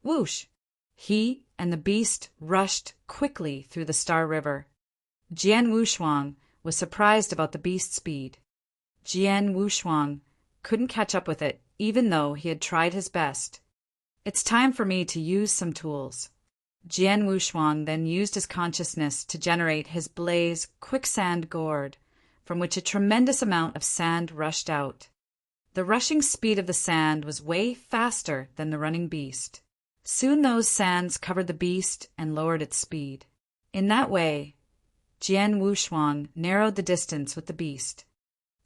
Whoosh! He and the beast rushed quickly through the Star River. Jian Wushuang was surprised about the beast's speed. Jian Wushuang couldn't catch up with it, even though he had tried his best. "It's time for me to use some tools." Jian Wushuang then used his consciousness to generate his blaze quicksand gourd, from which a tremendous amount of sand rushed out. The rushing speed of the sand was way faster than the running beast. Soon those sands covered the beast and lowered its speed. In that way, Jian Wushuang narrowed the distance with the beast.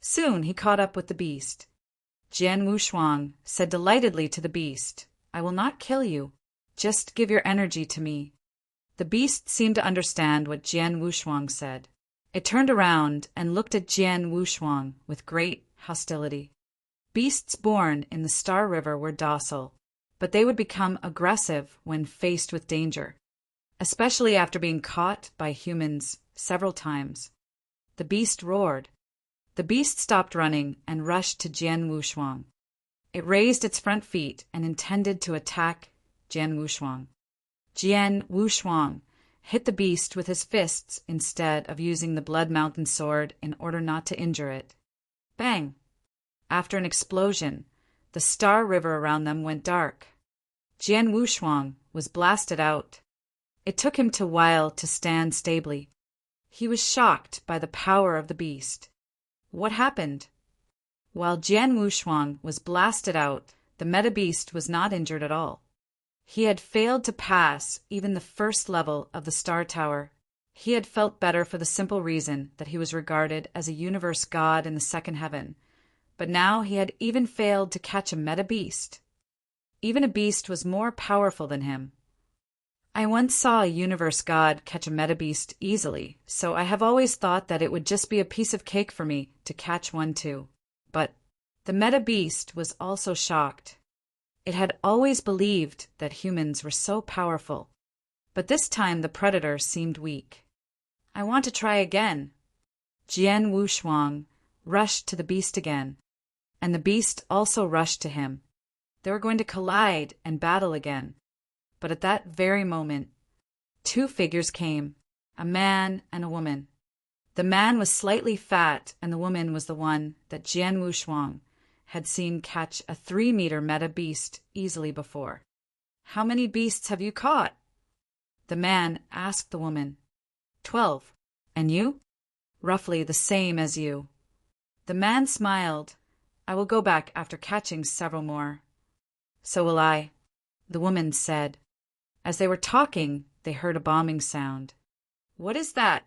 Soon he caught up with the beast. Jian Wushuang said delightedly to the beast, "I will not kill you. Just give your energy to me." The beast seemed to understand what Jian Wushuang said. It turned around and looked at Jian Wushuang with great hostility. Beasts born in the Star River were docile, but they would become aggressive when faced with danger, especially after being caught by humans several times. The beast roared. The beast stopped running and rushed to Jian Wushuang. It raised its front feet and intended to attack Jian Wushuang. Jian Wushuang hit the beast with his fists instead of using the Blood Mountain sword in order not to injure it. Bang! After an explosion, the Star River around them went dark. Jian Wushuang was blasted out. It took him a while to stand stably. He was shocked by the power of the beast. What happened? While Jian Wushuang was blasted out, the meta-beast was not injured at all. He had failed to pass even the first level of the Star Tower. He had felt better for the simple reason that he was regarded as a universe god in the second heaven, but now he had even failed to catch a meta-beast. Even a beast was more powerful than him. I once saw a universe god catch a meta-beast easily, so I have always thought that it would just be a piece of cake for me to catch one too. But the meta-beast was also shocked. It had always believed that humans were so powerful, but this time the predator seemed weak. "I want to try again." Jian Wushuang rushed to the beast again, and the beast also rushed to him. They were going to collide and battle again. But at that very moment, two figures came, a man and a woman. The man was slightly fat, and the woman was the one that Jian Wushuang had seen catch a 3-meter meta-beast easily before. "How many beasts have you caught?" The man asked the woman. 12. "And you?" "Roughly the same as you." The man smiled. "I will go back after catching several more." "So will I," the woman said. As they were talking, they heard a bombing sound. "What is that?"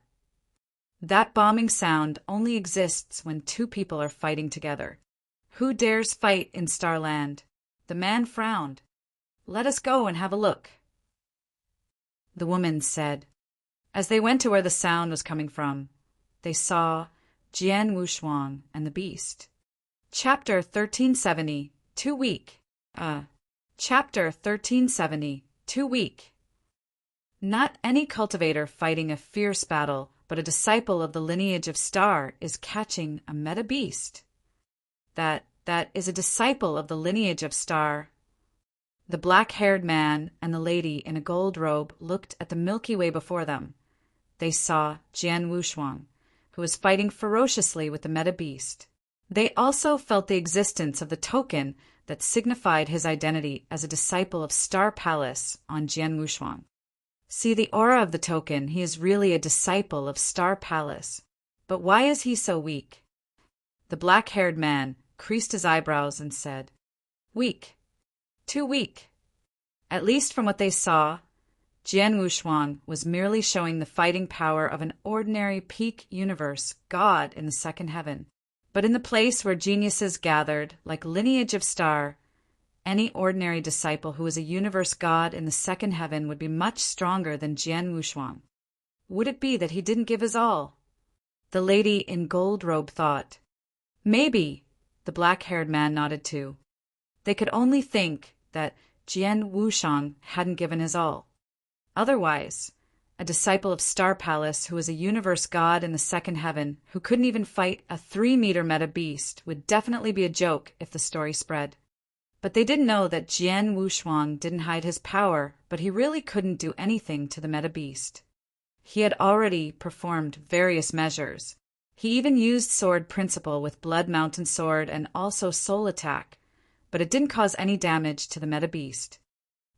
"That bombing sound only exists when two people are fighting together. Who dares fight in Starland?" The man frowned. "Let us go and have a look," the woman said. As they went to where the sound was coming from, they saw Jian Wushuang and the beast. Chapter 1370, Too Weak. Chapter 1370, Too Weak. Not any cultivator fighting a fierce battle, but a disciple of the lineage of Star is catching a meta-beast. That is a disciple of the lineage of Star. The black-haired man and the lady in a gold robe looked at the Milky Way before them. They saw Jian Wushuang, who was fighting ferociously with the meta-beast. They also felt the existence of the token that signified his identity as a disciple of Star Palace on Jian Wushuang. See the aura of the token, he is really a disciple of Star Palace. But why is he so weak? The black-haired man creased his eyebrows and said, "Weak. Too weak." At least from what they saw, Jian Wushuang was merely showing the fighting power of an ordinary peak universe god in the second heaven. But in the place where geniuses gathered, like lineage of Star, any ordinary disciple who was a universe god in the second heaven would be much stronger than Jian Wushuang. Would it be that he didn't give his all? The lady in gold robe thought. Maybe, the black-haired man nodded too. They could only think that Jian Wushuang hadn't given his all. Otherwise, a disciple of Star Palace who was a universe god in the second heaven who couldn't even fight a 3-meter meta beast would definitely be a joke if the story spread. But they didn't know that Jian Wushuang didn't hide his power, but he really couldn't do anything to the meta beast. He had already performed various measures. He even used sword principle with Blood Mountain Sword and also soul attack, but it didn't cause any damage to the meta beast.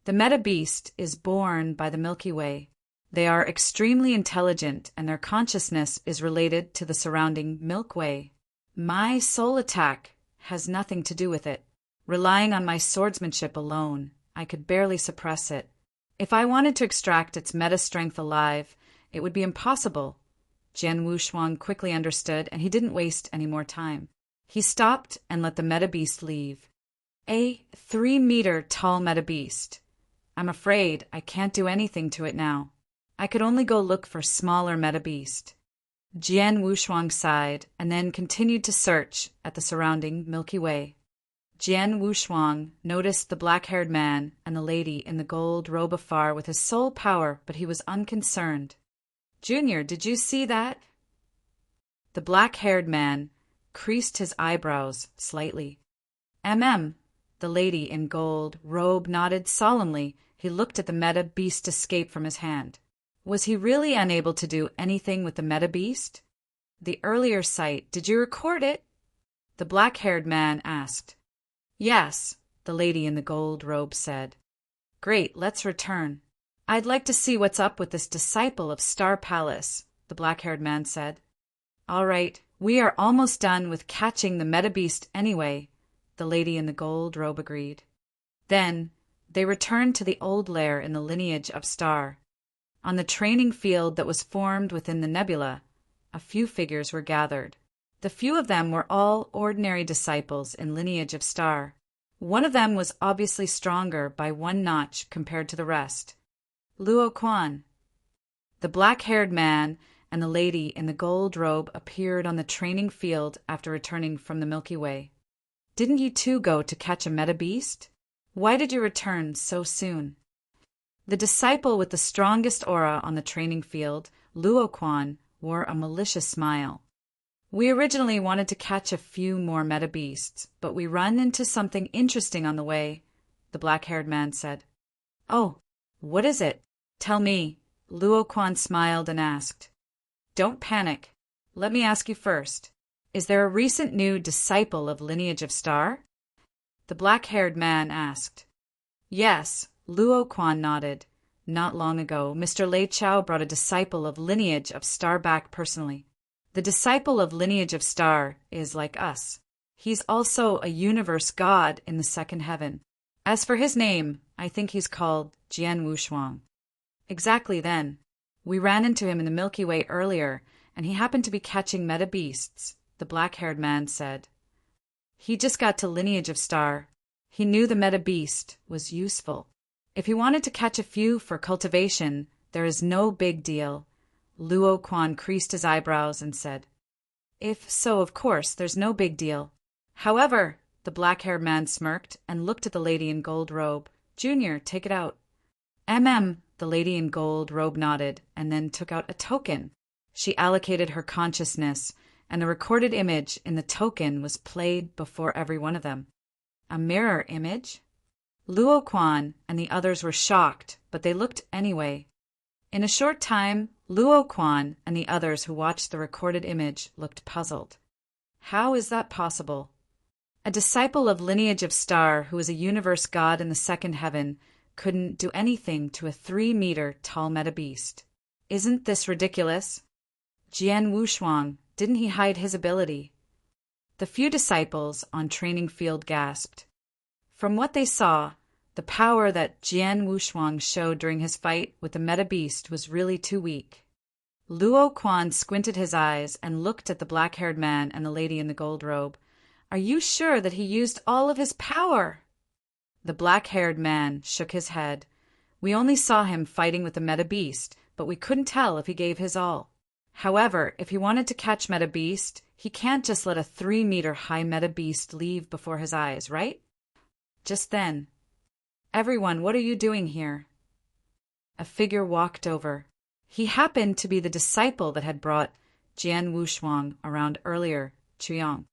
The meta beast is born by the Milky Way. They are extremely intelligent and their consciousness is related to the surrounding Milky Way. My soul attack has nothing to do with it. Relying on my swordsmanship alone, I could barely suppress it. If I wanted to extract its meta strength alive, it would be impossible. Jian Wushuang quickly understood, and he didn't waste any more time. He stopped and let the meta beast leave. A 3-meter tall meta beast. I'm afraid I can't do anything to it now. I could only go look for smaller meta beast. Jian Wushuang sighed and then continued to search at the surrounding Milky Way. Jian Wushuang noticed the black-haired man and the lady in the gold robe afar with his soul power, but he was unconcerned. Junior, did you see that? The black-haired man creased his eyebrows slightly. The lady in gold robe nodded solemnly. He looked at the meta beast escape from his hand. Was he really unable to do anything with the meta beast? The earlier sight, did you record it? The black-haired man asked. Yes, the lady in the gold robe said. Great, let's return. I'd like to see what's up with this disciple of Star Palace, the black-haired man said. All right, we are almost done with catching the meta beast anyway, the lady in the gold robe agreed. Then they returned to the old lair in the lineage of Star. On the training field that was formed within the nebula, a few figures were gathered. The few of them were all ordinary disciples in lineage of Star. One of them was obviously stronger by 1 notch compared to the rest. Luo Quan. The black-haired man and the lady in the gold robe appeared on the training field after returning from the Milky Way. Didn't you two go to catch a meta beast? Why did you return so soon? The disciple with the strongest aura on the training field, Luo Quan, wore a malicious smile. We originally wanted to catch a few more meta beasts, but we run into something interesting on the way, the black-haired man said. Oh, what is it? Tell me, Luo Quan smiled and asked. Don't panic. Let me ask you first. Is there a recent new disciple of Lineage of Star? The black-haired man asked. Yes, Luo Quan nodded. Not long ago, Mr. Lei Chao brought a disciple of Lineage of Star back personally. The disciple of Lineage of Star is like us. He's also a universe god in the second heaven. As for his name, I think he's called Jian Wushuang. Exactly then. We ran into him in the Milky Way earlier, and he happened to be catching meta beasts, the black-haired man said. He just got to Lineage of Star. He knew the meta beast was useful. If he wanted to catch a few for cultivation, there is no big deal. Luo Quan creased his eyebrows and said, If so, of course, there's no big deal. However, the black-haired man smirked and looked at the lady in gold robe. Junior, take it out. The lady in gold robe nodded and then took out a token. She allocated her consciousness, and the recorded image in the token was played before every one of them. A mirror image? Luo Quan and the others were shocked, but they looked anyway. In a short time, Luo Quan and the others who watched the recorded image looked puzzled. How is that possible? A disciple of Lineage of Star who is a universe god in the second heaven couldn't do anything to a 3-meter tall meta beast. Isn't this ridiculous? Jian Wushuang, didn't he hide his ability? The few disciples on training field gasped. From what they saw, the power that Jian Wushuang showed during his fight with the meta beast was really too weak. Luo Quan squinted his eyes and looked at the black-haired man and the lady in the gold robe. Are you sure that he used all of his power? The black-haired man shook his head. We only saw him fighting with the meta beast, but we couldn't tell if he gave his all. However, if he wanted to catch meta beast, he can't just let a 3-meter-high meta beast leave before his eyes, right? Just then, "Everyone, what are you doing here?" A figure walked over. He happened to be the disciple that had brought Jian Wushuang around earlier, Chuyang.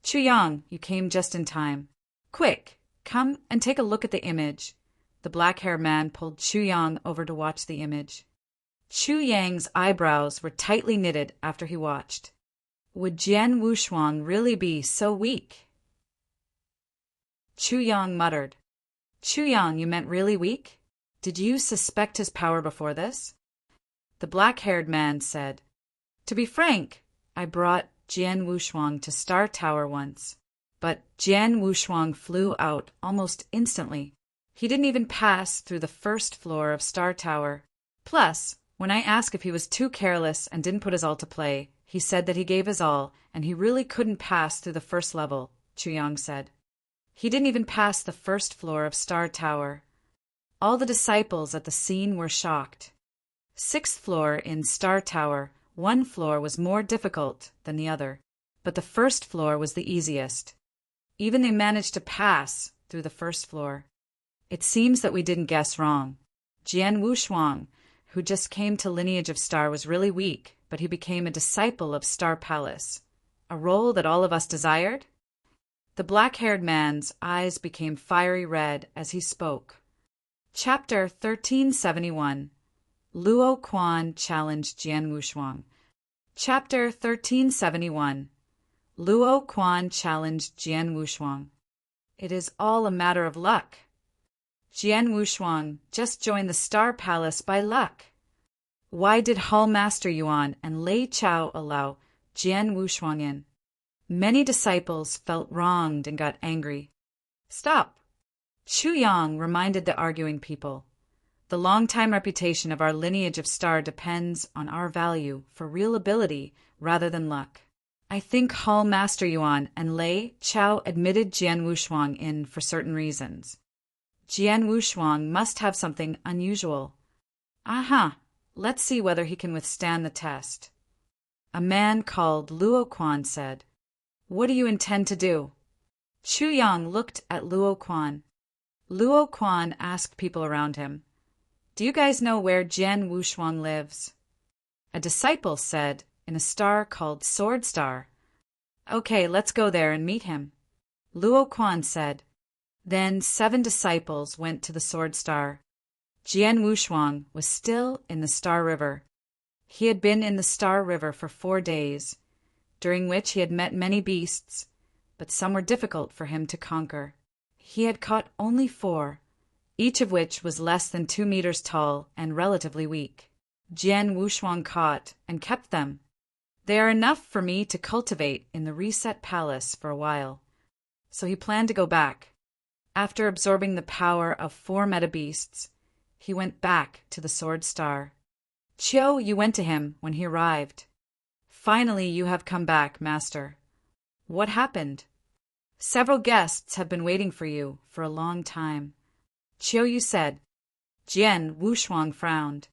"Chuyang, you came just in time. Quick, come and take a look at the image." The black-haired man pulled Chuyang over to watch the image. Chuyang's eyebrows were tightly knitted after he watched. Would Jian Wushuang really be so weak? Chuyang muttered. "Chuyang, you meant really weak? Did you suspect his power before this?" The black-haired man said, "To be frank, I brought Jian Wushuang to Star Tower once, but Jian Wushuang flew out almost instantly. He didn't even pass through the first floor of Star Tower. Plus, when I asked if he was too careless and didn't put his all to play, he said that he gave his all and he really couldn't pass through the first level," Chuyang said. "He didn't even pass the first floor of Star Tower." All the disciples at the scene were shocked. 6th floor in Star Tower, one floor was more difficult than the other, but the first floor was the easiest. Even they managed to pass through the first floor. It seems that we didn't guess wrong. Jian Wushuang, who just came to Lineage of Star, was really weak, but he became a disciple of Star Palace, a role that all of us desired. The black-haired man's eyes became fiery red as he spoke. Chapter 1371. Luo Quan challenged Jian Wushuang. Chapter 1371. Luo Quan challenged Jian Wushuang. It is all a matter of luck. Jian Wushuang just joined the Star Palace by luck. Why did Hall Master Yuan and Lei Chao allow Jian Wushuang in? Many disciples felt wronged and got angry. "Stop!" Chuyang reminded the arguing people. "The long-time reputation of our Lineage of Star depends on our value for real ability rather than luck. I think Hall Master Yuan and Lei Chao admitted Jian Wushuang in for certain reasons. Jian Wushuang must have something unusual. Aha! Let's see whether he can withstand the test." A man called Luo Quan said, "What do you intend to do?" Chuyang looked at Luo Quan. Luo Quan asked people around him, "Do you guys know where Jian Wushuang lives?" A disciple said, "In a star called Sword Star." "Okay, let's go there and meet him." Luo Quan said. Then 7 disciples went to the Sword Star. Jian Wushuang was still in the Star River. He had been in the Star River for 4 days, during which he had met many beasts, but some were difficult for him to conquer. He had caught only 4, each of which was less than 2 meters tall and relatively weak. Jian Wushuang caught and kept them. "They are enough for me to cultivate in the Reset Palace for a while." So he planned to go back. After absorbing the power of 4 meta beasts, he went back to the Sword Star. "Chiu, you went to him when he arrived. Finally, you have come back, Master. What happened?" "Several guests have been waiting for you for a long time," Chiu Yu said. Jian Wushuang frowned.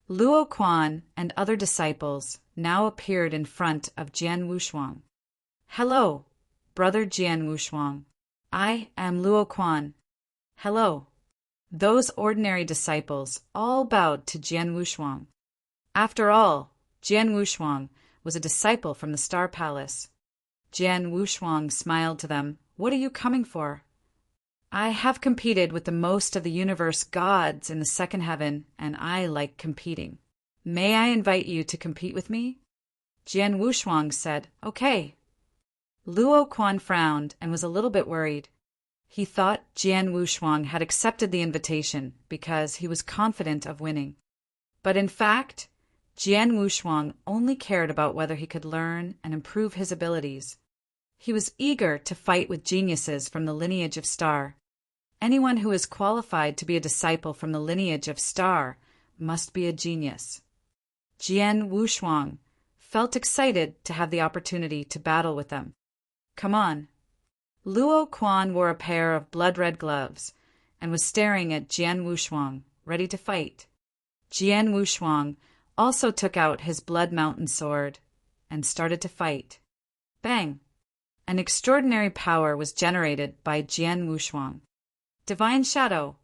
Luo Quan and other disciples now appeared in front of Jian Wushuang. "Hello, Brother Jian Wushuang. I am Luo Quan." "Hello." Those ordinary disciples all bowed to Jian Wushuang. After all, Jian Wushuang was a disciple from the Star Palace. Jian Wushuang smiled to them. "What are you coming for?" "I have competed with the most of the universe gods in the second heaven, and I like competing. May I invite you to compete with me?" Jian Wushuang said, "Okay." Luo Quan frowned and was a little bit worried. He thought Jian Wushuang had accepted the invitation because he was confident of winning. But in fact, Jian Wushuang only cared about whether he could learn and improve his abilities. He was eager to fight with geniuses from the Lineage of Star. Anyone who is qualified to be a disciple from the Lineage of Star must be a genius. Jian Wushuang felt excited to have the opportunity to battle with them. "Come on." Luo Quan wore a pair of blood-red gloves, and was staring at Jian Wushuang, ready to fight. Jian Wushuang also took out his Blood Mountain sword and started to fight. Bang! An extraordinary power was generated by Jian Wushuang. Divine Shadow!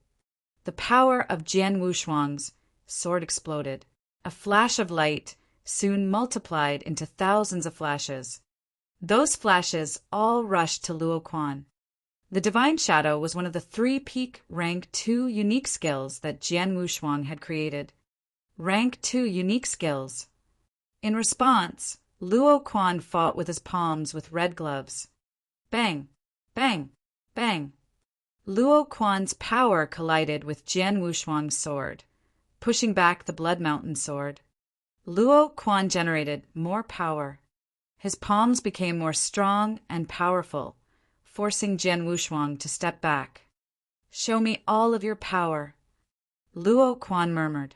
The power of Jian Wushuang's sword exploded. A flash of light soon multiplied into thousands of flashes. Those flashes all rushed to Luo Quan. The Divine Shadow was one of the 3 peak Rank 2 unique skills that Jian Wushuang had created. Rank 2 unique skills. In response, Luo Quan fought with his palms with red gloves. Bang! Bang! Bang! Luo Quan's power collided with Jian Wushuang's sword, pushing back the Blood Mountain sword. Luo Quan generated more power. His palms became more strong and powerful, forcing Jian Wushuang to step back. Show me all of your power, Luo Quan murmured.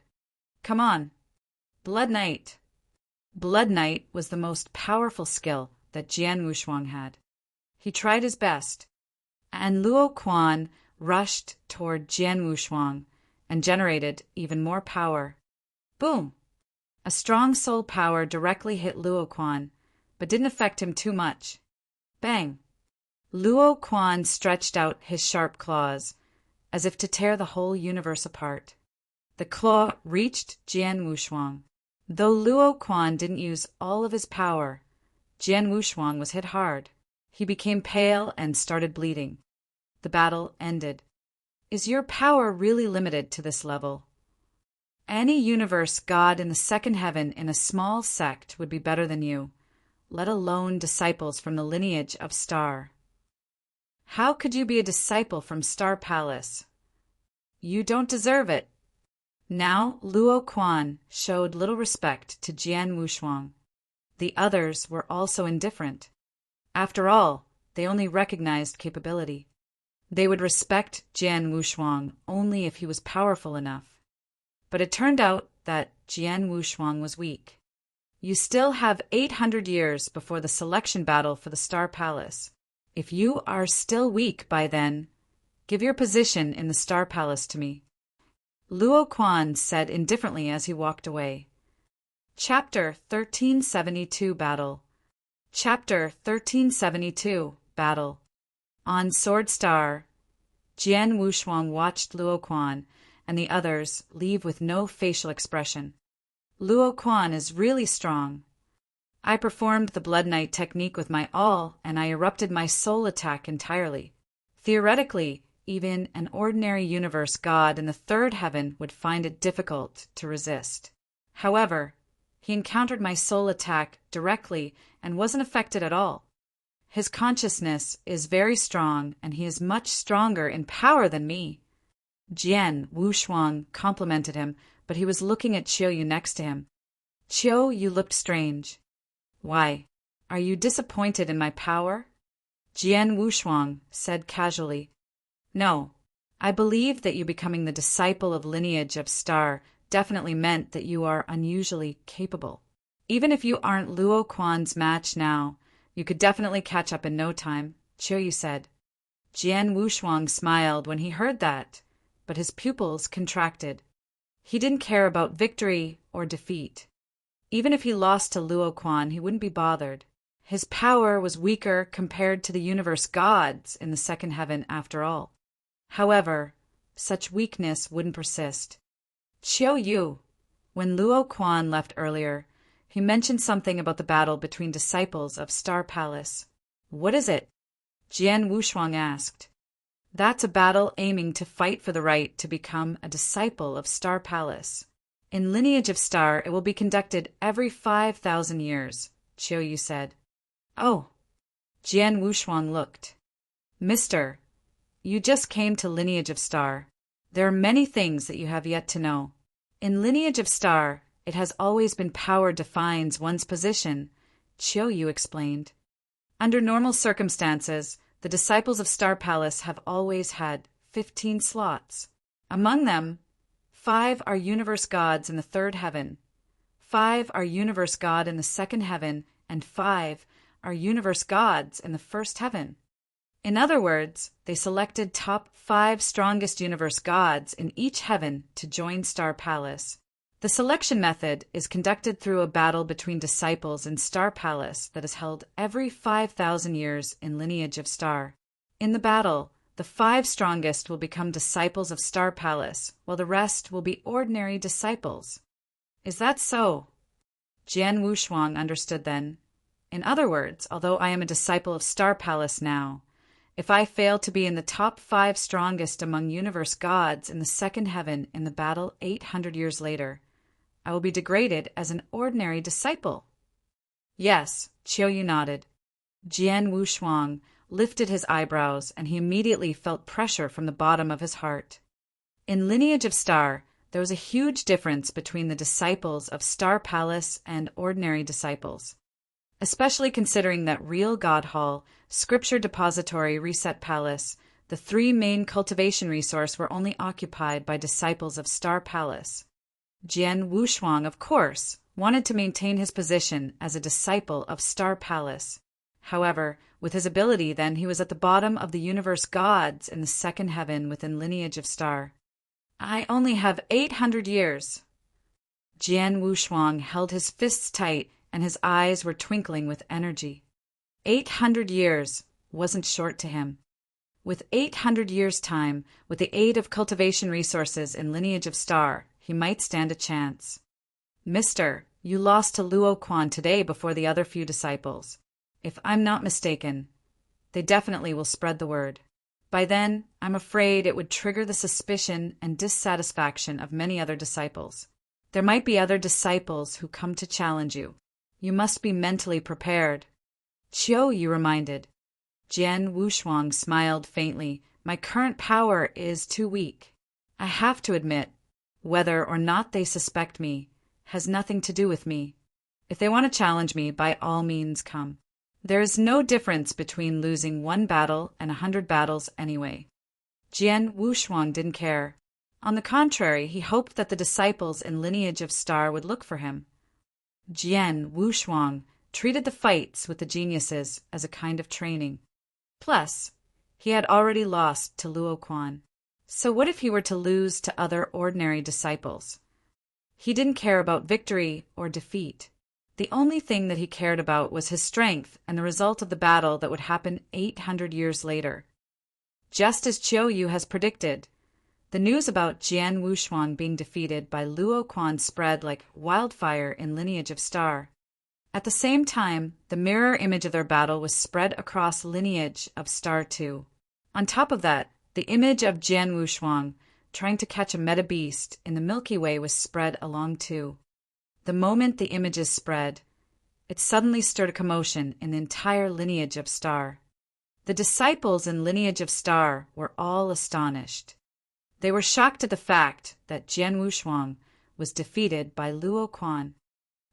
Come on. Blood Knight. Blood Knight was the most powerful skill that Jian Wushuang had. He tried his best, and Luo Quan rushed toward Jian Wushuang and generated even more power. Boom! A strong soul power directly hit Luo Quan, but didn't affect him too much. Bang! Luo Quan stretched out his sharp claws, as if to tear the whole universe apart. The claw reached Jian Wushuang. Though Luo Quan didn't use all of his power, Jian Wushuang was hit hard. He became pale and started bleeding. The battle ended. Is your power really limited to this level? Any universe god in the second heaven in a small sect would be better than you, let alone disciples from the lineage of Star. How could you be a disciple from Star Palace? You don't deserve it. Now Luo Quan showed little respect to Jian Wushuang. The others were also indifferent. After all, they only recognized capability. They would respect Jian Wushuang only if he was powerful enough. But it turned out that Jian Wushuang was weak. You still have 800 years before the selection battle for the Star Palace. If you are still weak by then, give your position in the Star Palace to me. Luo Quan said indifferently as he walked away. Chapter 1372 Battle. Chapter 1372 Battle. On Sword Star, Jian Wushuang watched Luo Quan and the others leave with no facial expression. Luo Quan is really strong. I performed the Blood Knight technique with my all, and I erupted my soul attack entirely. Theoretically, even an ordinary universe god in the third heaven would find it difficult to resist. However, he encountered my soul attack directly and wasn't affected at all. His consciousness is very strong, and he is much stronger in power than me. Jian Wushuang complimented him, but he was looking at Qiu next to him. Qiu, you looked strange. Why? Are you disappointed in my power? Jian Wushuang said casually. No, I believe that you becoming the disciple of lineage of Star definitely meant that you are unusually capable. Even if you aren't Luo Quan's match now, you could definitely catch up in no time, Qiu said. Jian Wushuang smiled when he heard that, but his pupils contracted. He didn't care about victory or defeat. Even if he lost to Luo Quan, he wouldn't be bothered. His power was weaker compared to the universe gods in the second heaven after all. However, such weakness wouldn't persist. Qiu Yu, when Luo Quan left earlier, he mentioned something about the battle between disciples of Star Palace. What is it? Jian Wushuang asked. That's a battle aiming to fight for the right to become a disciple of Star Palace. In Lineage of Star, it will be conducted every 5,000 years, Qiu Yu said. Oh. Jian Wushuang looked. Mister, you just came to Lineage of Star. There are many things that you have yet to know. In Lineage of Star, it has always been power defines one's position, Qiu Yu explained. Under normal circumstances, the disciples of Star Palace have always had 15 slots. Among them, 5 are universe gods in the third heaven, 5 are universe god in the second heaven, and 5 are universe gods in the first heaven. In other words, they selected top 5 strongest universe gods in each heaven to join Star Palace. The selection method is conducted through a battle between disciples in Star Palace that is held every 5,000 years in Lineage of Star. In the battle, the 5 strongest will become disciples of Star Palace, while the rest will be ordinary disciples. Is that so? Jian Wushuang understood then. In other words, although I am a disciple of Star Palace now, if I fail to be in the top 5 strongest among universe gods in the second heaven in the battle 800 years later, I will be degraded as an ordinary disciple. Yes, Qiuyu nodded. Jian Wushuang lifted his eyebrows, and he immediately felt pressure from the bottom of his heart. In Lineage of Star, there was a huge difference between the disciples of Star Palace and ordinary disciples, especially considering that Real God Hall, Scripture Depository, Reset Palace, the 3 main cultivation resource were only occupied by disciples of Star Palace. Jian Wushuang, of course, wanted to maintain his position as a disciple of Star Palace. However, with his ability then, he was at the bottom of the universe gods in the second heaven within Lineage of Star. I only have 800 years. Jian Wushuang held his fists tight, and his eyes were twinkling with energy. 800 years wasn't short to him. With 800 years' time, with the aid of cultivation resources in Lineage of Star, he might stand a chance. Mister, you lost to Luo Quan today before the other few disciples. If I'm not mistaken, they definitely will spread the word. By then, I'm afraid it would trigger the suspicion and dissatisfaction of many other disciples. There might be other disciples who come to challenge you. You must be mentally prepared. Qiuyu reminded. Jian Wushuang smiled faintly. My current power is too weak. I have to admit, whether or not they suspect me has nothing to do with me. If they want to challenge me, by all means come. There is no difference between losing 1 battle and 100 battles anyway. Jian Wushuang didn't care. On the contrary, he hoped that the disciples in Lineage of Star would look for him. Jian Wushuang treated the fights with the geniuses as a kind of training. Plus, he had already lost to Luo Quan. So what if he were to lose to other ordinary disciples? He didn't care about victory or defeat. The only thing that he cared about was his strength and the result of the battle that would happen 800 years later. Just as Qiuyu has predicted, the news about Jian Wushuang being defeated by Luo Quan spread like wildfire in Lineage of Star. At the same time, the mirror image of their battle was spread across Lineage of Star too. On top of that, the image of Jian Wushuang trying to catch a meta beast in the Milky Way was spread along too. The moment the images spread, it suddenly stirred a commotion in the entire Lineage of Star. The disciples in Lineage of Star were all astonished. They were shocked at the fact that Jian Wushuang was defeated by Luo Quan.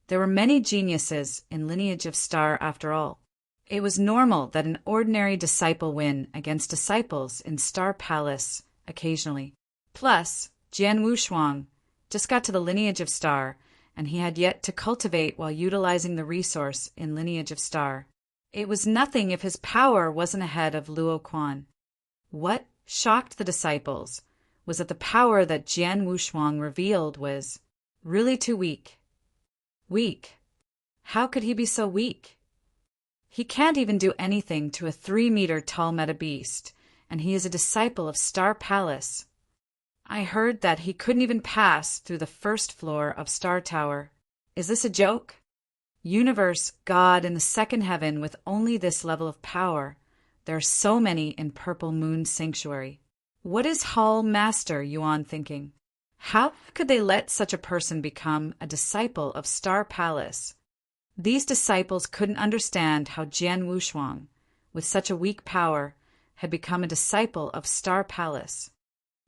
There were many geniuses in Lineage of Star after all. It was normal that an ordinary disciple win against disciples in Star Palace occasionally. Plus, Jian Wushuang just got to the Lineage of Star, and he had yet to cultivate while utilizing the resource in Lineage of Star. It was nothing if his power wasn't ahead of Luo Quan. What shocked the disciples was that the power that Jian Wushuang revealed was really too weak. Weak? How could he be so weak? He can't even do anything to a 3-meter tall meta beast, and he is a disciple of Star Palace. I heard that he couldn't even pass through the first floor of Star Tower. Is this a joke? Universe God in the second heaven with only this level of power. There are so many in Purple Moon Sanctuary. What is Hall Master Yuan thinking? How could they let such a person become a disciple of Star Palace? These disciples couldn't understand how Jian Wushuang, with such a weak power, had become a disciple of Star Palace.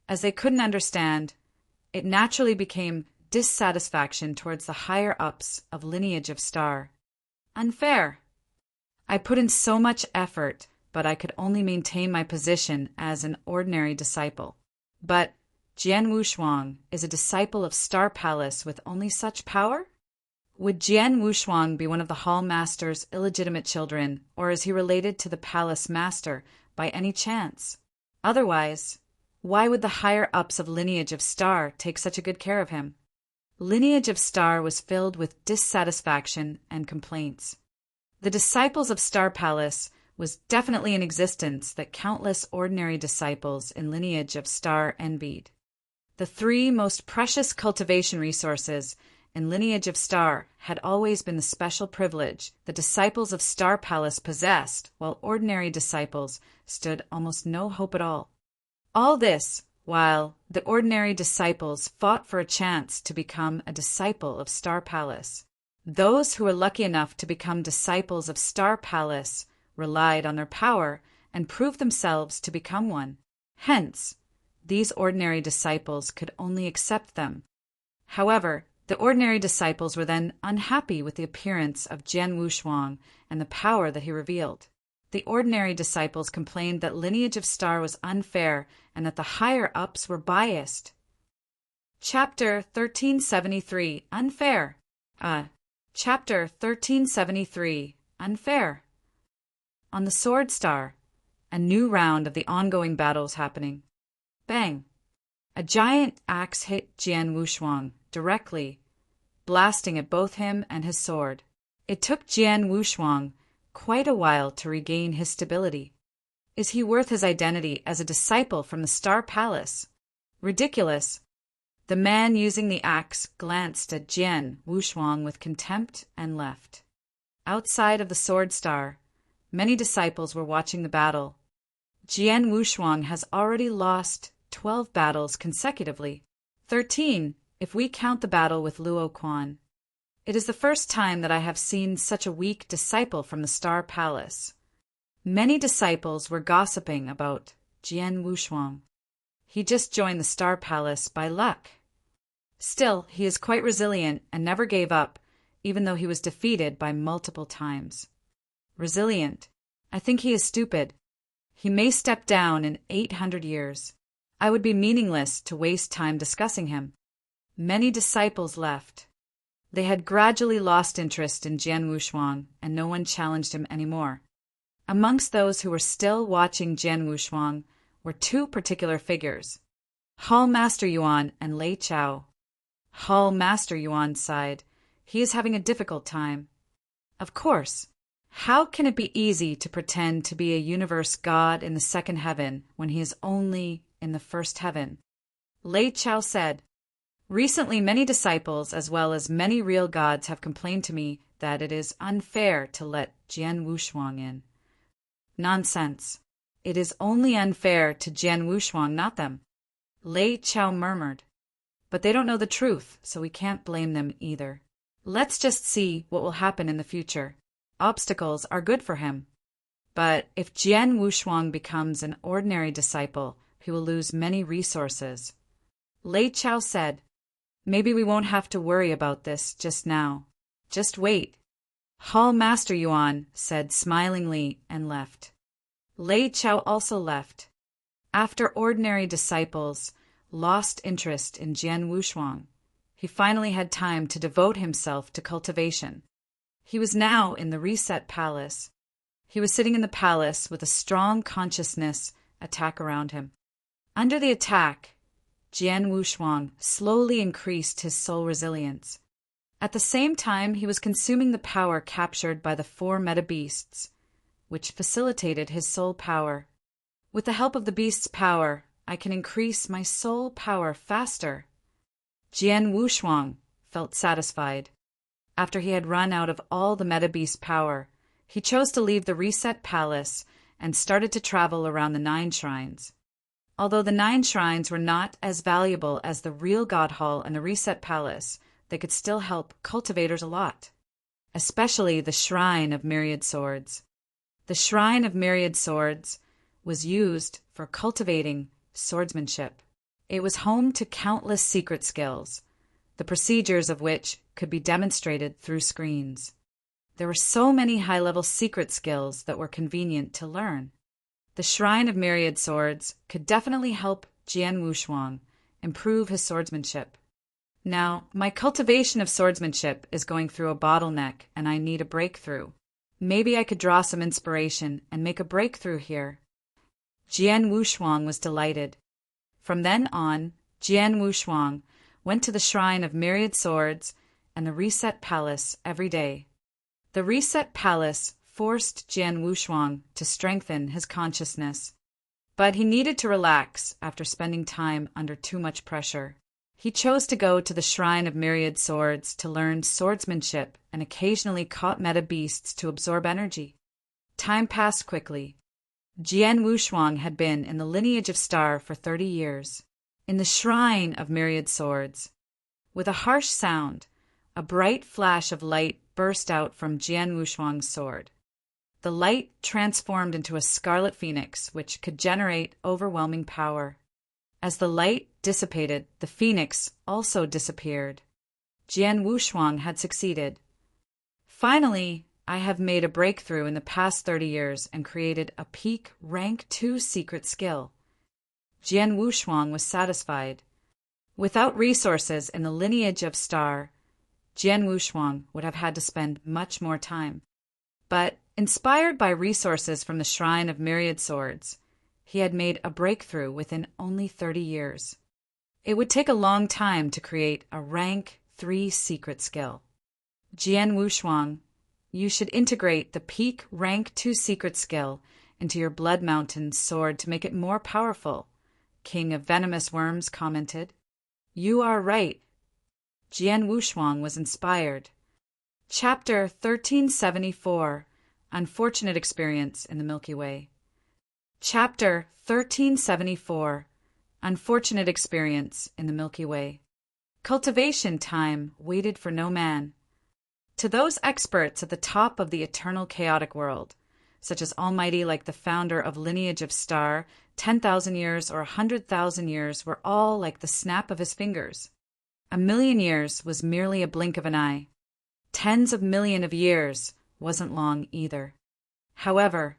As they couldn't understand, it naturally became dissatisfaction towards the higher-ups of Lineage of Star. Unfair. I put in so much effort, but I could only maintain my position as an ordinary disciple. But Jian Wushuang is a disciple of Star Palace with only such power? Would Jian Wushuang be one of the Hall Master's illegitimate children, or is he related to the Palace Master by any chance. Otherwise, why would the higher-ups of Lineage of Star take such a good care of him? Lineage of Star was filled with dissatisfaction and complaints. The disciples of Star Palace was definitely in existence that countless ordinary disciples in Lineage of Star envied. The three most precious cultivation resources in Lineage of Star had always been the special privilege the disciples of Star Palace possessed, while ordinary disciples stood almost no hope at all. All this while the ordinary disciples fought for a chance to become a disciple of Star Palace. Those who were lucky enough to become disciples of Star Palace relied on their power and proved themselves to become one. Hence, these ordinary disciples could only accept them. However, the ordinary disciples were then unhappy with the appearance of Jian Wushuang and the power that he revealed. The ordinary disciples complained that Lineage of Star was unfair and that the higher-ups were biased. Chapter 1373, Unfair. Chapter 1373, Unfair. On the Sword Star, a new round of the ongoing battles happening. Bang! A giant axe hit Jian Wushuang directly, blasting at both him and his sword. It took Jian Wushuang quite a while to regain his stability. Is he worth his identity as a disciple from the Star Palace? Ridiculous! The man using the axe glanced at Jian Wushuang with contempt and left. Outside of the Sword Star, many disciples were watching the battle. Jian Wushuang has already lost 12 battles consecutively, 13 if we count the battle with Luo Quan. It is the first time that I have seen such a weak disciple from the Star Palace. Many disciples were gossiping about Jian Wushuang. He just joined the Star Palace by luck. Still, he is quite resilient and never gave up, even though he was defeated by multiple times. Resilient. I think he is stupid. He may step down in 800 years. I would be meaningless to waste time discussing him. Many disciples left. They had gradually lost interest in Jian Wushuang, and no one challenged him anymore. Amongst those who were still watching Jian Wushuang were two particular figures, Hall Master Yuan and Lei Chao. Hall Master Yuan sighed. He is having a difficult time. Of course. How can it be easy to pretend to be a universe god in the second heaven when he is only in the first heaven? Lei Chao said, Recently many disciples as well as many real gods have complained to me that it is unfair to let Jian Wushuang in. Nonsense. It is only unfair to Jian Wushuang, not them. Lei Chao murmured. But they don't know the truth, so we can't blame them either. Let's just see what will happen in the future. Obstacles are good for him. But if Jian Wushuang becomes an ordinary disciple, he will lose many resources. Lei Chao said, Maybe we won't have to worry about this just now. Just wait. Hall Master Yuan said smilingly and left. Lei Chao also left. After ordinary disciples lost interest in Jian Wushuang, he finally had time to devote himself to cultivation. He was now in the Reset Palace. He was sitting in the palace with a strong consciousness attack around him. Under the attack, Jian Wushuang slowly increased his soul resilience. At the same time, he was consuming the power captured by the 4 meta beasts, which facilitated his soul power. With the help of the beast's power, I can increase my soul power faster. Jian Wushuang felt satisfied. After he had run out of all the meta beast power, he chose to leave the Reset Palace and started to travel around the 9 shrines. Although the 9 shrines were not as valuable as the real God Hall and the Reset Palace, they could still help cultivators a lot, especially the Shrine of Myriad Swords. The Shrine of Myriad Swords was used for cultivating swordsmanship. It was home to countless secret skills, the procedures of which could be demonstrated through screens. There were so many high-level secret skills that were convenient to learn. The Shrine of Myriad Swords could definitely help Jian Wushuang improve his swordsmanship. Now, my cultivation of swordsmanship is going through a bottleneck and I need a breakthrough. Maybe I could draw some inspiration and make a breakthrough here. Jian Wushuang was delighted. From then on, Jian Wushuang went to the Shrine of Myriad Swords and the Reset Palace every day. The Reset Palace forced Jian Wushuang to strengthen his consciousness, but he needed to relax after spending time under too much pressure. He chose to go to the Shrine of Myriad Swords to learn swordsmanship and occasionally caught meta beasts to absorb energy. Time passed quickly. Jian Wushuang had been in the lineage of Star for 30 years. In the Shrine of Myriad Swords, with a harsh sound, a bright flash of light burst out from Jian Wushuang's sword. The light transformed into a scarlet phoenix, which could generate overwhelming power. As the light dissipated, the phoenix also disappeared. Jian Wushuang had succeeded. Finally, I have made a breakthrough in the past 30 years and created a peak rank 2 secret skill. Jian Wushuang was satisfied. Without resources in the lineage of Star, Jian Wushuang would have had to spend much more time. But, inspired by resources from the Shrine of Myriad Swords, he had made a breakthrough within only 30 years. It would take a long time to create a rank 3 secret skill. Jian Wushuang, you should integrate the peak rank 2 secret skill into your Blood Mountain sword to make it more powerful, King of Venomous Worms commented. You are right. Jian Wushuang was inspired. Chapter 1374, Unfortunate Experience in the Milky Way. Chapter 1374, Unfortunate Experience in the Milky Way. Cultivation time waited for no man. To those experts at the top of the eternal chaotic world, such as Almighty like the founder of Lineage of Star, 10,000 years or 100,000 years were all like the snap of his fingers. 1,000,000 years was merely a blink of an eye. Tens of millions of years wasn't long either. However,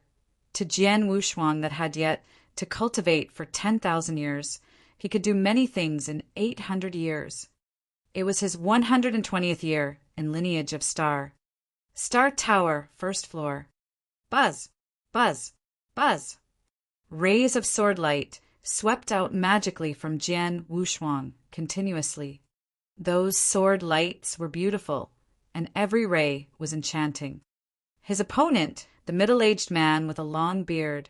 to Jian Wushuang that had yet to cultivate for 10,000 years, he could do many things in 800 years. It was his 120th year in Lineage of Star. Star Tower, first floor. Buzz, buzz, buzz. Rays of sword light swept out magically from Jian Wushuang continuously. Those sword lights were beautiful, and every ray was enchanting. His opponent, the middle-aged man with a long beard,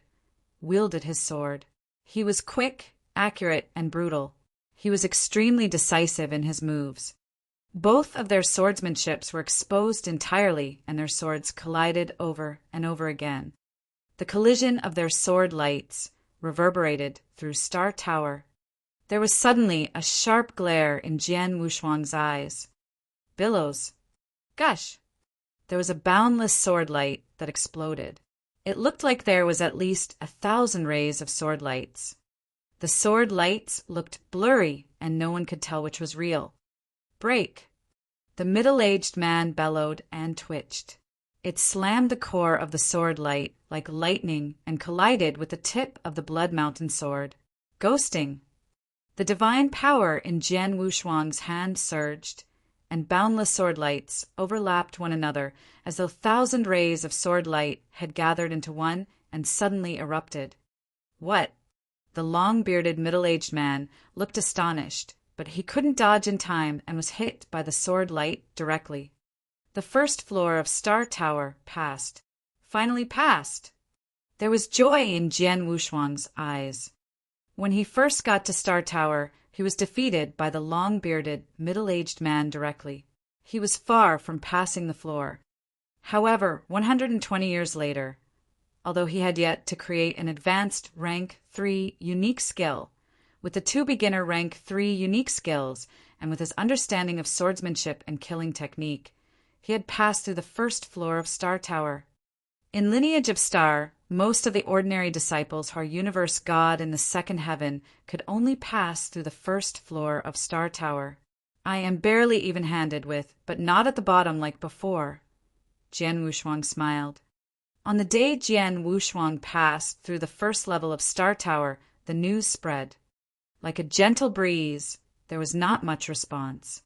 wielded his sword. He was quick, accurate, and brutal. He was extremely decisive in his moves. Both of their swordsmanships were exposed entirely, and their swords collided over and over again. The collision of their sword lights reverberated through Star Tower. There was suddenly a sharp glare in Jian Wushuang's eyes. Billows. Gush. There was a boundless sword light that exploded. It looked like there was at least 1,000 rays of sword lights. The sword lights looked blurry, and no one could tell which was real. Break. The middle-aged man bellowed and twitched. It slammed the core of the sword light like lightning and collided with the tip of the Blood Mountain sword. Ghosting. The divine power in Jian Wushuang's hand surged, and boundless sword lights overlapped one another as though 1,000 rays of sword light had gathered into one and suddenly erupted. What? The long-bearded middle-aged man looked astonished, but he couldn't dodge in time and was hit by the sword light directly. The first floor of Star Tower passed. Finally passed! There was joy in Jian Wushuang's eyes. When he first got to Star Tower, he was defeated by the long-bearded, middle-aged man directly. He was far from passing the floor. However, 120 years later, although he had yet to create an advanced rank 3 unique skill, with the 2 beginner rank 3 unique skills, and with his understanding of swordsmanship and killing technique, he had passed through the first floor of Star Tower. In Lineage of Star, most of the ordinary disciples who are universe God in the second heaven could only pass through the first floor of Star Tower. I am barely even-handed with, but not at the bottom like before. Jian Wushuang smiled. On the day Jian Wushuang passed through the first level of Star Tower, the news spread. Like a gentle breeze, there was not much response.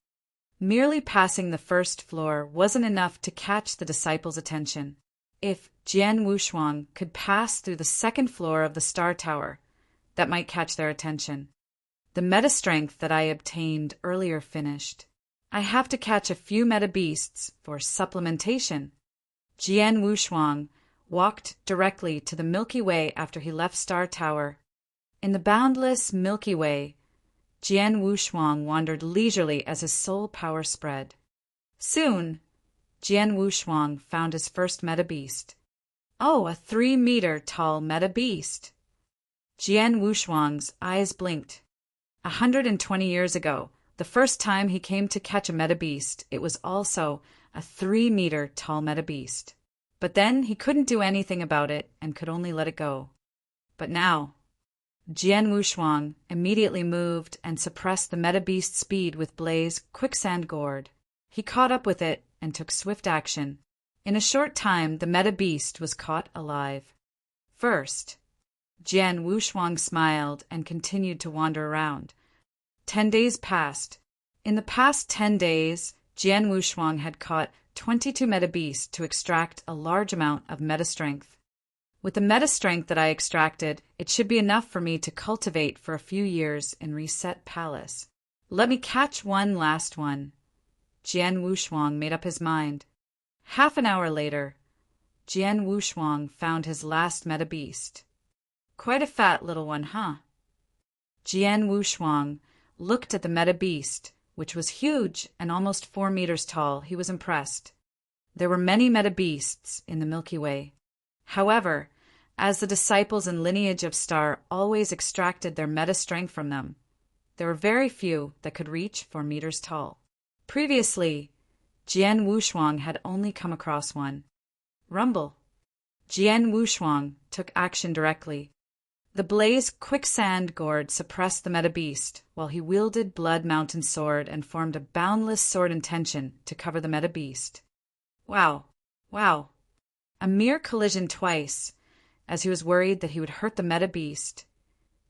Merely passing the first floor wasn't enough to catch the disciples' attention. if Jian Wushuang could pass through the second floor of the Star Tower, that might catch their attention. The meta strength that I obtained earlier finished. I have to catch a few meta beasts for supplementation. Jian Wushuang walked directly to the Milky Way after he left Star Tower. In the boundless Milky Way, Jian Wushuang wandered leisurely as his soul power spread. Soon, Jian Wushuang found his first meta beast. Oh, a 3-meter tall meta beast! Jian Wushuang's eyes blinked. 120 years ago, the first time he came to catch a meta beast, it was also a 3-meter tall meta beast. But then he couldn't do anything about it and could only let it go. But now, Jian Wushuang immediately moved and suppressed the meta beast's speed with Blaze Quicksand Gourd. He caught up with it and took swift action. In a short time, the meta beast was caught alive. First, Jian Wushuang smiled and continued to wander around. 10 days passed. In the past 10 days, Jian Wushuang had caught 22 meta beasts to extract a large amount of meta strength. With the meta strength that I extracted, it should be enough for me to cultivate for a few years in Reset Palace. Let me catch one last one. Jian Wushuang made up his mind. Half an hour later, Jian Wushuang found his last meta beast. Quite a fat little one, huh? Jian Wushuang looked at the meta beast, which was huge and almost 4 meters tall. He was impressed. There were many meta beasts in the Milky Way. However, as the disciples and lineage of Star always extracted their meta strength from them, there were very few that could reach 4 meters tall. Previously, Jian Wushuang had only come across one. Rumble. Jian Wushuang took action directly. The Blaze Quicksand Gourd suppressed the meta beast, while he wielded Blood Mountain Sword and formed a boundless sword intention to cover the meta beast. Wow. A mere collision twice, as he was worried that he would hurt the meta beast.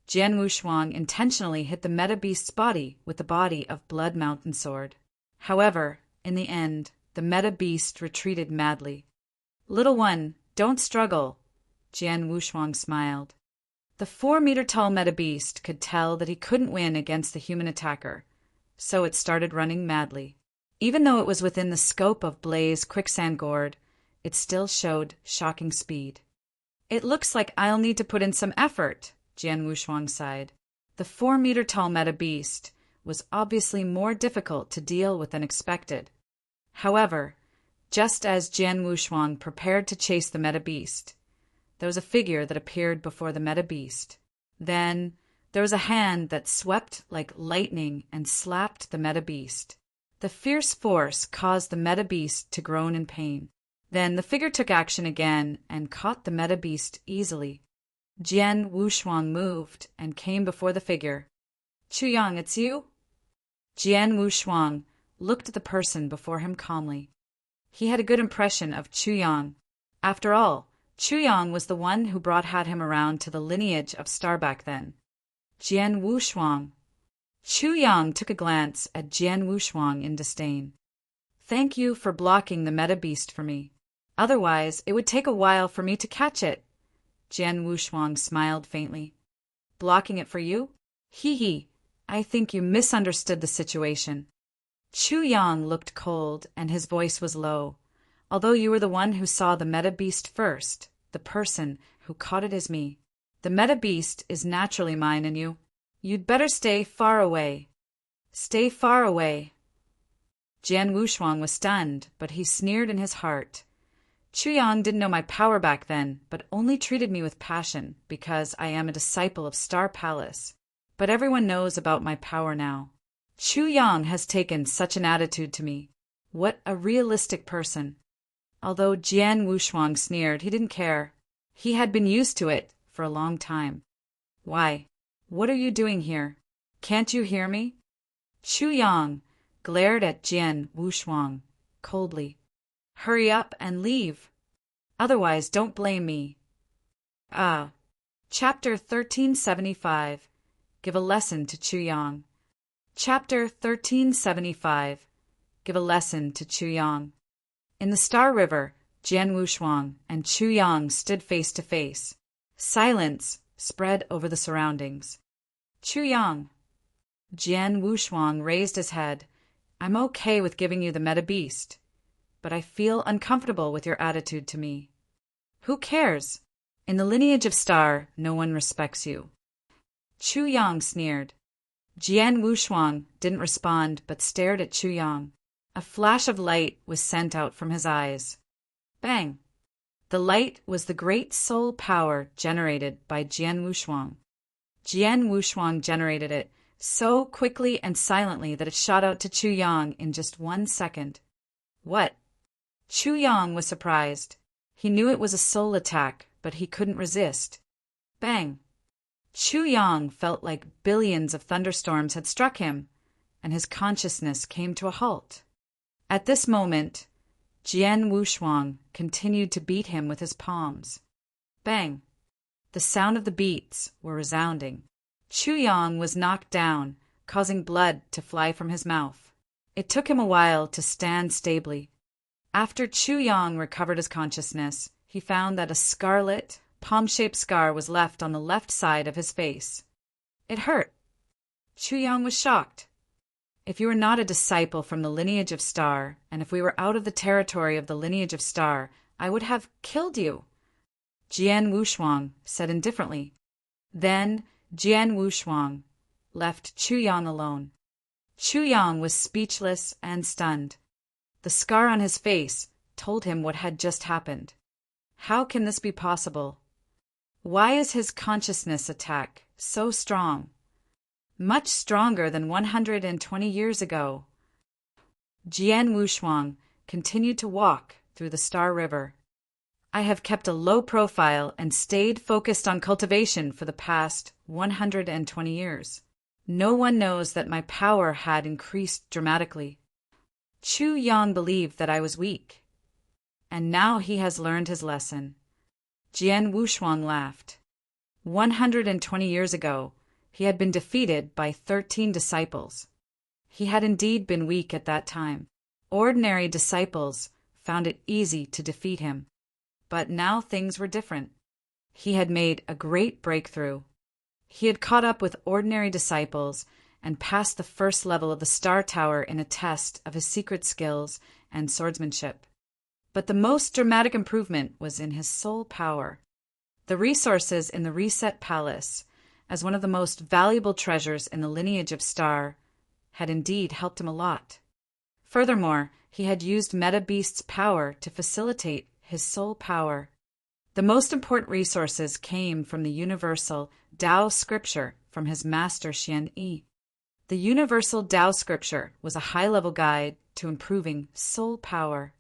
Jian Wushuang intentionally hit the meta beast's body with the body of Blood Mountain Sword. However, in the end, the meta beast retreated madly. Little one, don't struggle, Jian Wushuang smiled. The 4-meter-tall meta beast could tell that he couldn't win against the human attacker, so it started running madly. Even though it was within the scope of Blaze Quicksand Gourd, it still showed shocking speed. It looks like I'll need to put in some effort, Jian Wushuang sighed. The 4-meter-tall meta beast was obviously more difficult to deal with than expected. However, just as Jian Wushuang prepared to chase the meta beast, there was a figure that appeared before the meta beast. Then there was a hand that swept like lightning and slapped the meta beast. The fierce force caused the meta beast to groan in pain. Then the figure took action again and caught the meta beast easily. Jian Wushuang moved and came before the figure. Chuyang, it's you? Jian Wushuang looked at the person before him calmly. He had a good impression of Chuyang. After all, Chuyang was the one who had him around to the lineage of Star back then. Jian Wushuang. Chuyang took a glance at Jian Wushuang in disdain. Thank you for blocking the meta beast for me. Otherwise, it would take a while for me to catch it. Jian Wushuang smiled faintly. Blocking it for you? Hee. I think you misunderstood the situation. Chuyang looked cold and his voice was low. Although you were the one who saw the meta beast first, the person who caught it is me. The meta beast is naturally mine and you'd better stay far away. Stay far away. Jian Wushuang was stunned, but he sneered in his heart. Chuyang didn't know my power back then, but only treated me with passion because I am a disciple of Star Palace. But everyone knows about my power now. Chuyang has taken such an attitude to me. What a realistic person. Although Jian Wushuang sneered, he didn't care. He had been used to it for a long time. Why? What are you doing here? Can't you hear me? Chuyang glared at Jian Wushuang coldly. Hurry up and leave. Otherwise, don't blame me. Chapter 1375. Give a lesson to Chuyang. Chapter 1375. Give a lesson to Chuyang. In the Star River, Jian Wushuang and Chu Yang stood face to face. Silence spread over the surroundings. Chu Yang. Jian Wushuang raised his head. I'm okay with giving you the Meta Beast, but I feel uncomfortable with your attitude to me. Who cares? In the lineage of Star, no one respects you. Chu Yang sneered. Jian Wushuang didn't respond but stared at Chu Yang. A flash of light was sent out from his eyes. Bang! The light was the great soul power generated by Jian Wushuang. Jian Wushuang generated it so quickly and silently that it shot out to Chu Yang in just 1 second. What? Chu Yang was surprised. He knew it was a soul attack, but he couldn't resist. Bang! Chu Yang felt like billions of thunderstorms had struck him, and his consciousness came to a halt. At this moment, Jian Wushuang continued to beat him with his palms. Bang! The sound of the beats were resounding. Chu Yang was knocked down, causing blood to fly from his mouth. It took him a while to stand stably. After Chu Yang recovered his consciousness, he found that a scarlet, palm-shaped scar was left on the left side of his face. It hurt. Chu Yang was shocked. If you were not a disciple from the lineage of Star, and if we were out of the territory of the lineage of Star, I would have killed you, Jian Wushuang said indifferently. Then Jian Wushuang left Chu Yang alone. Chu Yang was speechless and stunned. The scar on his face told him what had just happened. How can this be possible? Why is his consciousness attack so strong? Much stronger than 120 years ago. Jian Wushuang continued to walk through the Star River. I have kept a low profile and stayed focused on cultivation for the past 120 years. No one knows that my power had increased dramatically. Chu Yang believed that I was weak, and now he has learned his lesson. Jian Wushuang laughed. 120 years ago, he had been defeated by 13 disciples. He had indeed been weak at that time. Ordinary disciples found it easy to defeat him. But now things were different. He had made a great breakthrough. He had caught up with ordinary disciples and passed the first level of the Star Tower in a test of his secret skills and swordsmanship. But the most dramatic improvement was in his soul power. The resources in the Reset Palace, as one of the most valuable treasures in the lineage of Star, had indeed helped him a lot. Furthermore, he had used Meta Beast's power to facilitate his soul power. The most important resources came from the Universal Tao Scripture from his master Xian Yi. The Universal Tao Scripture was a high-level guide to improving soul power.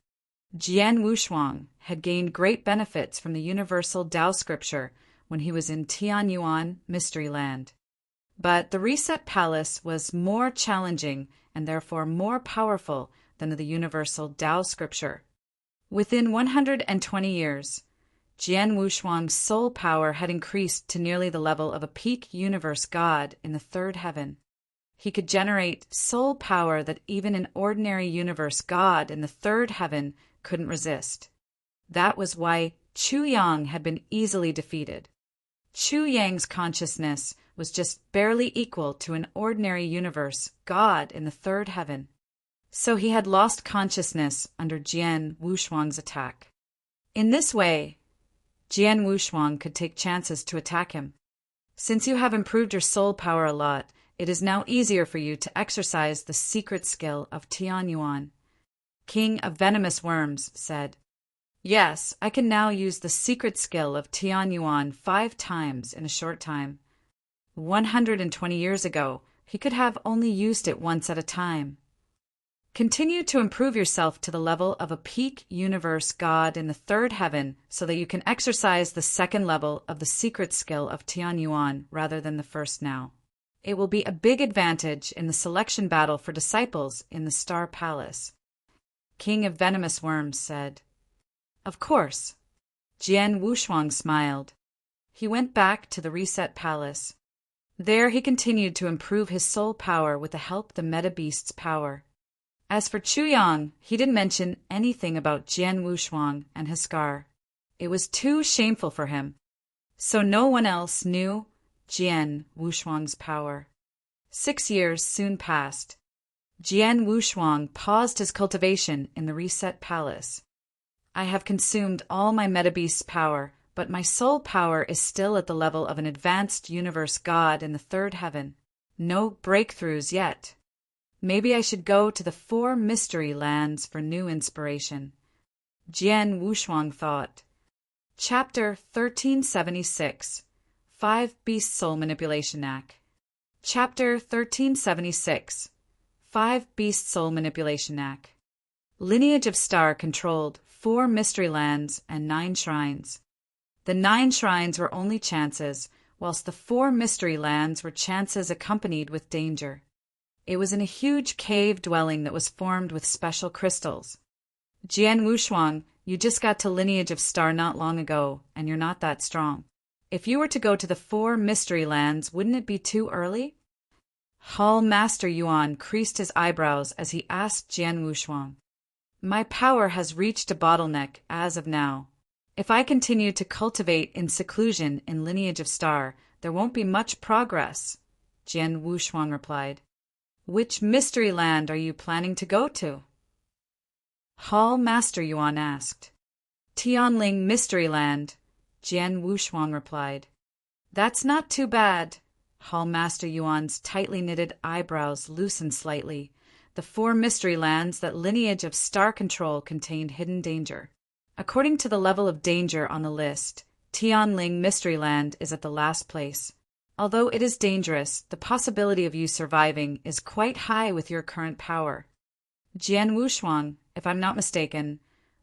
Jian Wushuang had gained great benefits from the Universal Tao Scripture when he was in Tianyuan Mystery Land. But the Reset Palace was more challenging and therefore more powerful than the Universal Tao Scripture. Within 120 years, Jian Wushuang's soul power had increased to nearly the level of a peak universe god in the third heaven. He could generate soul power that even an ordinary universe god in the third heaven couldn't resist. That was why Chu Yang had been easily defeated. Chu Yang's consciousness was just barely equal to an ordinary universe god in the third heaven. So he had lost consciousness under Jian Wushuang's attack. In this way, Jian Wushuang could take chances to attack him. Since you have improved your soul power a lot, it is now easier for you to exercise the secret skill of Tianyuan. King of Venomous Worms said, Yes, I can now use the secret skill of Tianyuan 5 times in a short time. 120 years ago, he could have only used it once at a time. Continue to improve yourself to the level of a peak universe god in the third heaven so that you can exercise the second level of the secret skill of Tianyuan rather than the first now. It will be a big advantage in the selection battle for disciples in the Star Palace. King of Venomous Worms said, Of course. Jian Wushuang smiled. He went back to the Reset Palace. There he continued to improve his soul power with the help of the Meta Beast's power. As for Chu Yang, he didn't mention anything about Jian Wushuang and his scar. It was too shameful for him. So no one else knew Jian Wushuang's power. 6 years soon passed. Jian Wushuang paused his cultivation in the Reset Palace. I have consumed all my Metabeast's power, but my soul power is still at the level of an advanced universe god in the third heaven. No breakthroughs yet. Maybe I should go to the 4 mystery lands for new inspiration. Jian Wushuang thought. Chapter 1376. 5 Beast Soul Manipulation Knack. Chapter 1376. 5 Beast Soul Manipulation Knack. Lineage of Star controlled 4 mystery lands and 9 shrines. The 9 shrines were only chances, whilst the 4 mystery lands were chances accompanied with danger. It was in a huge cave dwelling that was formed with special crystals. Jian Wushuang, you just got to Lineage of Star not long ago, and you're not that strong. If you were to go to the 4 mystery lands, wouldn't it be too early? Hall Master Yuan creased his eyebrows as he asked Jian Wushuang. My power has reached a bottleneck as of now. If I continue to cultivate in seclusion in Lineage of Star, there won't be much progress, Jian Wushuang replied. Which mystery land are you planning to go to? Hall Master Yuan asked. Tianling Mystery Land, Jian Wushuang replied. That's not too bad. Hall Master Yuan's tightly knitted eyebrows loosened slightly. The 4 mystery lands that Lineage of Star control contained hidden danger. According to the level of danger on the list, Tianling Mystery Land is at the last place. Although it is dangerous, the possibility of you surviving is quite high with your current power. Jian Wushuang, if I'm not mistaken,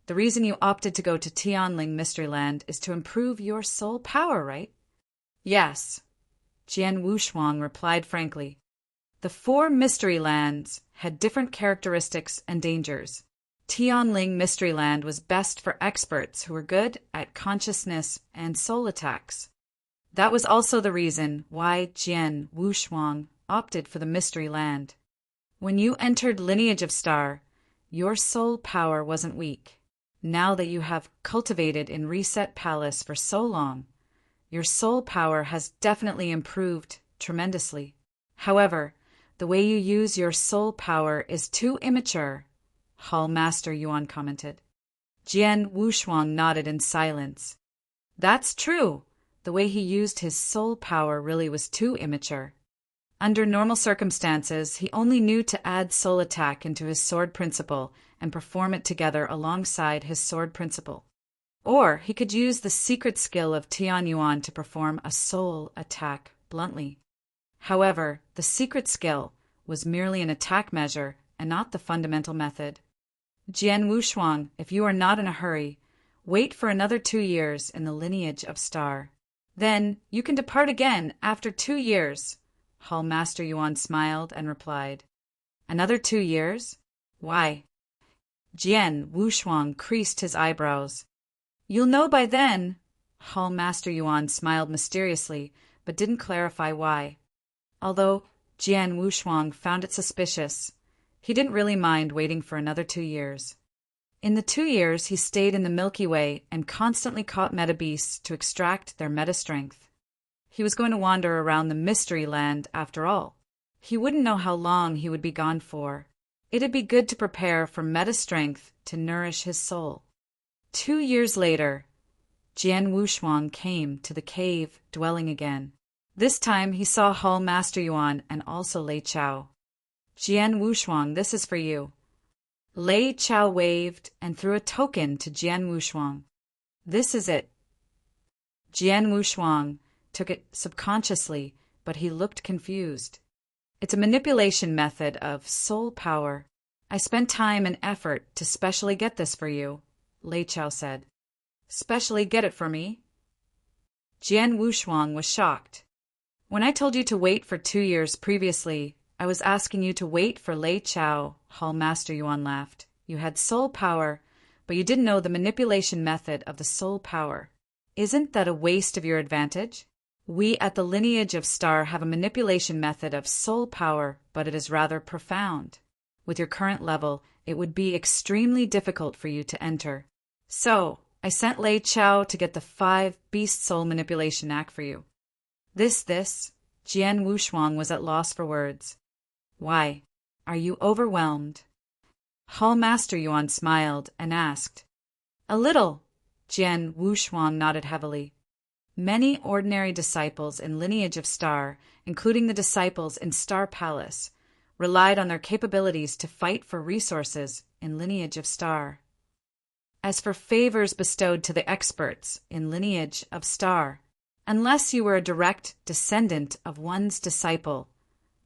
the reason you opted to go to Tianling Mystery Land is to improve your soul power, right? Yes, Jian Wushuang replied frankly. The 4 mystery lands had different characteristics and dangers. Tianling Mystery Land was best for experts who were good at consciousness and soul attacks. That was also the reason why Jian Wushuang opted for the Mystery Land. When you entered Lineage of Star, your soul power wasn't weak. Now that you have cultivated in Reset Palace for so long, your soul power has definitely improved tremendously. However, the way you use your soul power is too immature, Hall Master Yuan commented. Jian Wushuang nodded in silence. That's true. The way he used his soul power really was too immature. Under normal circumstances, he only knew to add soul attack into his sword principle and perform it together alongside his sword principle. Or he could use the secret skill of Tian Yuan to perform a soul attack bluntly. However, the secret skill was merely an attack measure and not the fundamental method. Jian Wushuang, if you are not in a hurry, wait for another 2 years in the Lineage of Star. Then you can depart again after 2 years, Hall Master Yuan smiled and replied. Another 2 years? Why? Jian Wushuang creased his eyebrows. You'll know by then, Hall Master Yuan smiled mysteriously, but didn't clarify why. Although Jian Wushuang found it suspicious, he didn't really mind waiting for another 2 years. In the 2 years, he stayed in the Milky Way and constantly caught metabeasts to extract their meta-strength. He was going to wander around the Mystery Land after all. He wouldn't know how long he would be gone for. It'd be good to prepare for meta-strength to nourish his soul. 2 years later, Jian Wushuang came to the cave dwelling again. This time he saw Hall Master Yuan and also Lei Chao. Jian Wushuang, this is for you. Lei Chao waved and threw a token to Jian Wushuang. This is it. Jian Wushuang took it subconsciously, but he looked confused. It's a manipulation method of soul power. I spent time and effort to specially get this for you, Lei Chao said. Specially get it for me? Jian Wushuang was shocked. When I told you to wait for 2 years previously, I was asking you to wait for Lei Chao, Hall Master Yuan laughed. You had soul power, but you didn't know the manipulation method of the soul power. Isn't that a waste of your advantage? We at the Lineage of Star have a manipulation method of soul power, but it is rather profound. with your current level, it would be extremely difficult for you to enter. So, I sent Lei Chao to get the 5 beast soul manipulation knack for you. This, Jian Wushuang was at loss for words. Why? Are you overwhelmed? Hall Master Yuan smiled and asked. A little. Jian Wushuang nodded heavily. Many ordinary disciples in Lineage of Star, including the disciples in Star Palace, relied on their capabilities to fight for resources in Lineage of Star. As for favors bestowed to the experts in Lineage of Star, unless you were a direct descendant of one's disciple,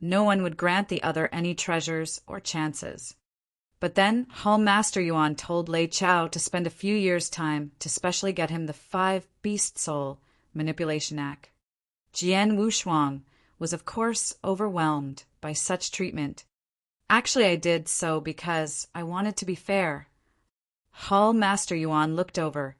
no one would grant the other any treasures or chances. But then Hall Master Yuan told Lei Chao to spend a few years' time to specially get him the 5 beast soul manipulation knack. Jian Wushuang was of course overwhelmed by such treatment. Actually, I did so because I wanted to be fair. Hall Master Yuan looked over.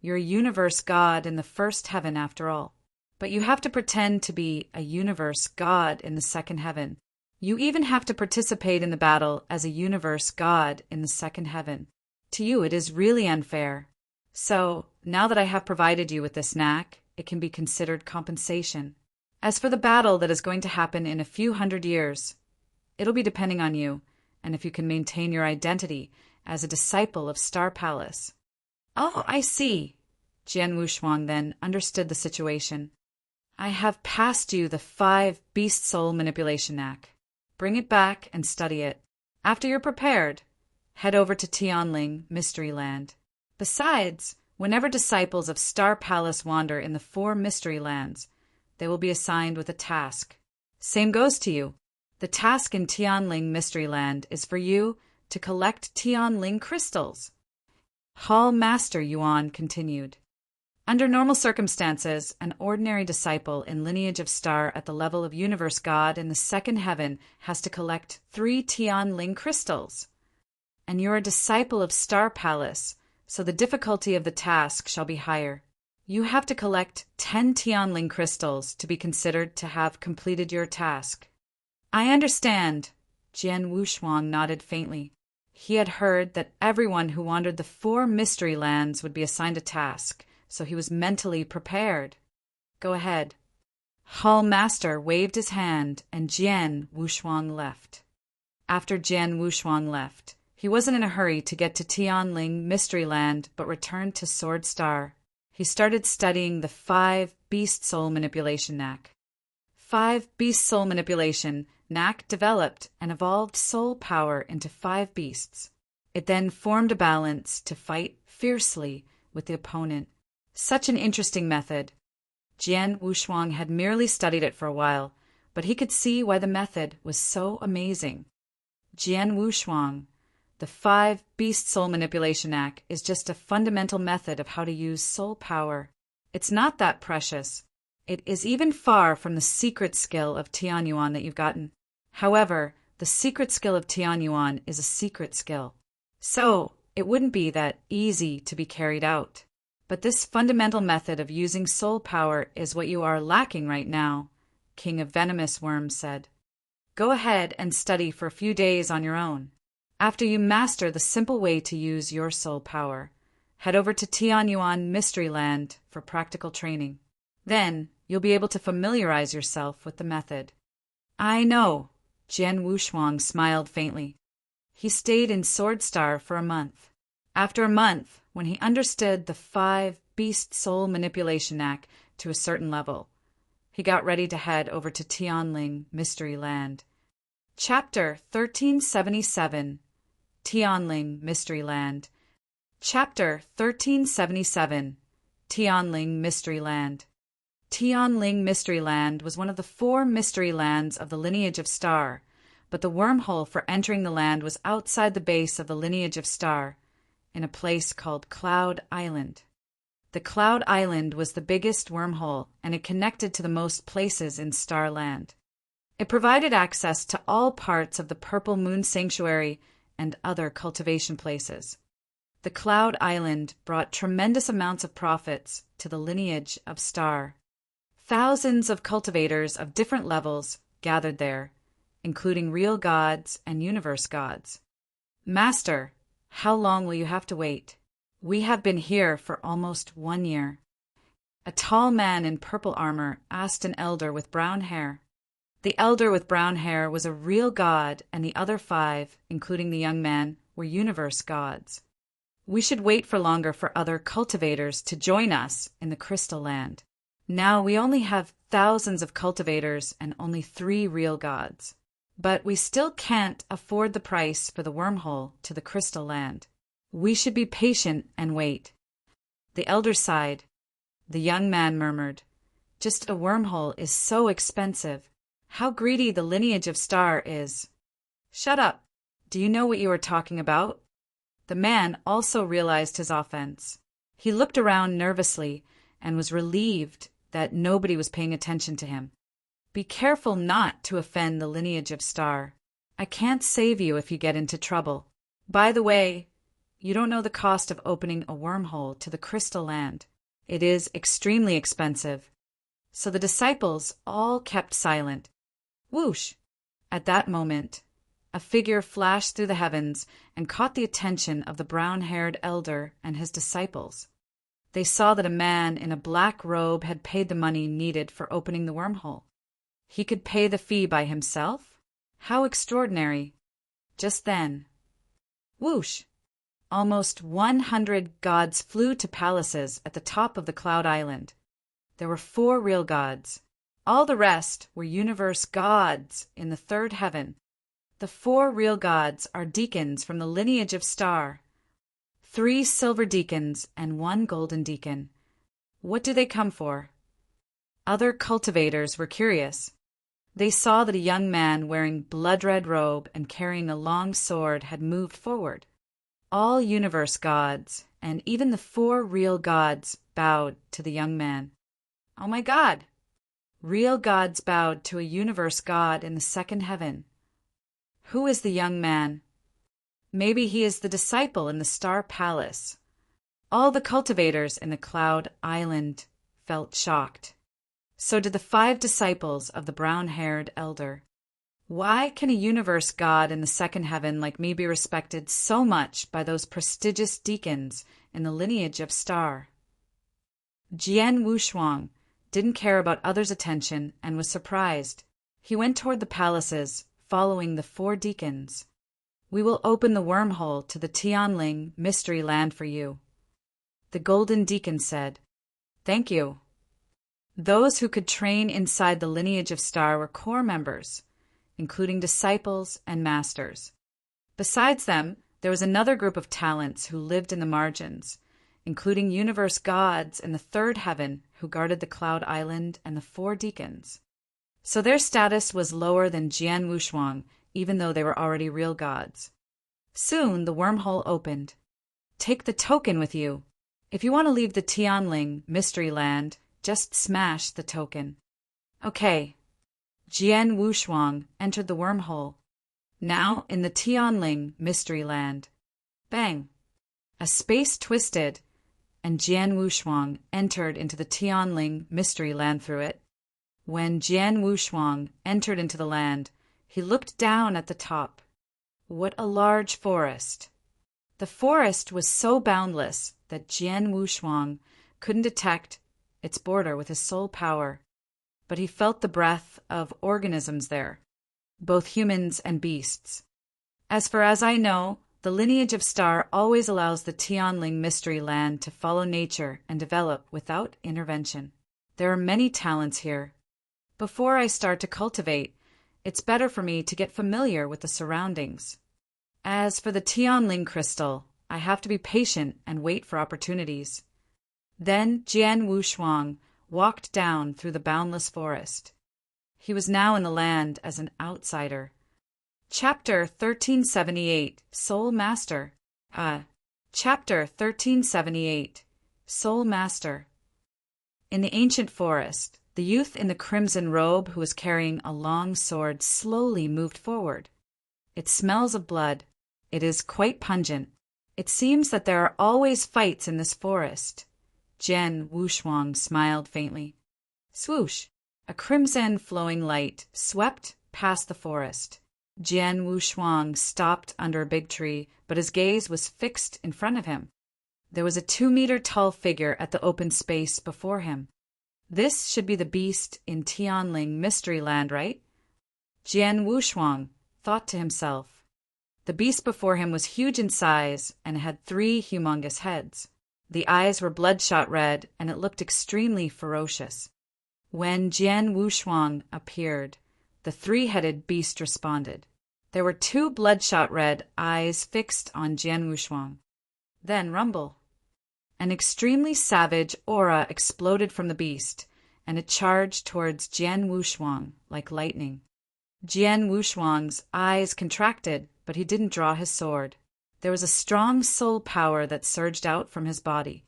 You're a universe god in the first heaven after all. But you have to pretend to be a universe god in the second heaven. You even have to participate in the battle as a universe god in the second heaven. To you, it is really unfair. So, now that I have provided you with this knack, it can be considered compensation. As for the battle that is going to happen in a few hundred years, it'll be depending on you, and if you can maintain your identity as a disciple of Star Palace. Oh, I see. Jian Wushuang then understood the situation. I have passed you the 5 beast soul manipulation knack. Bring it back and study it. After you're prepared, head over to Tianling Mystery Land. Besides, whenever disciples of Star Palace wander in the 4 mystery lands, they will be assigned with a task. Same goes to you. The task in Tianling Mystery Land is for you to collect Tianling crystals. Hall Master Yuan continued. Under normal circumstances, an ordinary disciple in Lineage of Star at the level of Universe God in the second heaven has to collect 3 Tianling crystals. And you're a disciple of Star Palace, so the difficulty of the task shall be higher. You have to collect 10 Tianling crystals to be considered to have completed your task. I understand. Jian Wushuang nodded faintly. He had heard that everyone who wandered the 4 mystery lands would be assigned a task, so he was mentally prepared. Go ahead. Hall Master waved his hand and Jian Wushuang left. After Jian Wushuang left, he wasn't in a hurry to get to Tianling Mystery Land but returned to Sword Star. He started studying the 5 beast soul manipulation knack. 5 beast soul manipulation knack developed and evolved soul power into 5 beasts. It then formed a balance to fight fiercely with the opponent. Such an interesting method. Jian Wushuang had merely studied it for a while, but he could see why the method was so amazing. Jian Wushuang, the 5 beast soul manipulation knack is just a fundamental method of how to use soul power. It's not that precious. It is even far from the secret skill of Tianyuan that you've gotten. However, the secret skill of Tianyuan is a secret skill. So, it wouldn't be that easy to be carried out. But this fundamental method of using soul power is what you are lacking right now, King of Venomous Worms said. Go ahead and study for a few days on your own. After you master the simple way to use your soul power, head over to Tianyuan Mystery Land for practical training. Then, you'll be able to familiarize yourself with the method. I know, Jian Wushuang smiled faintly. He stayed in Sword Star for a month. After a month, when he understood the 5 beast soul manipulation knack to a certain level, he got ready to head over to Tianling Mystery Land. Chapter 1377 Tianling Mystery Land. Chapter 1377 Tianling Mystery Land. Tianling Mystery Land was one of the 4 mystery lands of the Lineage of Star, but the wormhole for entering the land was outside the base of the Lineage of Star, in a place called Cloud Island. The Cloud Island was the biggest wormhole, and it connected to the most places in Starland. It provided access to all parts of the Purple Moon Sanctuary and other cultivation places. The Cloud Island brought tremendous amounts of profits to the Lineage of Star. Thousands of cultivators of different levels gathered there, including real gods and universe gods. Master, how long will you have to wait? We have been here for almost 1 year. A tall man in purple armor asked an elder with brown hair. The elder with brown hair was a real god, and the other 5, including the young man, were universe gods. We should wait for longer for other cultivators to join us in the Crystal Land. Now we only have thousands of cultivators and only 3 real gods. But we still can't afford the price for the wormhole to the Crystal Land. We should be patient and wait. The elder sighed. The young man murmured, "Just a wormhole is so expensive. How greedy the lineage of Star is." "Shut up. Do you know what you are talking about?" The man also realized his offense. He looked around nervously and was relieved that nobody was paying attention to him. "Be careful not to offend the lineage of Star. I can't save you if you get into trouble. By the way, you don't know the cost of opening a wormhole to the Crystal Land. It is extremely expensive." So the disciples all kept silent. Whoosh! At that moment, a figure flashed through the heavens and caught the attention of the brown-haired elder and his disciples. They saw that a man in a black robe had paid the money needed for opening the wormhole. He could pay the fee by himself? How extraordinary! Just then, whoosh! Almost 100 gods flew to palaces at the top of the Cloud Island. There were 4 real gods. All the rest were universe gods in the 3rd heaven. The 4 real gods are deacons from the lineage of Star. 3 silver deacons and 1 golden deacon. What do they come for? Other cultivators were curious. They saw that a young man wearing blood-red robe and carrying a long sword had moved forward. All universe gods, and even the 4 real gods, bowed to the young man. Oh my God! Real gods bowed to a universe god in the 2nd heaven. Who is the young man? Maybe he is the disciple in the Star Palace. All the cultivators in the Cloud Island felt shocked. So did the 5 disciples of the brown-haired elder. Why can a universe god in the 2nd heaven like me be respected so much by those prestigious deacons in the lineage of Star? Jian Wushuang didn't care about others' attention and was surprised. He went toward the palaces, following the 4 deacons. "We will open the wormhole to the Tianling mystery land for you," the golden deacon said. "Thank you." Those who could train inside the lineage of Star were core members, including disciples and masters. Besides them, there was another group of talents who lived in the margins, including universe gods in the 3rd heaven who guarded the Cloud Island and the 4 deacons. So their status was lower than Jian Wushuang, even though they were already real gods. Soon the wormhole opened. Take the token with you. If you want to leave the Tianling mystery land, just smash the token. Okay. Jian Wushuang entered the wormhole. Now in the Tianling mystery land. Bang! A space twisted, and Jian Wushuang entered into the Tianling mystery land through it. When Jian Wushuang entered into the land, he looked down at the top. What a large forest! The forest was so boundless that Jian Wushuang couldn't detect its border with his soul power, but he felt the breath of organisms there, both humans and beasts. As far as I know, the lineage of Star always allows the Tianling mystery land to follow nature and develop without intervention. There are many talents here. Before I start to cultivate, it's better for me to get familiar with the surroundings. As for the Tianling crystal, I have to be patient and wait for opportunities. Then Jian Wushuang walked down through the boundless forest. He was now in the land as an outsider. Chapter 1378, Soul Master. Chapter 1378, Soul Master. In the ancient forest, the youth in the crimson robe who was carrying a long sword slowly moved forward. It smells of blood. It is quite pungent. It seems that there are always fights in this forest. Jian Wushuang smiled faintly. Swoosh! A crimson flowing light swept past the forest. Jian Wushuang stopped under a big tree, but his gaze was fixed in front of him. There was a 2-meter-tall figure at the open space before him. This should be the beast in Tianling Mystery Land, right? Jian Wushuang thought to himself. The beast before him was huge in size and had 3 humongous heads. The eyes were bloodshot red, and it looked extremely ferocious. When Jian Wushuang appeared, the 3-headed beast responded. There were 2 bloodshot red eyes fixed on Jian Wushuang. Then rumble. An extremely savage aura exploded from the beast, and it charged towards Jian Wushuang like lightning. Jian Wushuang's eyes contracted, but he didn't draw his sword. There was a strong soul power that surged out from his body.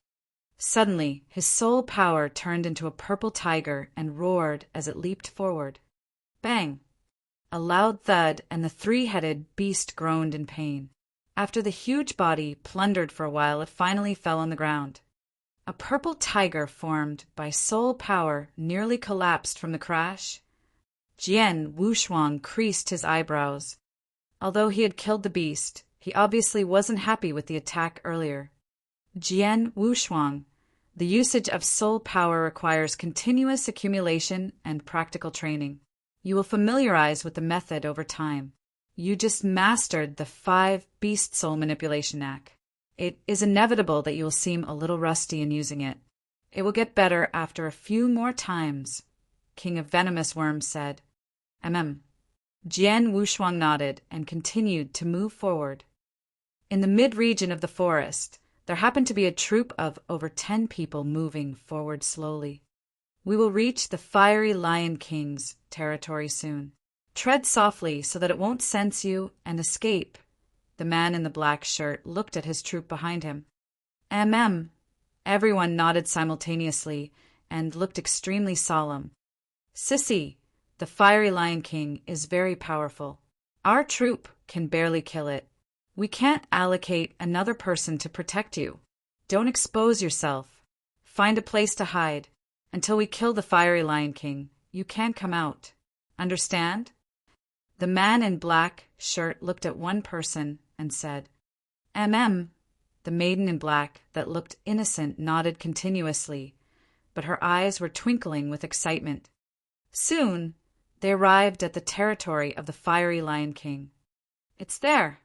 Suddenly, his soul power turned into a purple tiger and roared as it leaped forward. Bang! A loud thud, and the 3-headed beast groaned in pain. After the huge body plundered for a while, it finally fell on the ground. A purple tiger formed by soul power nearly collapsed from the crash. Jian Wushuang creased his eyebrows. Although he had killed the beast, he obviously wasn't happy with the attack earlier. Jian Wushuang, the usage of soul power requires continuous accumulation and practical training. You will familiarize with the method over time. You just mastered the 5 beast soul manipulation knack. It is inevitable that you will seem a little rusty in using it. It will get better after a few more times, King of Venomous Worms said. Jian Wushuang nodded and continued to move forward. In the mid-region of the forest, there happened to be a troop of over 10 people moving forward slowly. We will reach the Fiery Lion King's territory soon. Tread softly so that it won't sense you and escape. The man in the black shirt looked at his troop behind him. Everyone nodded simultaneously and looked extremely solemn. Sissy, the Fiery Lion King is very powerful. Our troop can barely kill it. We can't allocate another person to protect you. Don't expose yourself. Find a place to hide. Until we kill the Fiery Lion King, you can't come out. Understand? The man in black shirt looked at one person and said, The maiden in black that looked innocent nodded continuously, but her eyes were twinkling with excitement. Soon, they arrived at the territory of the Fiery Lion King. It's there.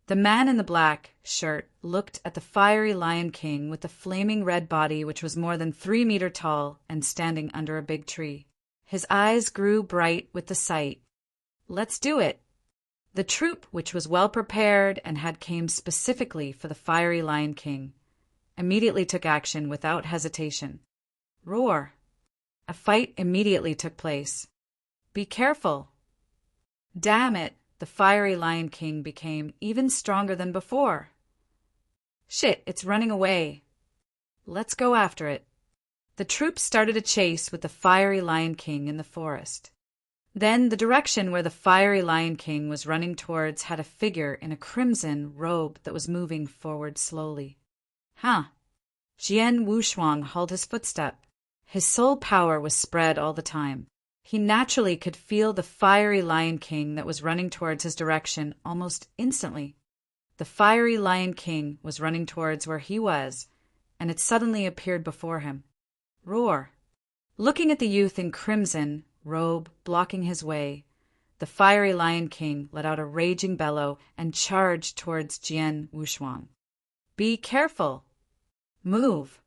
The man in the black shirt looked at the Fiery Lion King with the flaming red body, which was more than 3 meters tall and standing under a big tree. His eyes grew bright with the sight. Let's do it. The troop, which was well prepared and had came specifically for the Fiery Lion King, immediately took action without hesitation. Roar! A fight immediately took place. Be careful! Damn it! The Fiery Lion King became even stronger than before. Shit, it's running away. Let's go after it. The troops started a chase with the Fiery Lion King in the forest. Then the direction where the Fiery Lion King was running towards had a figure in a crimson robe that was moving forward slowly. Jian Wushuang held his footstep. His soul power was spread all the time. He naturally could feel the Fiery Lion King that was running towards his direction almost instantly. The Fiery Lion King was running towards where he was, and it suddenly appeared before him. Roar! Looking at the youth in crimson robe blocking his way, the Fiery Lion King let out a raging bellow and charged towards Jian Wushuang. Be careful! Move!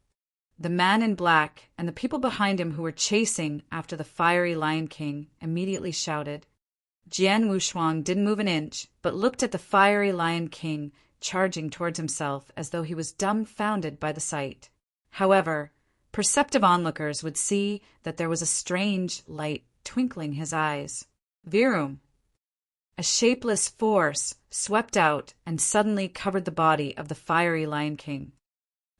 The man in black and the people behind him who were chasing after the Fiery Lion King immediately shouted. Jian Wushuang didn't move an inch, but looked at the Fiery Lion King charging towards himself as though he was dumbfounded by the sight. However, perceptive onlookers would see that there was a strange light twinkling his eyes. Virum! A shapeless force swept out and suddenly covered the body of the Fiery Lion King.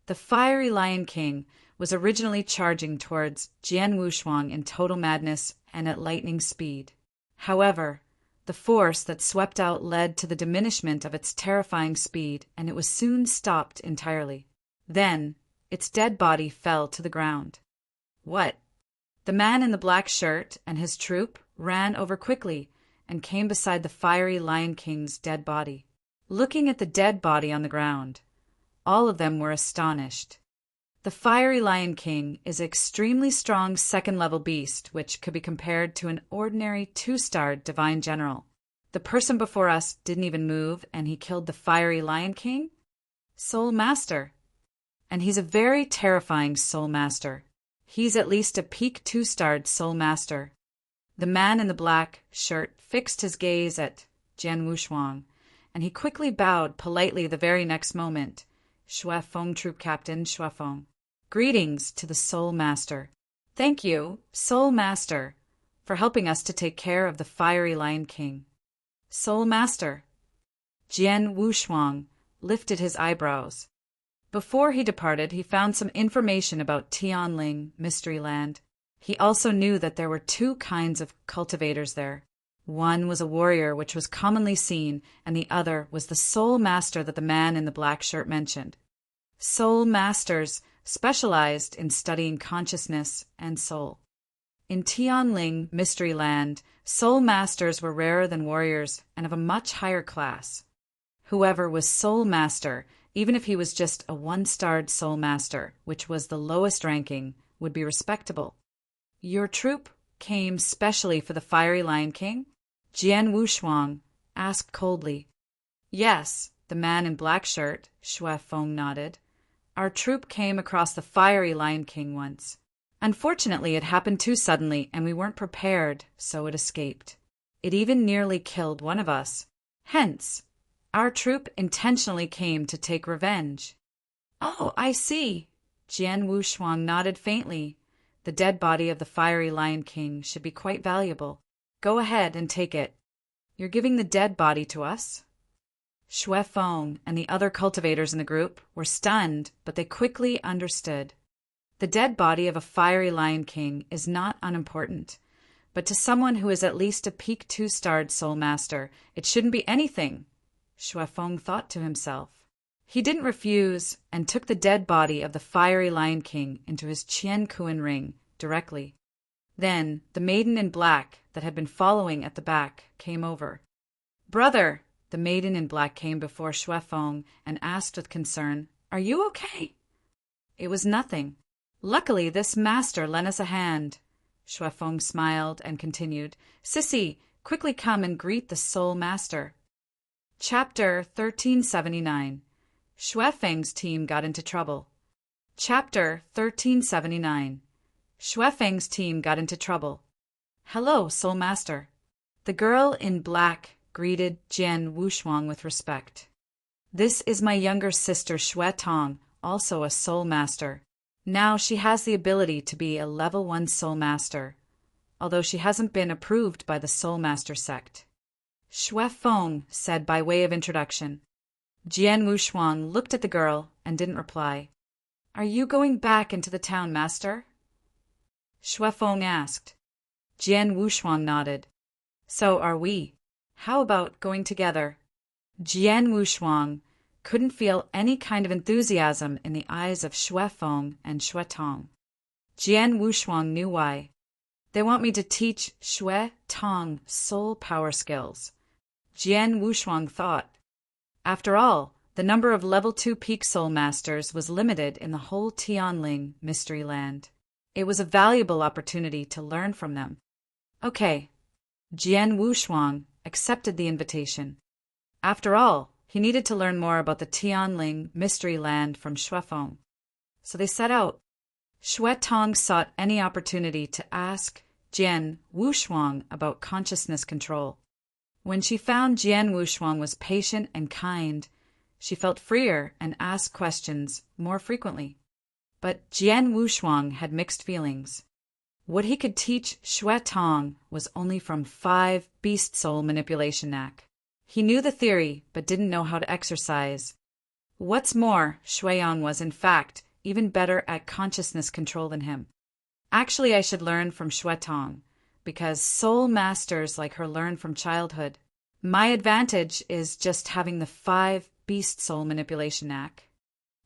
The Fiery Lion King was originally charging towards Jian Wushuang in total madness and at lightning speed. However, the force that swept out led to the diminishment of its terrifying speed, and it was soon stopped entirely. Then, its dead body fell to the ground. What? The man in the black shirt and his troop ran over quickly and came beside the fiery Lion King's dead body. Looking at the dead body on the ground, all of them were astonished. The fiery Lion King is an extremely strong second-level beast which could be compared to an ordinary 2-starred divine general. The person before us didn't even move and he killed the fiery Lion King? Soul Master. And he's a very terrifying Soul Master. He's at least a peak 2-starred Soul Master. The man in the black shirt fixed his gaze at Jian Wushuang, and he quickly bowed politely the very next moment. Xue Feng Troop Captain Xue Feng. Greetings to the Soul Master. Thank you, Soul Master, for helping us to take care of the fiery Lion King. Soul Master. Jian Wushuang lifted his eyebrows. Before he departed, he found some information about Tianling, Mystery Land. He also knew that there were 2 kinds of cultivators there. One was a warrior, which was commonly seen, and the other was the Soul Master that the man in the black shirt mentioned. Soul Masters specialized in studying consciousness and soul. In Tianling, Mystery Land, Soul Masters were rarer than warriors and of a much higher class. Whoever was Soul Master, even if he was just a 1-starred Soul Master, which was the lowest ranking, would be respectable. Your troop came specially for the fiery Lion King? Jian Wushuang asked coldly. Yes, the man in black shirt, Xue Feng nodded. Our troop came across the fiery Lion King once. Unfortunately, it happened too suddenly and we weren't prepared, so it escaped. It even nearly killed one of us. Hence, our troop intentionally came to take revenge. Oh, I see. Jian Wushuang nodded faintly. The dead body of the fiery Lion King should be quite valuable. Go ahead and take it. You're giving the dead body to us? Xue Feng and the other cultivators in the group were stunned, but they quickly understood. The dead body of a fiery Lion King is not unimportant, but to someone who is at least a peak 2-starred Soul Master, it shouldn't be anything, Xue Feng thought to himself. He didn't refuse and took the dead body of the fiery Lion King into his Qian Kuan ring directly. Then the maiden in black that had been following at the back came over. Brother! The maiden in black came before Xue Feng and asked with concern, Are you okay? It was nothing. Luckily, this master lent us a hand. Xue Feng smiled and continued, Sissy, quickly come and greet the Soul Master. Chapter 1379. Xue Feng's team got into trouble. Chapter 1379. Xue Feng's team got into trouble. Hello, Soul Master. The girl in black greeted Jian Wushuang with respect. This is my younger sister Xue Tong, also a Soul Master. Now she has the ability to be a level 1 Soul Master, although she hasn't been approved by the Soul Master sect. Xue Feng said by way of introduction. Jian Wushuang looked at the girl and didn't reply. Are you going back into the town, Master? Xue Feng asked. Jian Wushuang nodded. So are we. How about going together? Jian Wushuang couldn't feel any kind of enthusiasm in the eyes of Xue Feng and Xue Tong. Jian Wushuang knew why. They want me to teach Xue Tong soul power skills. Jian Wushuang thought. After all, the number of level 2 peak soul masters was limited in the whole Tianling Mystery Land. It was a valuable opportunity to learn from them. Okay. Jian Wushuang accepted the invitation. After all, he needed to learn more about the Tianling Mystery Land from Xue Feng. So they set out. Xue Tong sought any opportunity to ask Jian Wushuang about consciousness control. When she found Jian Wushuang was patient and kind, she felt freer and asked questions more frequently. But Jian Wushuang had mixed feelings. What he could teach Xue Tong was only from 5 beast soul manipulation knack. He knew the theory, but didn't know how to exercise. What's more, Xueyang was, in fact, even better at consciousness control than him. Actually, I should learn from Xue Tong, because soul masters like her learn from childhood. My advantage is just having the 5 beast soul manipulation knack.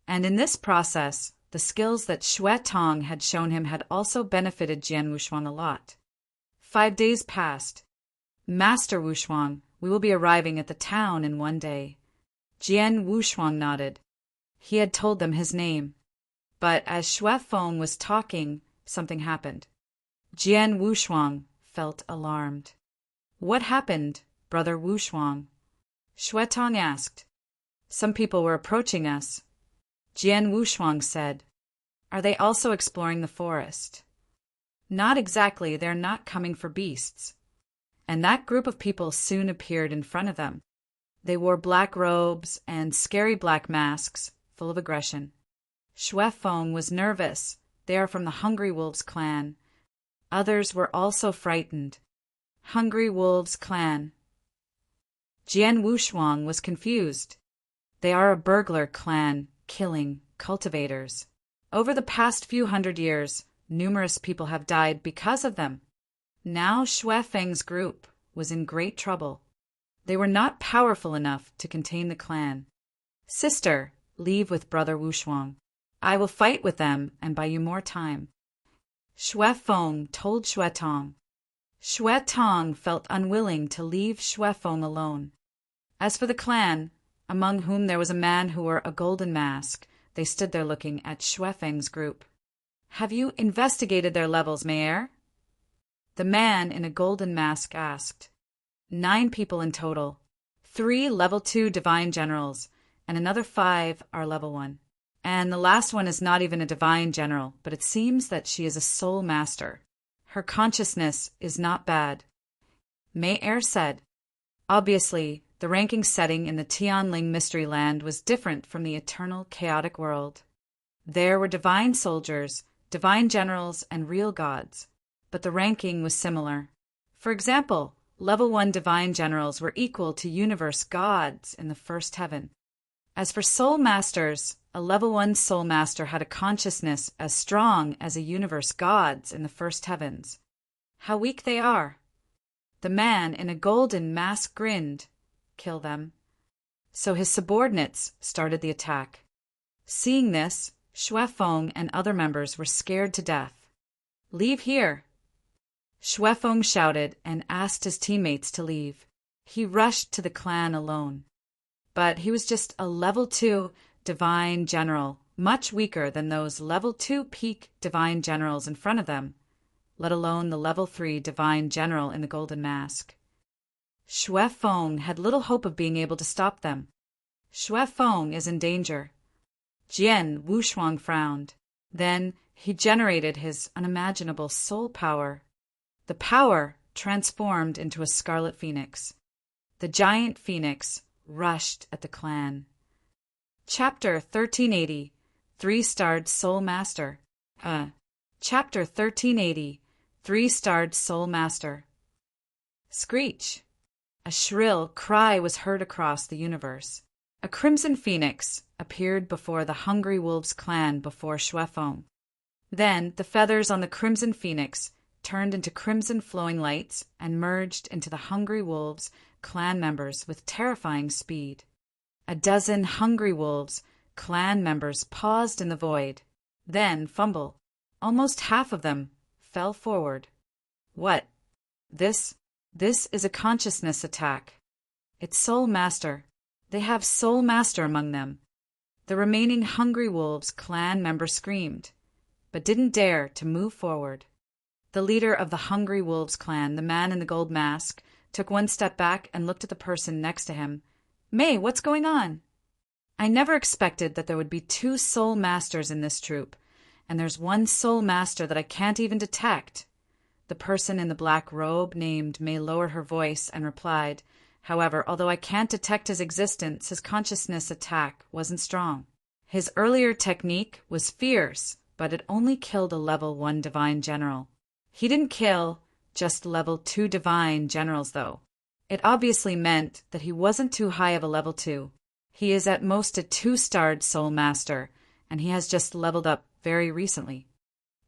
And in this process, the skills that Xue Tong had shown him had also benefited Jian Wushuang a lot. 5 days passed. Master Wushuang, we will be arriving at the town in 1 day. Jian Wushuang nodded. He had told them his name. But as Xue Feng was talking, something happened. Jian Wushuang felt alarmed. What happened, Brother Wushuang? Xue Tong asked. Some people were approaching us. Jian Wushuang said. Are they also exploring the forest? Not exactly, they're not coming for beasts. And that group of people soon appeared in front of them. They wore black robes and scary black masks, full of aggression. Xue Feng was nervous. They are from the Hungry Wolves clan. Others were also frightened. Hungry Wolves clan. Jian Wushuang was confused. They are a burglar clan, killing cultivators. Over the past few hundred years, numerous people have died because of them. Now Xue Feng's group was in great trouble. They were not powerful enough to contain the clan. Sister, leave with Brother Wushuang. I will fight with them and buy you more time. Xue Feng told Xue Tong. Xue Tong felt unwilling to leave Xue Feng alone. As for the clan, among whom there was a man who wore a golden mask, they stood there looking at Xue Feng's group. Have you investigated their levels, Mayor? The man in a golden mask asked. 9 people in total. 3 level 2 divine generals, and another 5 are level 1. And the last one is not even a divine general, but it seems that she is a soul master. Her consciousness is not bad. Mayor said. Obviously, the ranking setting in the Tianling Mystery Land was different from the eternal chaotic world. There were divine soldiers, divine generals, and real gods, but the ranking was similar. For example, level 1 divine generals were equal to universe gods in the first heaven. As for soul masters, a level 1 soul master had a consciousness as strong as a universe gods in the first heavens. How weak they are. The man in a golden mask grinned. Kill them. So his subordinates started the attack. Seeing this, Xue Feng and other members were scared to death. Leave here. Xue Feng shouted and asked his teammates to leave. He rushed to the clan alone. But he was just a level 2 divine general, much weaker than those level 2 peak divine generals in front of them, let alone the level 3 divine general in the golden mask. Xue Feng had little hope of being able to stop them. Xue Feng is in danger. Jian Wushuang frowned. Then he generated his unimaginable soul power. The power transformed into a scarlet phoenix. The giant phoenix rushed at the clan. Chapter 1380, 3-starred Soul Master. Chapter 1380, 3-starred Soul Master. Screech. A shrill cry was heard across the universe. A crimson phoenix appeared before the Hungry Wolves clan before Xue Feng. Then the feathers on the crimson phoenix turned into crimson flowing lights and merged into the Hungry Wolves clan members with terrifying speed. A dozen Hungry Wolves clan members paused in the void, then fumble. Almost half of them fell forward. What? This is a consciousness attack. It's Soul Master. They have Soul Master among them. The remaining Hungry Wolves clan members screamed, but didn't dare to move forward. The leader of the Hungry Wolves clan, the man in the gold mask, took one step back and looked at the person next to him. May, what's going on? I never expected that there would be 2 Soul Masters in this troop, and there's one Soul Master that I can't even detect. The person in the black robe named May lowered her voice and replied, however, although I can't detect his existence, his consciousness attack wasn't strong. His earlier technique was fierce, but it only killed a level 1 divine general. He didn't kill just level 2 divine generals, though. It obviously meant that he wasn't too high of a level 2. He is at most a 2-starred Soul Master, and he has just leveled up very recently.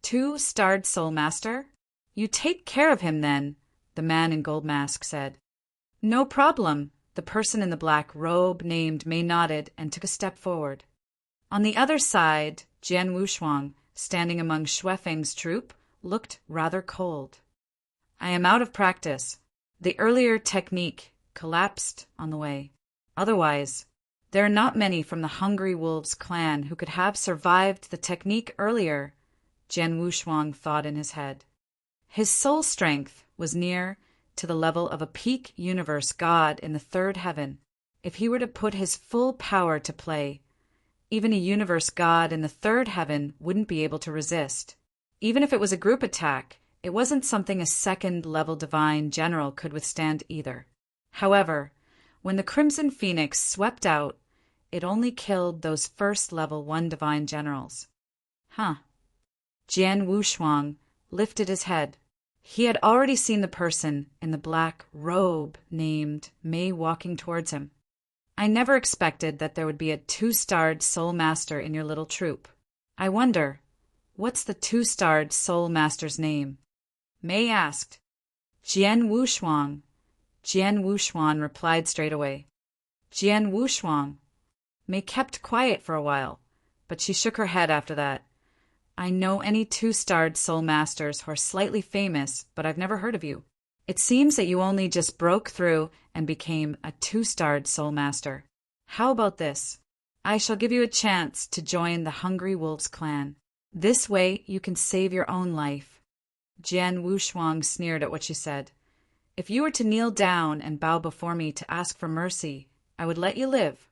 2-starred Soul Master? You take care of him, then, the man in gold mask said. No problem, the person in the black robe named May nodded and took a step forward. On the other side, Jian Wushuang, standing among Xue Feng's troop, looked rather cold. I am out of practice. The earlier technique collapsed on the way. Otherwise, there are not many from the Hungry Wolves clan who could have survived the technique earlier, Jian Wushuang thought in his head. His soul strength was near to the level of a peak universe god in the third heaven. If he were to put his full power to play, even a universe god in the third heaven wouldn't be able to resist. Even if it was a group attack, it wasn't something a second-level divine general could withstand either. However, when the Crimson Phoenix swept out, it only killed those first-level 1 divine generals. Jian Wushuang lifted his head. He had already seen the person in the black robe named Mei walking towards him. I never expected that there would be a 2-starred soul master in your little troop. I wonder, what's the 2-starred soul master's name? Mei asked. Jian Wushuang. Jian Wushuang replied straight away. Jian Wushuang. Mei kept quiet for a while, but she shook her head after that. I know any 2-starred soul masters who are slightly famous, but I've never heard of you. It seems that you only just broke through and became a 2-starred soul master. How about this? I shall give you a chance to join the Hungry Wolves clan. This way you can save your own life. Jian Wushuang sneered at what she said. If you were to kneel down and bow before me to ask for mercy, I would let you live.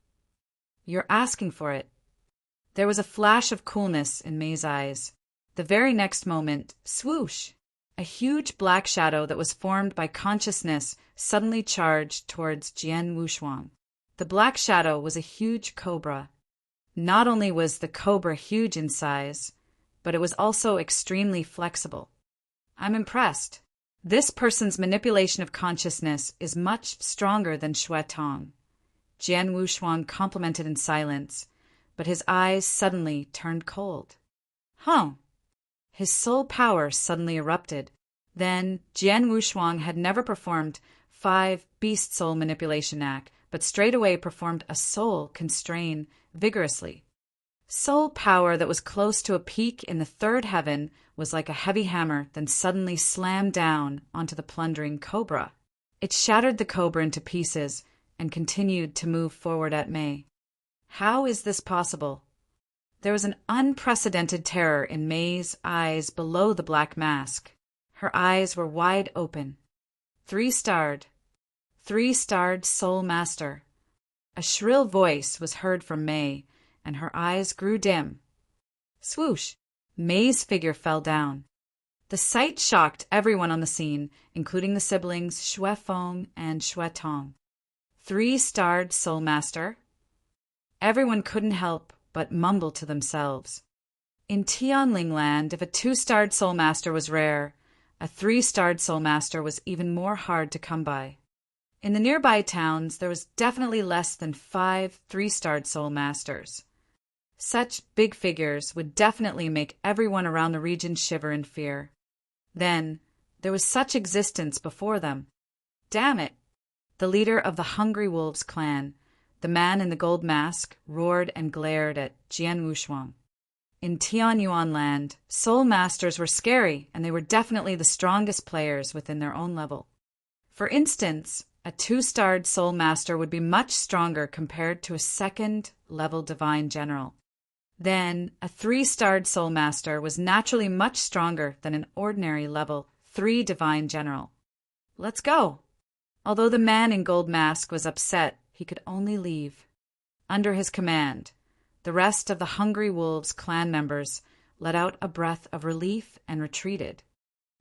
You're asking for it. There was a flash of coolness in Mei's eyes. The very next moment, swoosh! A huge black shadow that was formed by consciousness suddenly charged towards Jian Wushuang. The black shadow was a huge cobra. Not only was the cobra huge in size, but it was also extremely flexible. I'm impressed. This person's manipulation of consciousness is much stronger than Xue Tong. Jian Wushuang complimented in silence, but his eyes suddenly turned cold. His soul power suddenly erupted. Then Jian Wushuang had never performed 5 beast soul manipulation act, but straightaway performed a soul constrain vigorously. Soul power that was close to a peak in the third heaven was like a heavy hammer, then suddenly slammed down onto the plundering cobra. It shattered the cobra into pieces and continued to move forward at Mei. How is this possible? There was an unprecedented terror in Mei's eyes below the black mask. Her eyes were wide open. 3-starred soul master. A shrill voice was heard from Mei, and her eyes grew dim. Swoosh! Mei's figure fell down. The sight shocked everyone on the scene, including the siblings Xue Feng and Xue Tong. 3-starred soul master. Everyone couldn't help but mumble to themselves. In Tianling land, if a 2-starred soul master was rare, a 3-starred soul master was even more hard to come by. In the nearby towns, there was definitely less than 5 3-starred soul masters. Such big figures would definitely make everyone around the region shiver in fear. Then, there was such existence before them. Damn it! The leader of the Hungry Wolves clan, the man in the gold mask, roared and glared at Jian Wushuang. In Tianyuan land, soul masters were scary, and they were definitely the strongest players within their own level. For instance, a 2-starred soul master would be much stronger compared to a 2nd-level divine general. Then, a 3-starred soul master was naturally much stronger than an ordinary level 3 divine general. Let's go! Although the man in gold mask was upset, he could only leave. Under his command, the rest of the Hungry Wolves clan members let out a breath of relief and retreated.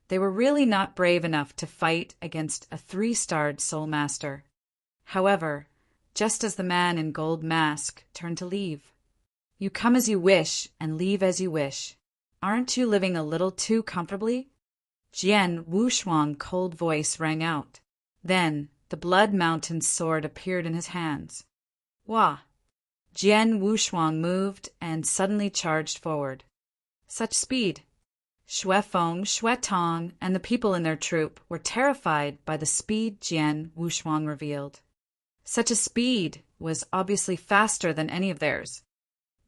They were really not brave enough to fight against a 3-starred soul master. However, just as the man in gold mask turned to leave, you come as you wish and leave as you wish. Aren't you living a little too comfortably? Jian Wushuang's cold voice rang out. Then the Blood Mountain sword appeared in his hands. Wah! Jian Wushuang moved and suddenly charged forward. Such speed! Xue Feng, Xue Tong, and the people in their troop were terrified by the speed Jian Wushuang revealed. Such a speed was obviously faster than any of theirs.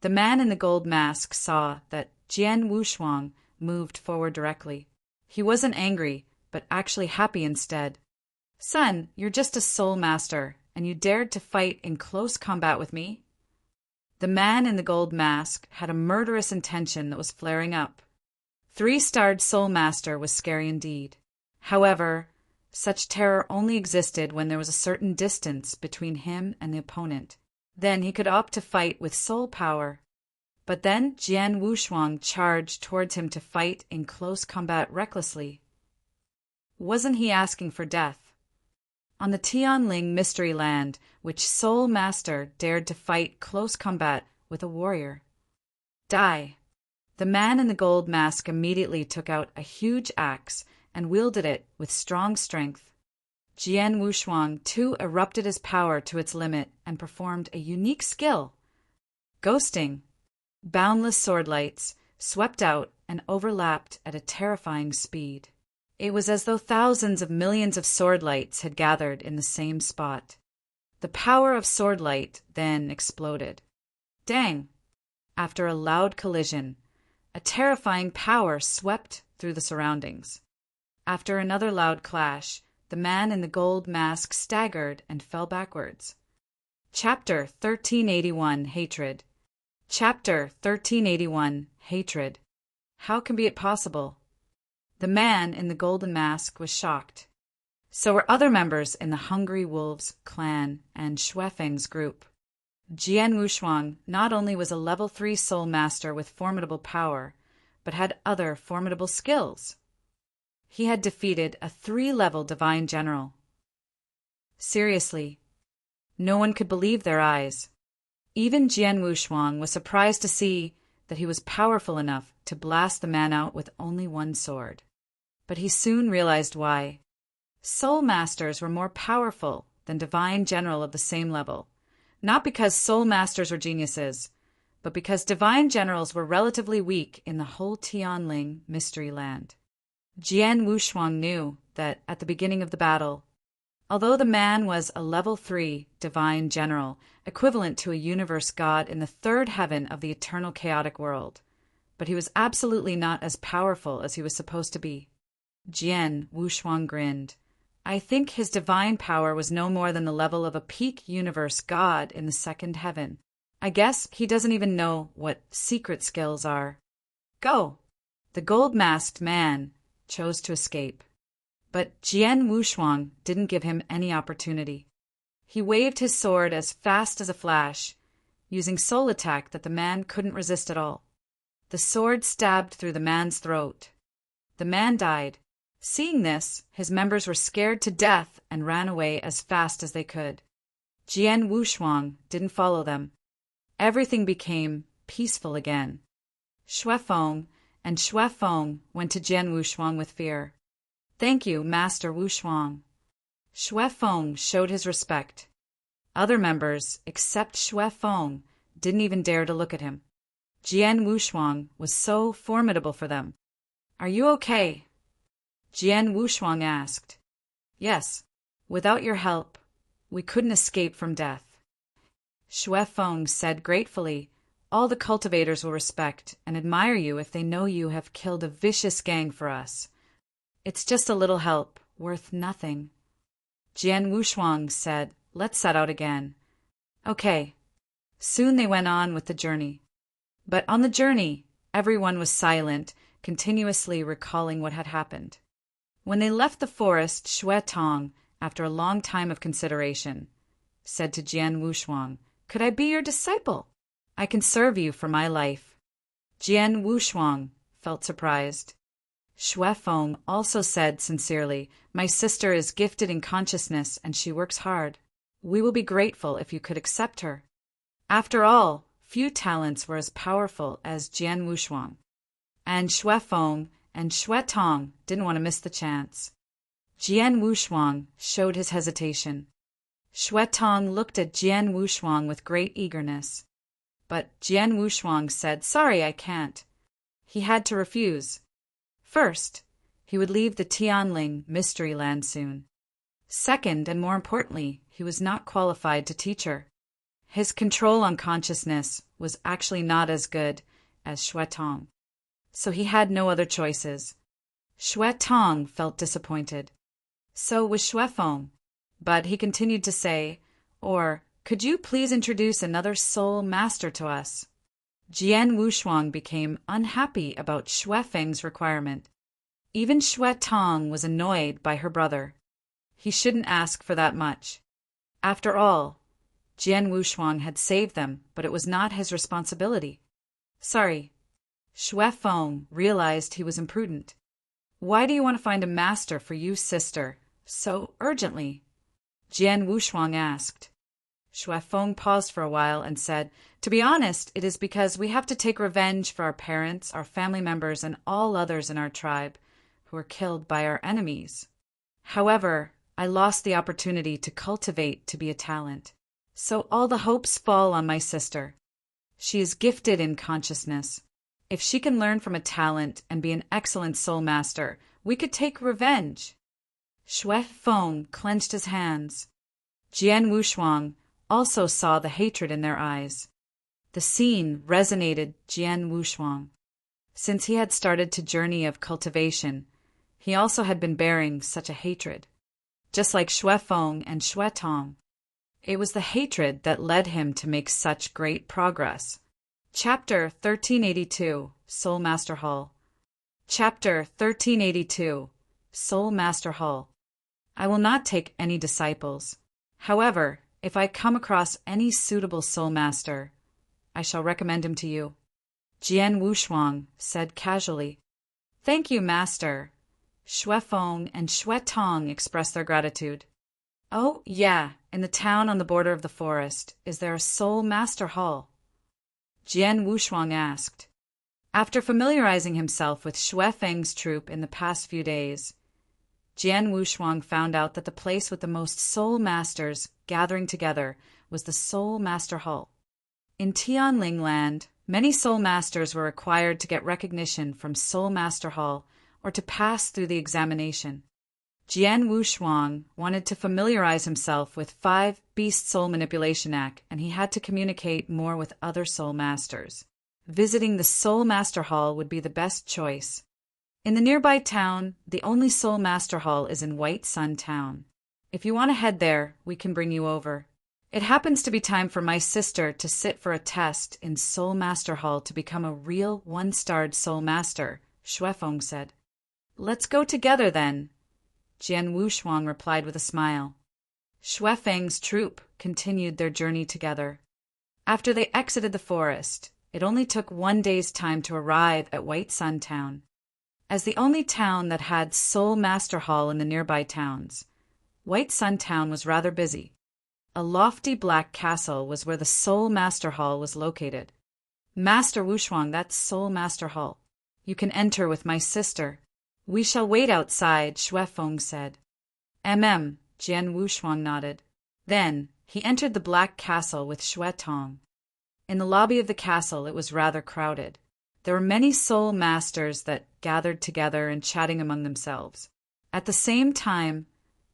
The man in the gold mask saw that Jian Wushuang moved forward directly. He wasn't angry, but actually happy instead. Son, you're just a soul master, and you dared to fight in close combat with me? The man in the gold mask had a murderous intention that was flaring up. 3-starred soul master was scary indeed. However, such terror only existed when there was a certain distance between him and the opponent. Then he could opt to fight with soul power. But then Jian Wushuang charged towards him to fight in close combat recklessly. Wasn't he asking for death? On the Tianling mystery land, which Soul Master dared to fight close combat with a warrior? Die. The man in the gold mask immediately took out a huge axe and wielded it with strong strength. Jian Wushuang too erupted his power to its limit and performed a unique skill. Ghosting. Boundless sword lights swept out and overlapped at a terrifying speed. It was as though thousands of millions of sword lights had gathered in the same spot. The power of sword light then exploded. Dang! After a loud collision, a terrifying power swept through the surroundings. After another loud clash, the man in the gold mask staggered and fell backwards. Chapter 1381 Hatred. Chapter 1381 Hatred. How can be it possible? The man in the golden mask was shocked. So were other members in the Hungry Wolves clan and Shuefeng's group. Jian Wushuang not only was a level 3 soul master with formidable power, but had other formidable skills. He had defeated a 3-level divine general. Seriously, no one could believe their eyes. Even Jian Wushuang was surprised to see that he was powerful enough to blast the man out with only one sword. But he soon realized why. Soul masters were more powerful than divine general of the same level, not because soul masters were geniuses, but because divine generals were relatively weak in the whole Tianling mystery land. Jian Wushuang knew that at the beginning of the battle, although the man was a level 3 divine general, equivalent to a universe god in the 3rd heaven of the eternal chaotic world, but he was absolutely not as powerful as he was supposed to be. Jian Wushuang grinned. I think his divine power was no more than the level of a peak universe god in the 2nd heaven. I guess he doesn't even know what secret skills are. Go! The gold-masked man chose to escape. But Jian Wushuang didn't give him any opportunity. He waved his sword as fast as a flash, using soul attack that the man couldn't resist at all. The sword stabbed through the man's throat. The man died. Seeing this, his members were scared to death and ran away as fast as they could. Jian Wushuang didn't follow them. Everything became peaceful again. Shuefeng and Shuefeng went to Jian Wushuang with fear. Thank you, Master Wushuang. Shuefeng showed his respect. Other members, except Shuefeng, didn't even dare to look at him. Jian Wushuang was so formidable for them. Are you okay? Jian Wushuang asked. Yes. Without your help, we couldn't escape from death. Shuefeng said gratefully, all the cultivators will respect and admire you if they know you have killed a vicious gang for us. It's just a little help, worth nothing. Jian Wushuang said, let's set out again. Okay. Soon they went on with the journey. But on the journey, everyone was silent, continuously recalling what had happened. When they left the forest, Xue Tong, after a long time of consideration, said to Jian Wushuang, could I be your disciple? I can serve you for my life. Jian Wushuang felt surprised. Shuefeng also said sincerely, my sister is gifted in consciousness and she works hard. We will be grateful if you could accept her. After all, few talents were as powerful as Jian Wushuang. And Shuefeng and Xue Tong didn't want to miss the chance. Jian Wushuang showed his hesitation. Xue Tong looked at Jian Wushuang with great eagerness. But Jian Wushuang said, sorry, I can't. He had to refuse. First, he would leave the Tianling mystery land soon. Second, and more importantly, he was not qualified to teach her. His control on consciousness was actually not as good as Xue Tong. So he had no other choices. Xue Tong felt disappointed. So was Xue Feng. But he continued to say, or, could you please introduce another soul master to us? Jian Wushuang became unhappy about Xue Feng's requirement. Even Xue Tong was annoyed by her brother. He shouldn't ask for that much. After all, Jian Wushuang had saved them, but it was not his responsibility. Sorry. Xue Feng realized he was imprudent. Why do you want to find a master for you, sister, so urgently? Jian Wushuang asked. Xue Feng paused for a while and said, to be honest, it is because we have to take revenge for our parents, our family members, and all others in our tribe who were killed by our enemies. However, I lost the opportunity to cultivate to be a talent. So all the hopes fall on my sister. She is gifted in consciousness. If she can learn from a talent and be an excellent soul master, we could take revenge. Xue Feng clenched his hands. Jian Wushuang also saw the hatred in their eyes. The scene resonated Jian Wushuang. Since he had started to journey of cultivation, he also had been bearing such a hatred. Just like Xue Feng and Xue Tong. It was the hatred that led him to make such great progress. Chapter 1382, Soul Master Hall. Chapter 1382, Soul Master Hall. I will not take any disciples. However, if I come across any suitable soul master, I shall recommend him to you. Jian Wushuang said casually. Thank you, master. Xue Feng and Xue Tong expressed their gratitude. Oh, yeah, in the town on the border of the forest, is there a soul master hall? Jian Wushuang asked. After familiarizing himself with Xue Feng's troop in the past few days, Jian Wushuang found out that the place with the most soul masters gathering together was the Soul Master Hall. In Tianling land, many soul masters were required to get recognition from Soul Master Hall or to pass through the examination. Jian Wushuang wanted to familiarize himself with 5 Beast Soul Manipulation Act, and he had to communicate more with other soul masters. Visiting the Soul Master Hall would be the best choice. In the nearby town, the only Soul Master Hall is in White Sun Town. If you want to head there, we can bring you over. It happens to be time for my sister to sit for a test in Soul Master Hall to become a real 1-starred Soul Master, Xue Feng said. Let's go together then, Jian Wushuang replied with a smile. Xue Feng's troop continued their journey together. After they exited the forest, it only took 1 day's time to arrive at White Sun Town. As the only town that had Soul Master Hall in the nearby towns, White Sun Town was rather busy. A lofty black castle was where the Soul Master Hall was located. Master Wushuang, that's Soul Master Hall. You can enter with my sister. We shall wait outside, Xue Feng said. Jian Wushuang nodded. Then he entered the black castle with Xue Tong. In the lobby of the castle it was rather crowded. There were many soul masters that gathered together and chatting among themselves. At the same time,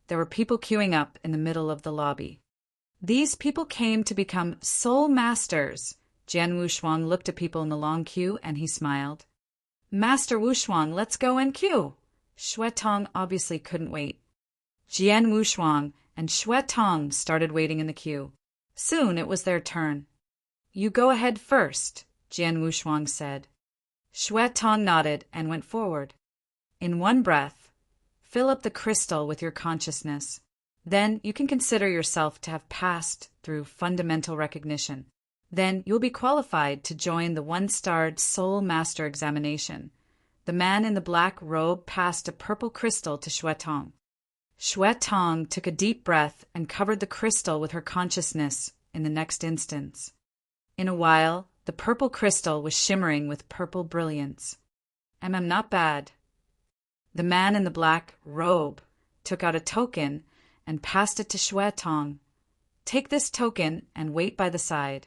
there were people queuing up in the middle of the lobby. These people came to become soul masters. Jian Wushuang looked at people in the long queue and he smiled. Master Wushuang, let's go and queue. Xue Tong obviously couldn't wait. Jian Wushuang and Xue Tong started waiting in the queue. Soon it was their turn. You go ahead first, Jian Wushuang said. Xue Tong nodded and went forward. In one breath, fill up the crystal with your consciousness. Then you can consider yourself to have passed through fundamental recognition. Then you'll be qualified to join the 1-starred Soul Master examination. The man in the black robe passed a purple crystal to Xue Tong. Xue Tong took a deep breath and covered the crystal with her consciousness in the next instance. In a while, the purple crystal was shimmering with purple brilliance. Not bad. The man in the black robe took out a token and passed it to Xue Tong. Take this token and wait by the side.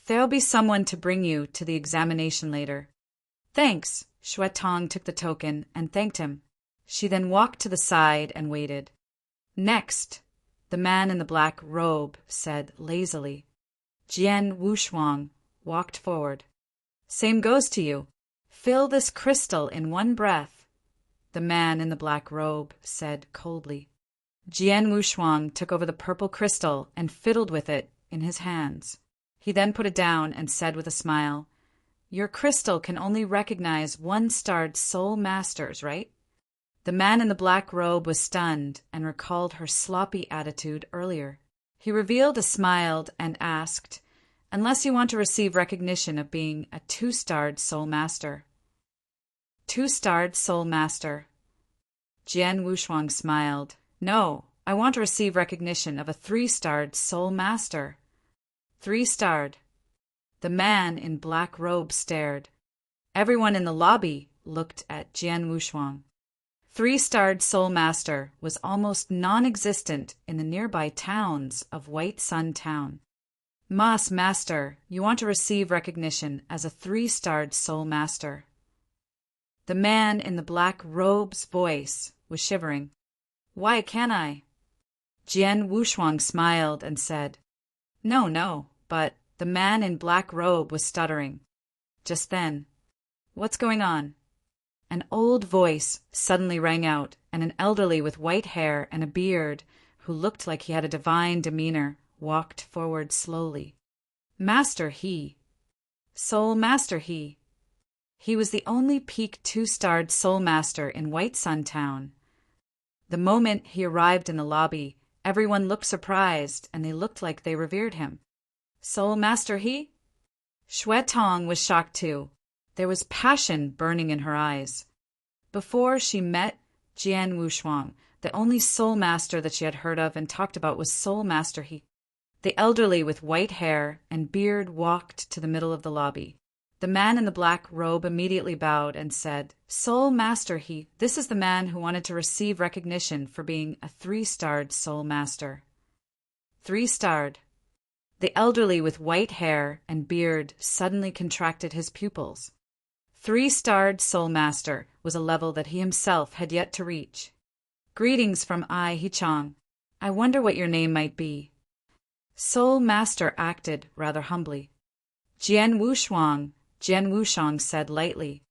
There'll be someone to bring you to the examination later. Thanks. Xue Tong took the token and thanked him. She then walked to the side and waited. Next, the man in the black robe said lazily. Jian Wushuang walked forward. Same goes to you. Fill this crystal in one breath. the man in the black robe said coldly. Jian Wushuang took over the purple crystal and fiddled with it in his hands. He then put it down and said with a smile, "Your crystal can only recognize one-starred soul masters, right?" The man in the black robe was stunned and recalled her sloppy attitude earlier. He revealed a smile and asked, "Unless you want to receive recognition of being a two-starred soul master." Two-starred soul master. Jian Wushuang smiled. "No, I want to receive recognition of a three-starred soul master." Three-starred. The man in black robe stared. Everyone in the lobby looked at Jian Wushuang. Three-starred soul master was almost non-existent in the nearby towns of White Sun Town. Master, you want to receive recognition as a three-starred soul master." The man in the black robe's voice was shivering. "Why can't I?" Jian Wushuang smiled and said, No, but the man in black robe was stuttering. Just then, "What's going on?" An old voice suddenly rang out, and an elderly with white hair and a beard, who looked like he had a divine demeanor, walked forward slowly. Master He. Soul Master He. He was the only peak two-starred soul master in White Sun Town. The moment he arrived in the lobby, everyone looked surprised, and they looked like they revered him. Soul Master He? Xue Tong was shocked too. There was passion burning in her eyes. Before she met Jian Wushuang, the only soul master that she had heard of and talked about was Soul Master He. The elderly with white hair and beard walked to the middle of the lobby. The man in the black robe immediately bowed and said, "Soul Master He, this is the man who wanted to receive recognition for being a three-starred soul master." Three-starred. The elderly with white hair and beard suddenly contracted his pupils. Three-starred soul master was a level that he himself had yet to reach. "Greetings from I Hichang. I wonder what your name might be." Soul master acted rather humbly. Jian Wushuang said lightly.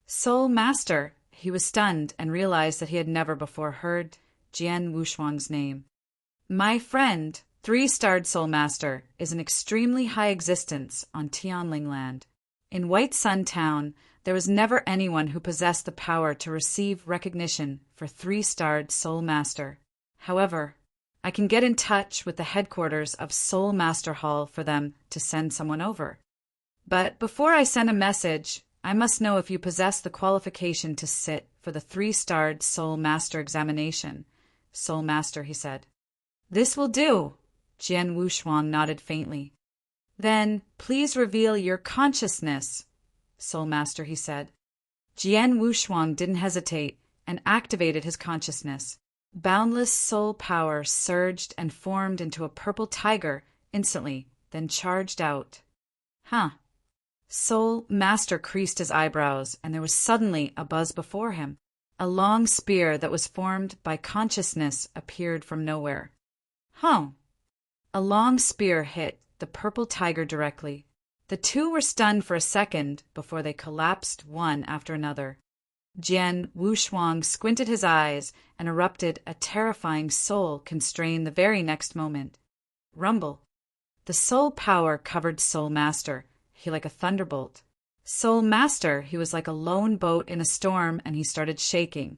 "Soul master." He was stunned and realized that he had never before heard Jian Wushuang's name. "My friend, three-starred soul master, is an extremely high existence on Tianling land. In White Sun Town, there was never anyone who possessed the power to receive recognition for three-starred soul master. However, I can get in touch with the headquarters of Soul Master Hall for them to send someone over. But before I send a message, I must know if you possess the qualification to sit for the three-starred soul master examination." "Soul master," he said. "This will do." Jian Wushuang nodded faintly. "Then please reveal your consciousness." "Soul master," he said. Jian Wushuang didn't hesitate and activated his consciousness. Boundless soul power surged and formed into a purple tiger instantly, then charged out. "Huh." Soul Master creased his eyebrows, and there was suddenly a buzz before him. A long spear that was formed by consciousness appeared from nowhere. "Huh." A long spear hit the purple tiger directly. The two were stunned for a second before they collapsed one after another. Jian Wushuang squinted his eyes and erupted a terrifying soul constraint the very next moment. Rumble. The soul power covered Soul Master. He like a thunderbolt. Soul Master, he was like a lone boat in a storm, and he started shaking.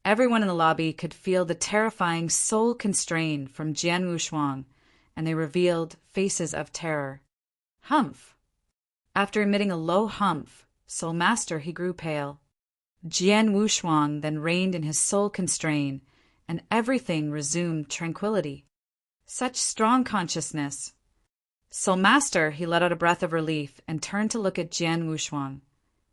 Everyone in the lobby could feel the terrifying soul constraint from Jian Wushuang, and they revealed faces of terror. Humph. After emitting a low humph, Soul Master, he grew pale. Jian Wushuang then reined in his soul constraint, and everything resumed tranquility. Such strong consciousness. Soul Master, he let out a breath of relief and turned to look at Jian Wushuang.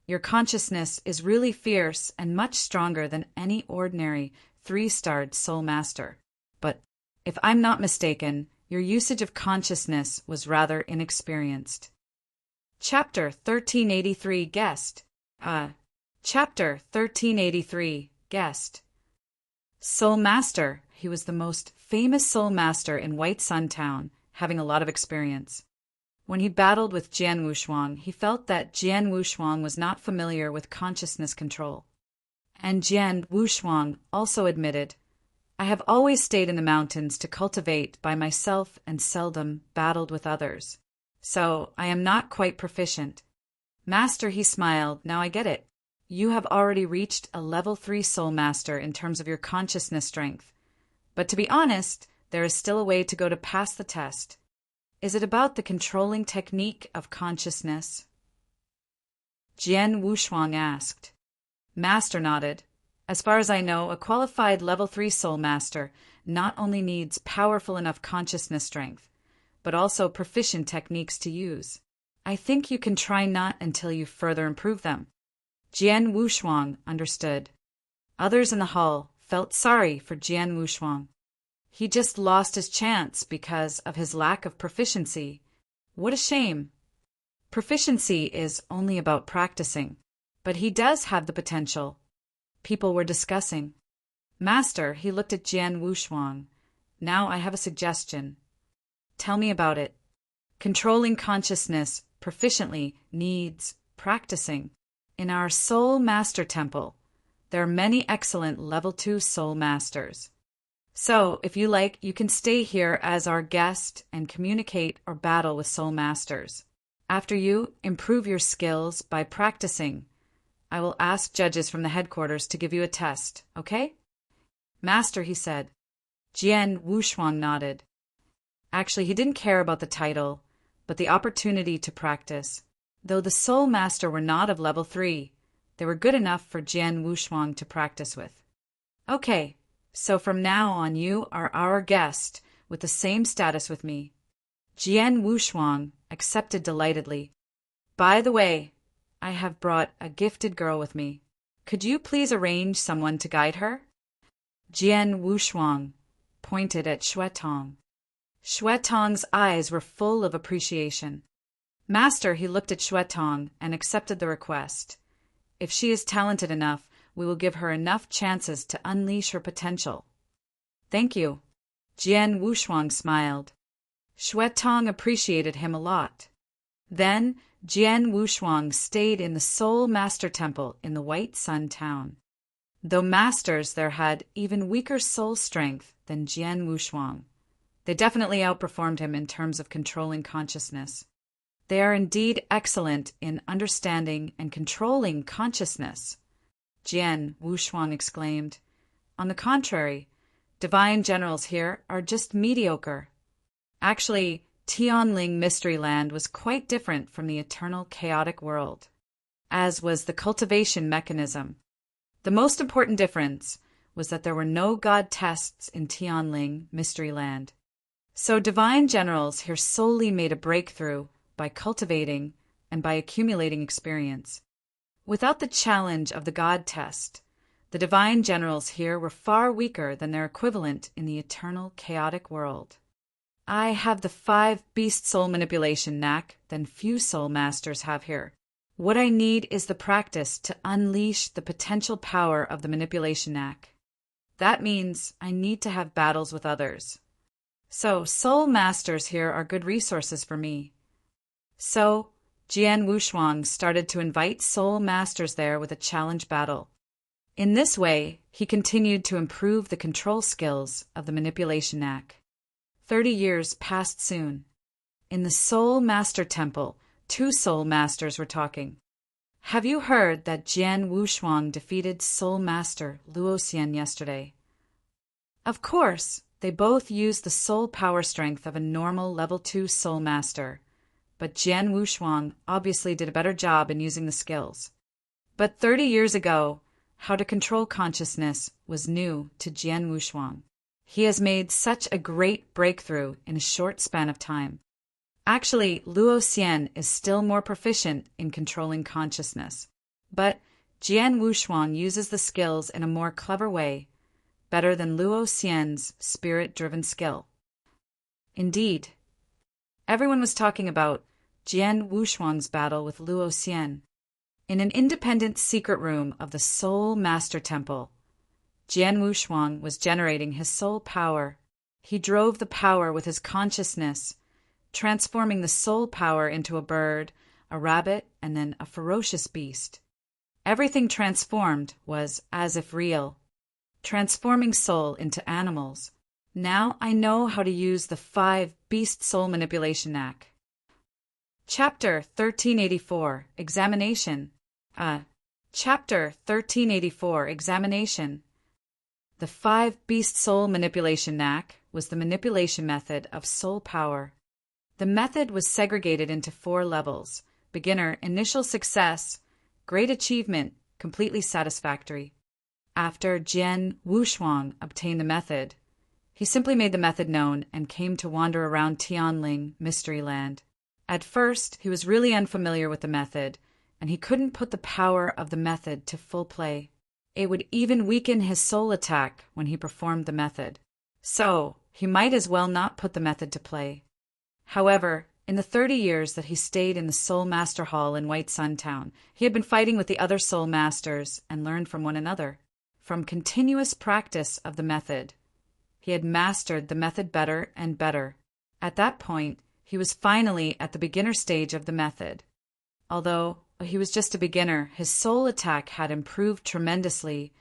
"Your consciousness is really fierce and much stronger than any ordinary three-starred Soul Master. But if I'm not mistaken, your usage of consciousness was rather inexperienced." Chapter 1383 Guest. Chapter 1383 Guest. Soul Master, he was the most famous Soul Master in White Sun Town, having a lot of experience. When he battled with Jian Wushuang, he felt that Jian Wushuang was not familiar with consciousness control. And Jian Wushuang also admitted, I have always stayed in the mountains to cultivate by myself and seldom battled with others. So I am not quite proficient. Master, he smiled, now I get it. You have already reached a level 3 soul master in terms of your consciousness strength. But to be honest, there is still a way to go to pass the test. Is it about the controlling technique of consciousness? Jian Wushuang asked. Master nodded. As far as I know, a qualified level 3 soul master not only needs powerful enough consciousness strength, but also proficient techniques to use. I think you can try not until you further improve them. Jian Wushuang understood. Others in the hall felt sorry for Jian Wushuang. He just lost his chance because of his lack of proficiency. What a shame. Proficiency is only about practicing, but he does have the potential. People were discussing. Master, he looked at Jian Wushuang. Now I have a suggestion. Tell me about it. Controlling consciousness proficiently needs practicing. In our Soul Master Temple, there are many excellent level 2 Soul Masters. So, if you like, you can stay here as our guest and communicate or battle with Soul Masters. After you improve your skills by practicing, I will ask judges from the headquarters to give you a test, okay? Master, he said. Jian Wushuang nodded. Actually, he didn't care about the title, but the opportunity to practice. Though the Soul Master were not of level 3, they were good enough for Jian Wushuang to practice with. Okay, so from now on you are our guest with the same status with me. Jian Wushuang accepted delightedly. By the way, I have brought a gifted girl with me. Could you please arrange someone to guide her? Jian Wushuang pointed at Xuetong. Xuetong's eyes were full of appreciation. Master, he looked at Xuetong and accepted the request. If she is talented enough, we will give her enough chances to unleash her potential. Thank you. Jian Wushuang smiled. Xuetong appreciated him a lot. Then Jian Wushuang stayed in the Soul Master Temple in the White Sun Town. Though masters there had even weaker soul strength than Jian Wushuang, they definitely outperformed him in terms of controlling consciousness. They are indeed excellent in understanding and controlling consciousness, Jian Wushuang exclaimed. On the contrary, divine generals here are just mediocre. Actually, Tianling Mystery Land was quite different from the eternal chaotic world, as was the cultivation mechanism. The most important difference was that there were no god tests in Tianling Mystery Land. So divine generals here solely made a breakthrough by cultivating and by accumulating experience. Without the challenge of the god test, the divine generals here were far weaker than their equivalent in the eternal chaotic world. I have the 5 beast soul manipulation knack than few soul masters have here. What I need is the practice to unleash the potential power of the manipulation knack. That means I need to have battles with others. So soul masters here are good resources for me. So Jian Wushuang started to invite soul masters there with a challenge battle. In this way, he continued to improve the control skills of the manipulation knack. 30 years passed soon. In the Soul Master Temple, 2 soul masters were talking. Have you heard that Jian Wushuang defeated Soul Master Luoxian yesterday? Of course, they both used the soul power strength of a normal level 2 soul master, but Jian Wushuang obviously did a better job in using the skills. But 30 years ago, how to control consciousness was new to Jian Wushuang. He has made such a great breakthrough in a short span of time. Actually, Luoxian is still more proficient in controlling consciousness. But Jian Wushuang uses the skills in a more clever way, better than Luoxian's spirit-driven skill. Indeed, everyone was talking about Jian Wushuang's battle with Luoxian. In an independent secret room of the Soul Master Temple, Jian Wushuang was generating his soul power. He drove the power with his consciousness, transforming the soul power into a bird, a rabbit, and then a ferocious beast. Everything transformed was as if real, transforming soul into animals. Now I know how to use the 5 beast soul manipulation knack. Chapter 1384 Examination. Chapter 1384 Examination. The 5 beast soul manipulation knack was the manipulation method of soul power. The method was segregated into 4 levels: beginner, initial success, great achievement, completely satisfactory. After Jian Wushuang obtained the method, he simply made the method known and came to wander around Tianling, Mystery Land. At first, he was really unfamiliar with the method, and he couldn't put the power of the method to full play. It would even weaken his soul attack when he performed the method. So, he might as well not put the method to play. However, in the 30 years that he stayed in the Soul Master Hall in White Sun Town, he had been fighting with the other Soul Masters and learned from one another. From continuous practice of the method, he had mastered the method better and better. At that point, he was finally at the beginner stage of the method. Although he was just a beginner, his soul attack had improved tremendously,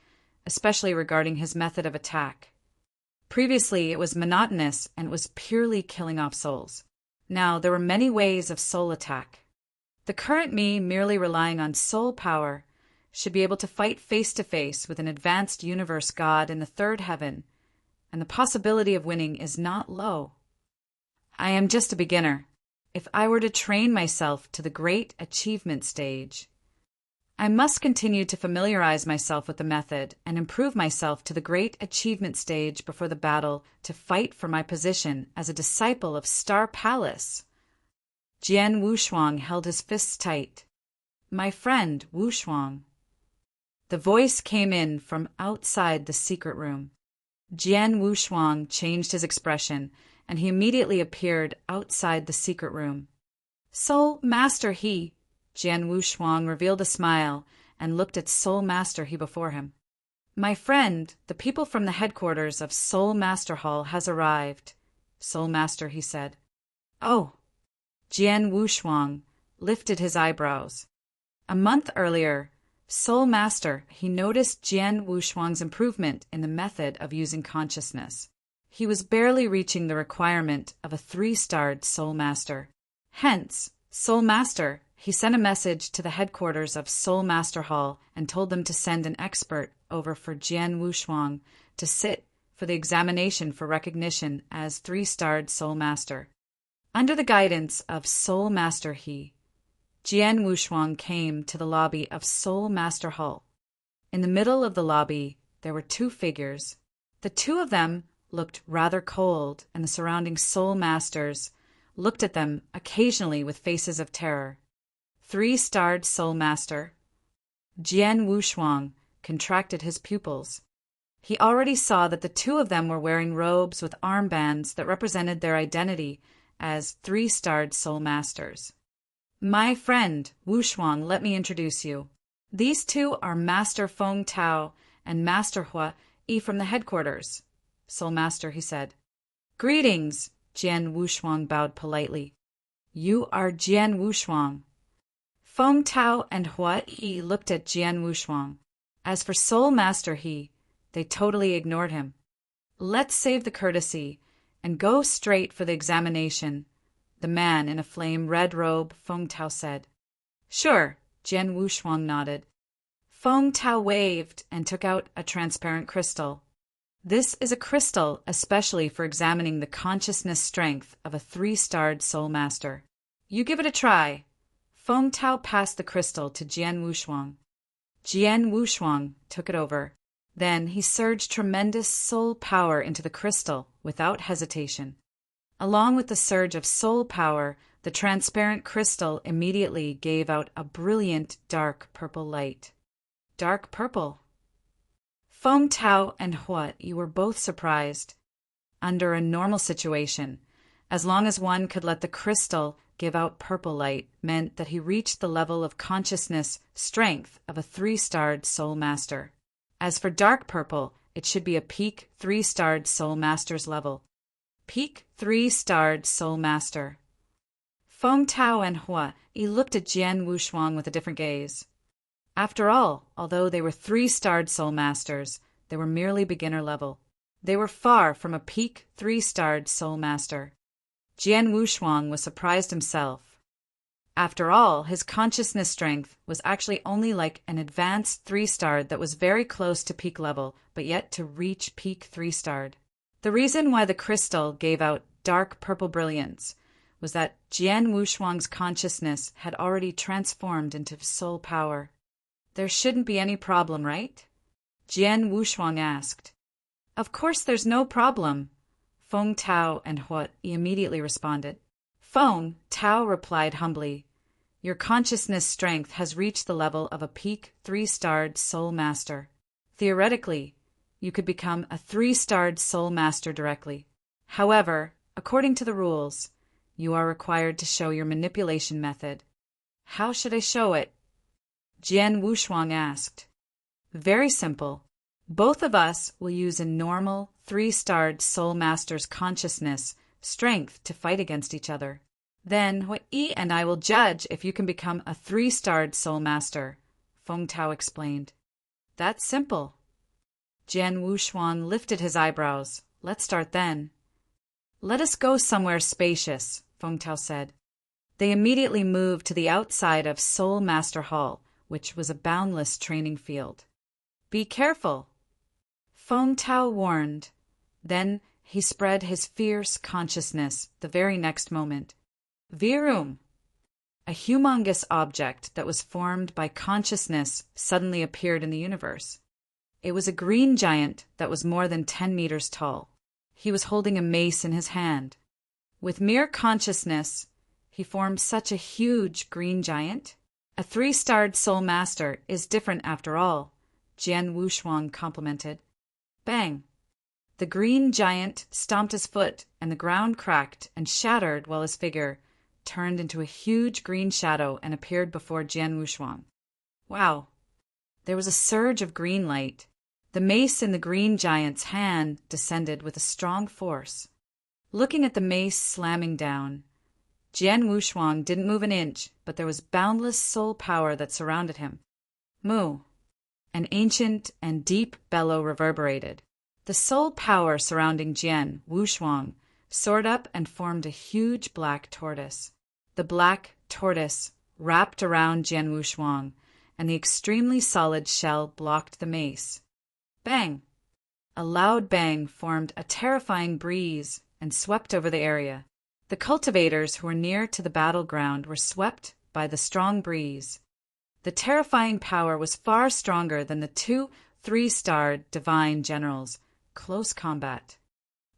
especially regarding his method of attack. Previously, it was monotonous and it was purely killing off souls. Now, there were many ways of soul attack. The current me, merely relying on soul power, should be able to fight face-to-face with an advanced universe god in the 3rd heaven, and the possibility of winning is not low. I am just a beginner. If I were to train myself to the great achievement stage, I must continue to familiarize myself with the method and improve myself to the great achievement stage before the battle to fight for my position as a disciple of Star Palace. Jian Wushuang held his fists tight. My friend Wushuang. The voice came in from outside the secret room. Jian Wushuang changed his expression, and he immediately appeared outside the secret room. Soul Master He. Jian Wushuang revealed a smile and looked at Soul Master He before him. My friend, the people from the headquarters of Soul Master Hall has arrived, Soul Master He said. Oh. Jian Wushuang lifted his eyebrows. A month earlier, Soul Master He noticed Jian Wushuang's improvement in the method of using consciousness. He was barely reaching the requirement of a 3-starred Soul Master. Hence, Soul Master, he sent a message to the headquarters of Soul Master Hall and told them to send an expert over for Jian Wushuang to sit for the examination for recognition as 3-starred Soul Master. Under the guidance of Soul Master He, Jian Wushuang came to the lobby of Soul Master Hall. In the middle of the lobby, there were 2 figures. The 2 of them looked rather cold, and the surrounding Soul Masters looked at them occasionally with faces of terror. 3-starred Soul Master. Jian Wushuang contracted his pupils. He already saw that the 2 of them were wearing robes with armbands that represented their identity as 3-starred Soul Masters. My friend, Wushuang, let me introduce you. These 2 are Master Feng Tao and Master Hua Yi from the headquarters. Soul Master, he said. Greetings, Jian Wushuang bowed politely. You are Jian Wushuang. Feng Tao and Hua Yi looked at Jian Wushuang. As for Soul Master He, they totally ignored him. Let's save the courtesy and go straight for the examination, the man in a flame-red robe, Feng Tao said. Sure, Jian Wushuang nodded. Feng Tao waved and took out a transparent crystal. This is a crystal especially for examining the consciousness strength of a 3-starred Soul Master. You give it a try. Feng Tao passed the crystal to Jian Wushuang. Jian Wushuang took it over. Then he surged tremendous soul power into the crystal without hesitation. Along with the surge of soul power, the transparent crystal immediately gave out a brilliant dark purple light. Dark purple. Feng Tao and Hua, you were both surprised. Under a normal situation, as long as one could let the crystal give out purple light meant that he reached the level of consciousness strength of a 3-starred Soul Master. As for dark purple, it should be a peak 3-starred Soul Master's level. Peak 3-starred Soul Master. Feng Tao and Hua Yi looked at Jian Wushuang with a different gaze. After all, although they were 3-starred soul masters, they were merely beginner level. They were far from a peak 3-starred soul master. Jian Wushuang was surprised himself. After all, his consciousness strength was actually only like an advanced 3-starred that was very close to peak level, but yet to reach peak 3-starred. The reason why the crystal gave out dark purple brilliance was that Jian Wushuang's consciousness had already transformed into soul power. There shouldn't be any problem, right? Jian Wushuang asked. Of course there's no problem, Feng Tao and Huo immediately responded. Feng Tao replied humbly, your consciousness strength has reached the level of a peak 3-starred soul master. Theoretically, you could become a 3-starred soul master directly. However, according to the rules, you are required to show your manipulation method. How should I show it? Jian Wushuang asked. Very simple. Both of us will use a normal 3-starred soul master's consciousness strength to fight against each other. Then Hui and I will judge if you can become a 3-starred soul master, Feng Tao explained. That's simple. Jian Wushuang lifted his eyebrows. Let's start then. Let us go somewhere spacious, Feng Tao said. They immediately moved to the outside of Soul Master Hall, which was a boundless training field. Be careful, Feng Tao warned. Then he spread his fierce consciousness the very next moment. Virum! A humongous object that was formed by consciousness suddenly appeared in the universe. It was a green giant that was more than 10 meters tall. He was holding a mace in his hand. With mere consciousness, he formed such a huge green giant. A 3-starred soul master is different after all, Jian Wushuang complimented. Bang! The green giant stomped his foot, and the ground cracked and shattered while his figure turned into a huge green shadow and appeared before Jian Wushuang. Wow! There was a surge of green light. The mace in the green giant's hand descended with a strong force. Looking at the mace slamming down, Jian Wushuang didn't move an inch, but there was boundless soul power that surrounded him. Moo! An ancient and deep bellow reverberated. The soul power surrounding Jian Wushuang soared up and formed a huge black tortoise. The black tortoise wrapped around Jian Wushuang, and the extremely solid shell blocked the mace. Bang! A loud bang formed a terrifying breeze and swept over the area. The cultivators who were near to the battleground were swept by the strong breeze. The terrifying power was far stronger than the 2 3-starred divine generals. Close combat.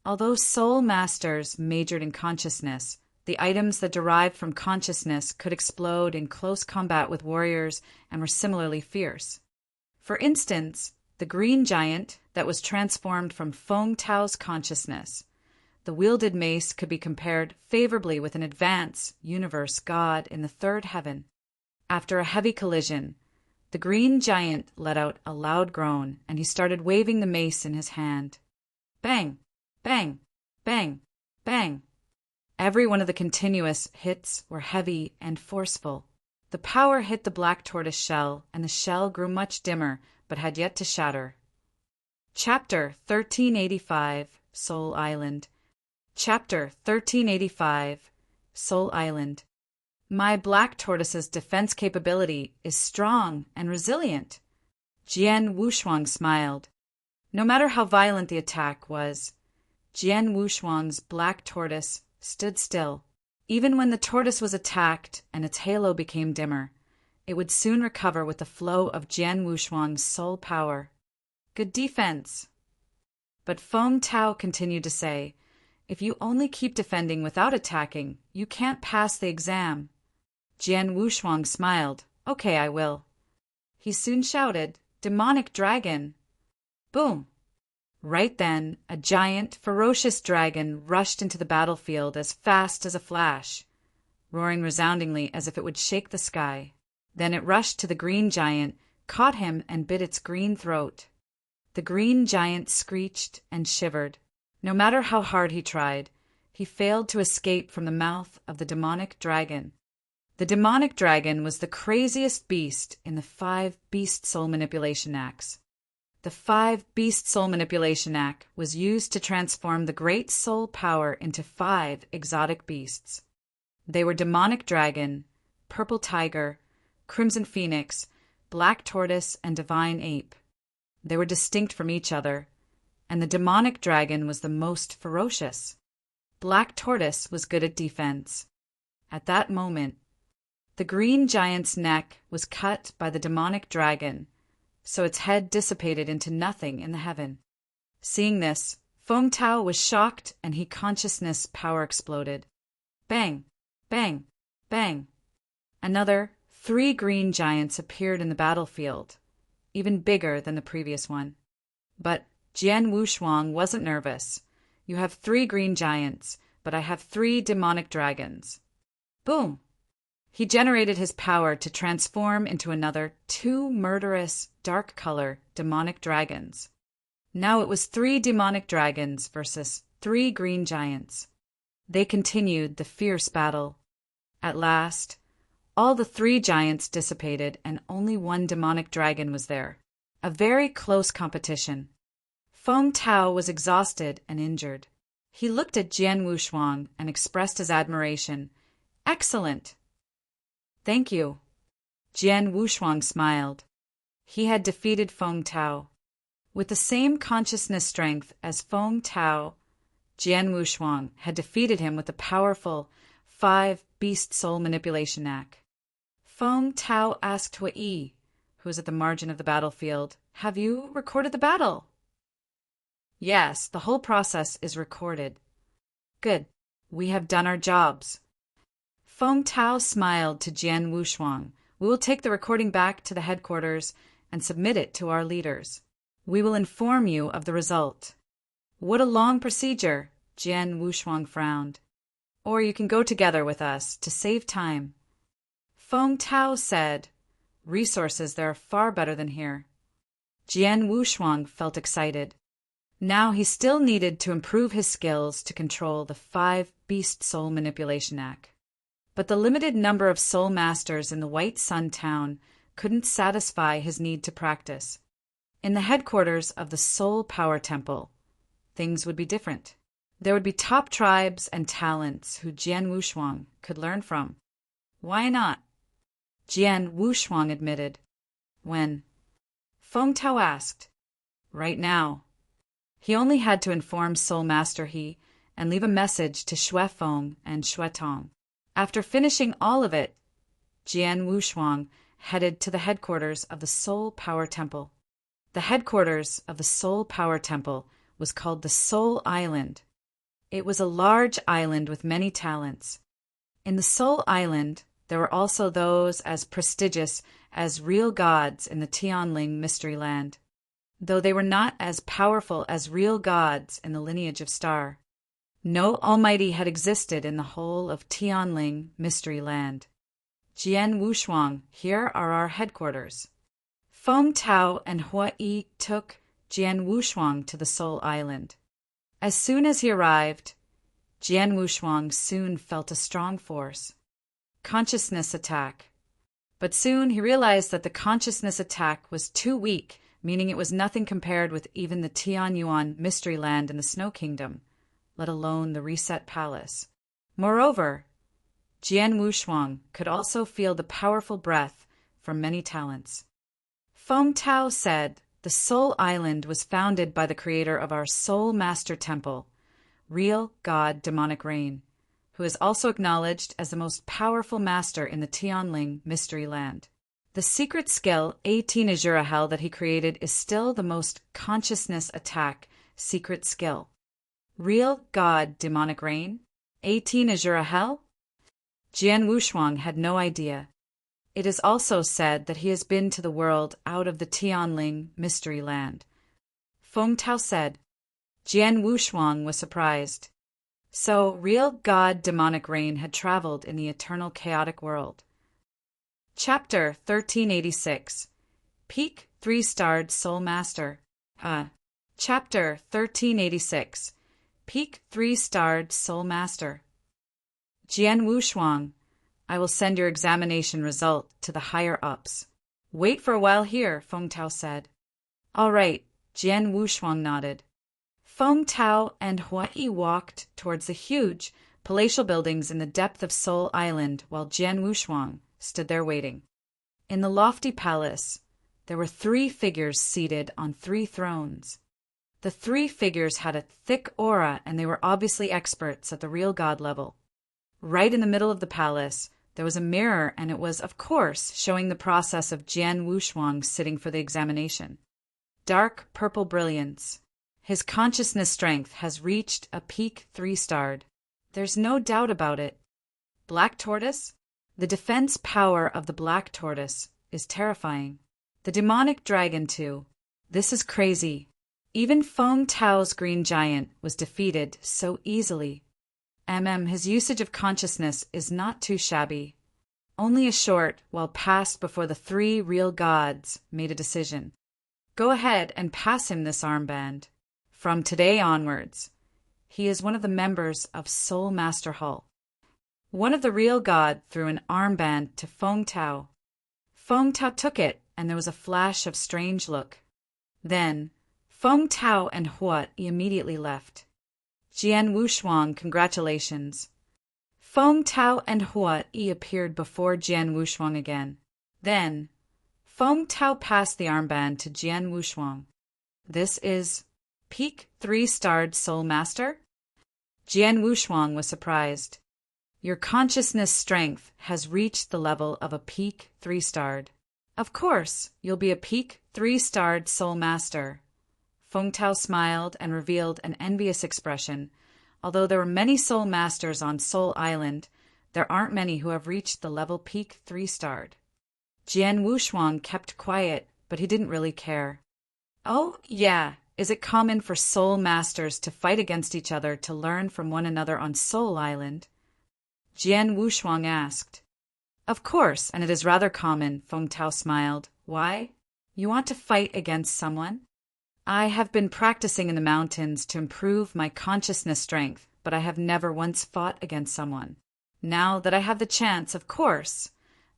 Although soul masters majored in consciousness, the items that derived from consciousness could explode in close combat with warriors and were similarly fierce. For instance, the green giant that was transformed from Feng Tao's consciousness. The wielded mace could be compared favorably with an advanced universe god in the 3rd heaven. After a heavy collision, the green giant let out a loud groan, and he started waving the mace in his hand. Bang! Bang! Bang! Bang! Every one of the continuous hits were heavy and forceful. The power hit the black tortoise shell, and the shell grew much dimmer, but had yet to shatter. Chapter 1385, Soul Island. Chapter 1385, Soul Island. My black tortoise's defense capability is strong and resilient. Jian Wushuang smiled. No matter how violent the attack was, Jian Wushuang's black tortoise stood still. Even when the tortoise was attacked and its halo became dimmer, it would soon recover with the flow of Jian Wushuang's soul power. Good defense. But Feng Tao continued to say, if you only keep defending without attacking, you can't pass the exam. Jian Wushuang smiled. Okay, I will. He soon shouted, Demonic dragon! Boom! Right then, a giant, ferocious dragon rushed into the battlefield as fast as a flash, roaring resoundingly as if it would shake the sky. Then it rushed to the green giant, caught him, and bit its green throat. The green giant screeched and shivered. No matter how hard he tried, he failed to escape from the mouth of the demonic dragon. The demonic dragon was the craziest beast in the 5 Beast Soul Manipulation Acts. The 5 Beast Soul Manipulation Act was used to transform the great soul power into 5 exotic beasts. They were demonic dragon, purple tiger, crimson phoenix, black tortoise, and divine ape. They were distinct from each other, and the demonic dragon was the most ferocious. Black tortoise was good at defense. At that moment, the green giant's neck was cut by the demonic dragon, so its head dissipated into nothing in the heaven. Seeing this, Feng Tao was shocked and his consciousness power exploded. Bang! Bang! Bang! Another 3 green giants appeared in the battlefield, even bigger than the previous one. But Jian Wushuang wasn't nervous. You have 3 green giants, but I have 3 demonic dragons. Boom! He generated his power to transform into another 2 murderous, dark-color demonic dragons. Now it was 3 demonic dragons versus 3 green giants. They continued the fierce battle. At last, all the 3 giants dissipated and only 1 demonic dragon was there. A very close competition. Feng Tao was exhausted and injured. He looked at Jian Wushuang and expressed his admiration. Excellent! Thank you. Jian Wushuang smiled. He had defeated Feng Tao. With the same consciousness strength as Feng Tao, Jian Wushuang had defeated him with the powerful 5 Beast Soul Manipulation Act. Feng Tao asked Hui, who was at the margin of the battlefield, "Have you recorded the battle?" "Yes, the whole process is recorded." "Good. We have done our jobs." Feng Tao smiled to Jian Wushuang. "We will take the recording back to the headquarters and submit it to our leaders. We will inform you of the result." "What a long procedure," Jian Wushuang frowned. "Or you can go together with us to save time." Feng Tao said, "Resources there are far better than here." Jian Wushuang felt excited. Now he still needed to improve his skills to control the 5 Beast Soul Manipulation Act. But the limited number of soul masters in the White Sun town couldn't satisfy his need to practice. In the headquarters of the Soul Power Temple, things would be different. There would be top tribes and talents who Jian Wushuang could learn from. "Why not?" Jian Wushuang admitted. "When?" Feng Tao asked. "Right now." He only had to inform Soul Master He and leave a message to Xue Feng and Xue Tong. After finishing all of it, Jian Wushuang headed to the headquarters of the Soul Power Temple. The headquarters of the Soul Power Temple was called the Soul Island. It was a large island with many talents. In the Soul Island, there were also those as prestigious as real gods in the Tianling Mystery Land, though they were not as powerful as real gods in the lineage of Star. No Almighty had existed in the whole of Tianling Mystery Land. "Jian Wushuang, here are our headquarters." Feng Tao and Hui took Jian Wushuang to the Soul Island. As soon as he arrived, Jian Wushuang soon felt a strong force. Consciousness attack. But soon he realized that the consciousness attack was too weak, meaning it was nothing compared with even the Tianyuan Mystery Land in the Snow Kingdom, let alone the Reset Palace. Moreover, Jian Wushuang could also feel the powerful breath from many talents. Feng Tao said the Soul Island was founded by the creator of our Soul Master Temple, real God Demonic Rain, who is also acknowledged as the most powerful master in the Tianling Mystery Land. The secret skill 18 Azura Hell that he created is still the most consciousness attack secret skill. Real God Demonic Rain? 18 Azura Hell? Jian Wushuang had no idea. It is also said that he has been to the world out of the Tianling Mystery Land. Feng Tao said. Jian Wushuang was surprised. So, real God Demonic Rain had traveled in the eternal chaotic world. Chapter 1386. Peak 3-starred Soul Master. Chapter 1386. Peak 3-starred Soul Master. Jian Wushuang, I will send your examination result to the higher-ups. Wait for a while here, Feng Tao said. All right, Jian Wushuang nodded. Feng Tao and Hua Yi walked towards the huge, palatial buildings in the depth of Seoul Island while Jian Wushuang stood there waiting. In the lofty palace, there were 3 figures seated on 3 thrones. The 3 figures had a thick aura and they were obviously experts at the real god level. Right in the middle of the palace, there was a mirror and it was, of course, showing the process of Jian Wushuang sitting for the examination. Dark purple brilliance. His consciousness strength has reached a peak 3-starred. There's no doubt about it. Black tortoise? The defense power of the black tortoise is terrifying. The demonic dragon too. This is crazy. Even Feng Tao's green giant was defeated so easily. His usage of consciousness is not too shabby. Only a short while passed before the 3 real gods made a decision. Go ahead and pass him this armband. From today onwards, he is one of the members of Soul Master Hall. One of the real god threw an armband to Feng Tao. Feng Tao took it, and there was a flash of strange look. Then, Feng Tao and Hua Yi immediately left. Jian Wushuang, congratulations. Feng Tao and Hua Yi appeared before Jian Wushuang again. Then, Feng Tao passed the armband to Jian Wushuang. This is peak 3-starred Soul Master? Jian Wushuang was surprised. Your consciousness strength has reached the level of a peak 3-starred. Of course, you'll be a peak 3-starred Soul Master. Feng Tao smiled and revealed an envious expression. Although there were many Soul Masters on Seoul Island, there aren't many who have reached the level peak 3-starred. Jian Wushuang kept quiet, but he didn't really care. Oh, yeah. Is it common for Soul Masters to fight against each other to learn from one another on Seoul Island? Jian Wushuang asked. Of course, and it is rather common, Feng Tao smiled. Why? You want to fight against someone? I have been practicing in the mountains to improve my consciousness strength, but I have never once fought against someone. Now that I have the chance, of course,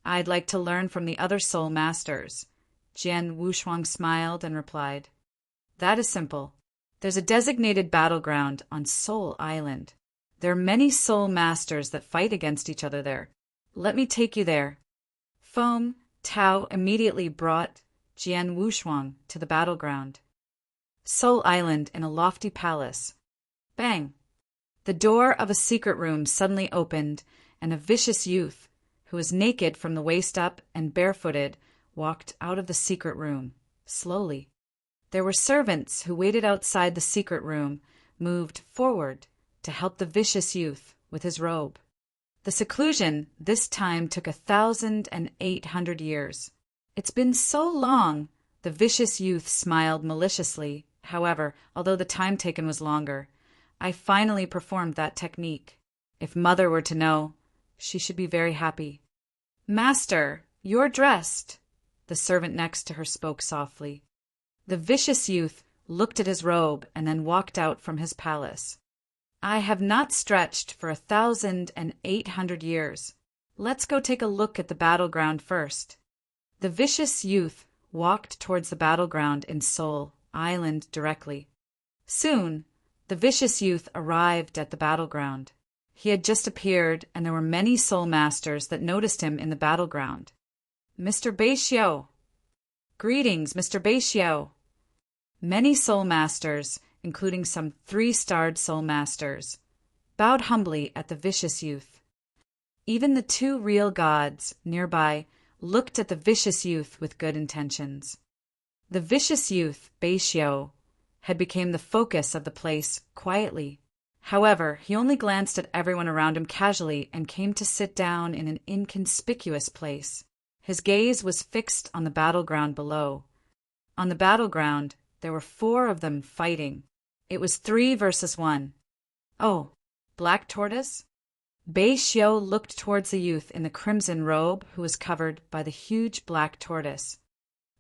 I'd like to learn from the other Soul Masters. Jian Wushuang smiled and replied. That is simple. There's a designated battleground on Seoul Island. There are many Soul Masters that fight against each other there. Let me take you there. Feng Tao immediately brought Jian Wushuang to the battleground. Seoul Island in a lofty palace. Bang! The door of a secret room suddenly opened, and a vicious youth, who was naked from the waist up and barefooted, walked out of the secret room, slowly. There were servants who waited outside the secret room, moved forward to help the vicious youth with his robe. The seclusion this time took 1,800 years. It's been so long, the vicious youth smiled maliciously. However, although the time taken was longer, I finally performed that technique. If Mother were to know, she should be very happy. Master, you're dressed, the servant next to her spoke softly. The vicious youth looked at his robe and then walked out from his palace. I have not stretched for 1,800 years. Let's go take a look at the battleground first. The vicious youth walked towards the battleground in Seoul Island directly. Soon, the vicious youth arrived at the battleground. He had just appeared, and there were many Soul Masters that noticed him in the battleground. Mr. Beishiao. Greetings, Mr. Beishiao. Many Soul Masters, including some 3-starred Soul Masters, bowed humbly at the vicious youth. Even the 2 real gods nearby looked at the vicious youth with good intentions. The vicious youth, Beishiao, had become the focus of the place quietly. However, he only glanced at everyone around him casually and came to sit down in an inconspicuous place. His gaze was fixed on the battleground below. On the battleground, there were 4 of them fighting. It was 3 versus 1. Oh, Black Tortoise? Beishiao looked towards the youth in the crimson robe who was covered by the huge black tortoise.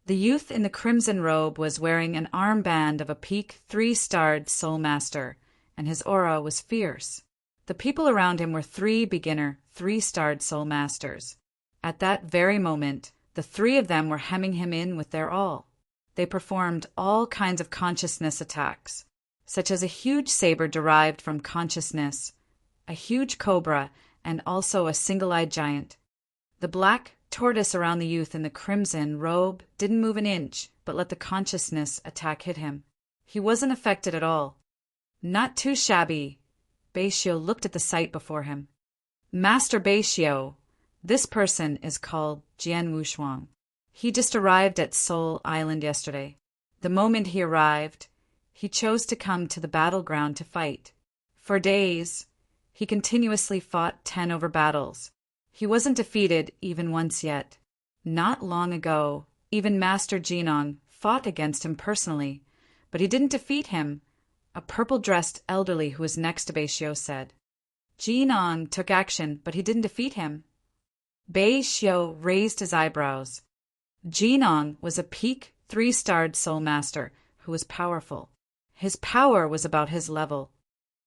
The youth in the crimson robe was wearing an armband of a peak 3-starred Soul Master, and his aura was fierce. The people around him were 3 beginner, 3-starred soul masters. At that very moment, the 3 of them were hemming him in with their all. They performed all kinds of consciousness attacks, such as a huge saber derived from consciousness, a huge cobra, and also a single-eyed giant. The black tortoise around the youth in the crimson robe didn't move an inch, but let the consciousness attack hit him. He wasn't affected at all. Not too shabby. Beishiu looked at the sight before him. Master Beishiu, this person is called Jian Wushuang. He just arrived at Seoul Island yesterday. The moment he arrived, he chose to come to the battleground to fight. For days, he continuously fought 10-over battles. He wasn't defeated even once yet. Not long ago, even Master Jinong fought against him personally, but he didn't defeat him, a purple-dressed elderly who was next to Beishiu said. Jinong took action, but he didn't defeat him. Beishiu raised his eyebrows. Jinong was a peak 3-starred soul master who was powerful. His power was about his level,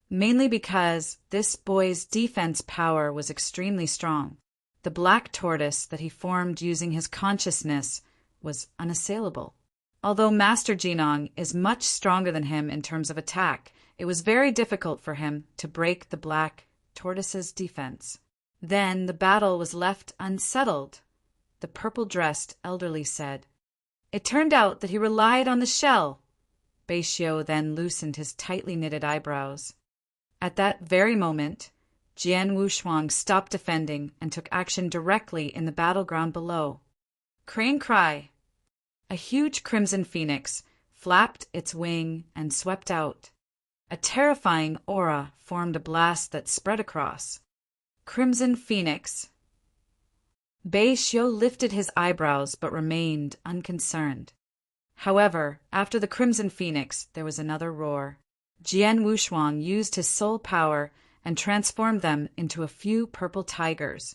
mainly because this boy's defense power was extremely strong. The black tortoise that he formed using his consciousness was unassailable. Although Master Jinong is much stronger than him in terms of attack, it was very difficult for him to break the black tortoise's defense. Then the battle was left unsettled, the purple-dressed elderly said. It turned out that he relied on the shell. Beishiu then loosened his tightly knitted eyebrows. At that very moment, Jian Wushuang stopped defending and took action directly in the battleground below. Crane cry! A huge crimson phoenix flapped its wing and swept out. A terrifying aura formed a blast that spread across. Crimson phoenix. Beishiu lifted his eyebrows but remained unconcerned. However, after the crimson phoenix, there was another roar. Jian Wushuang used his soul power and transformed them into a few purple tigers.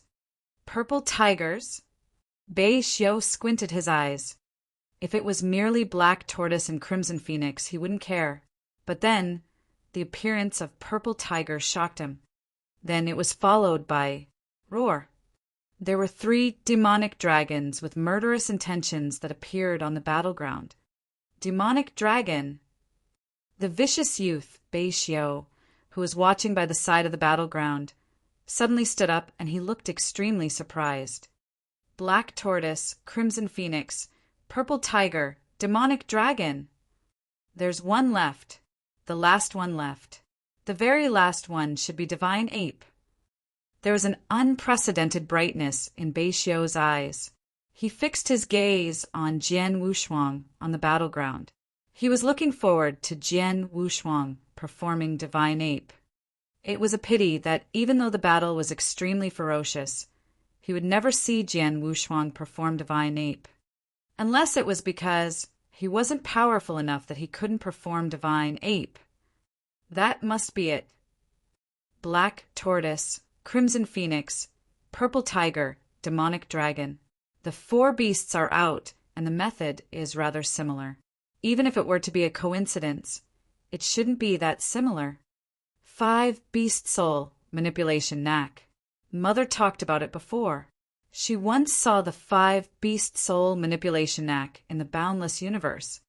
Purple tigers? Beishiu squinted his eyes. If it was merely black tortoise and crimson phoenix, he wouldn't care. But then, the appearance of purple tiger shocked him. Then it was followed by roar. There were 3 demonic dragons with murderous intentions that appeared on the battleground. Demonic dragon? The vicious youth, Beishiu, who was watching by the side of the battleground, suddenly stood up and he looked extremely surprised. Black tortoise, crimson phoenix, purple tiger, demonic dragon. There's one left. The last one left. The very last one should be divine ape. There was an unprecedented brightness in Beishiu's eyes. He fixed his gaze on Jian Wushuang on the battleground. He was looking forward to Jian Wushuang performing divine ape. It was a pity that even though the battle was extremely ferocious, he would never see Jian Wushuang perform divine ape. Unless it was because he wasn't powerful enough that he couldn't perform divine ape. That must be it. Black tortoise, crimson phoenix, purple tiger, demonic dragon. The 4 beasts are out, and the method is rather similar. Even if it were to be a coincidence, it shouldn't be that similar. 5 beast soul manipulation knack. Mother talked about it before. She once saw the 5 beast soul manipulation knack in the boundless universe.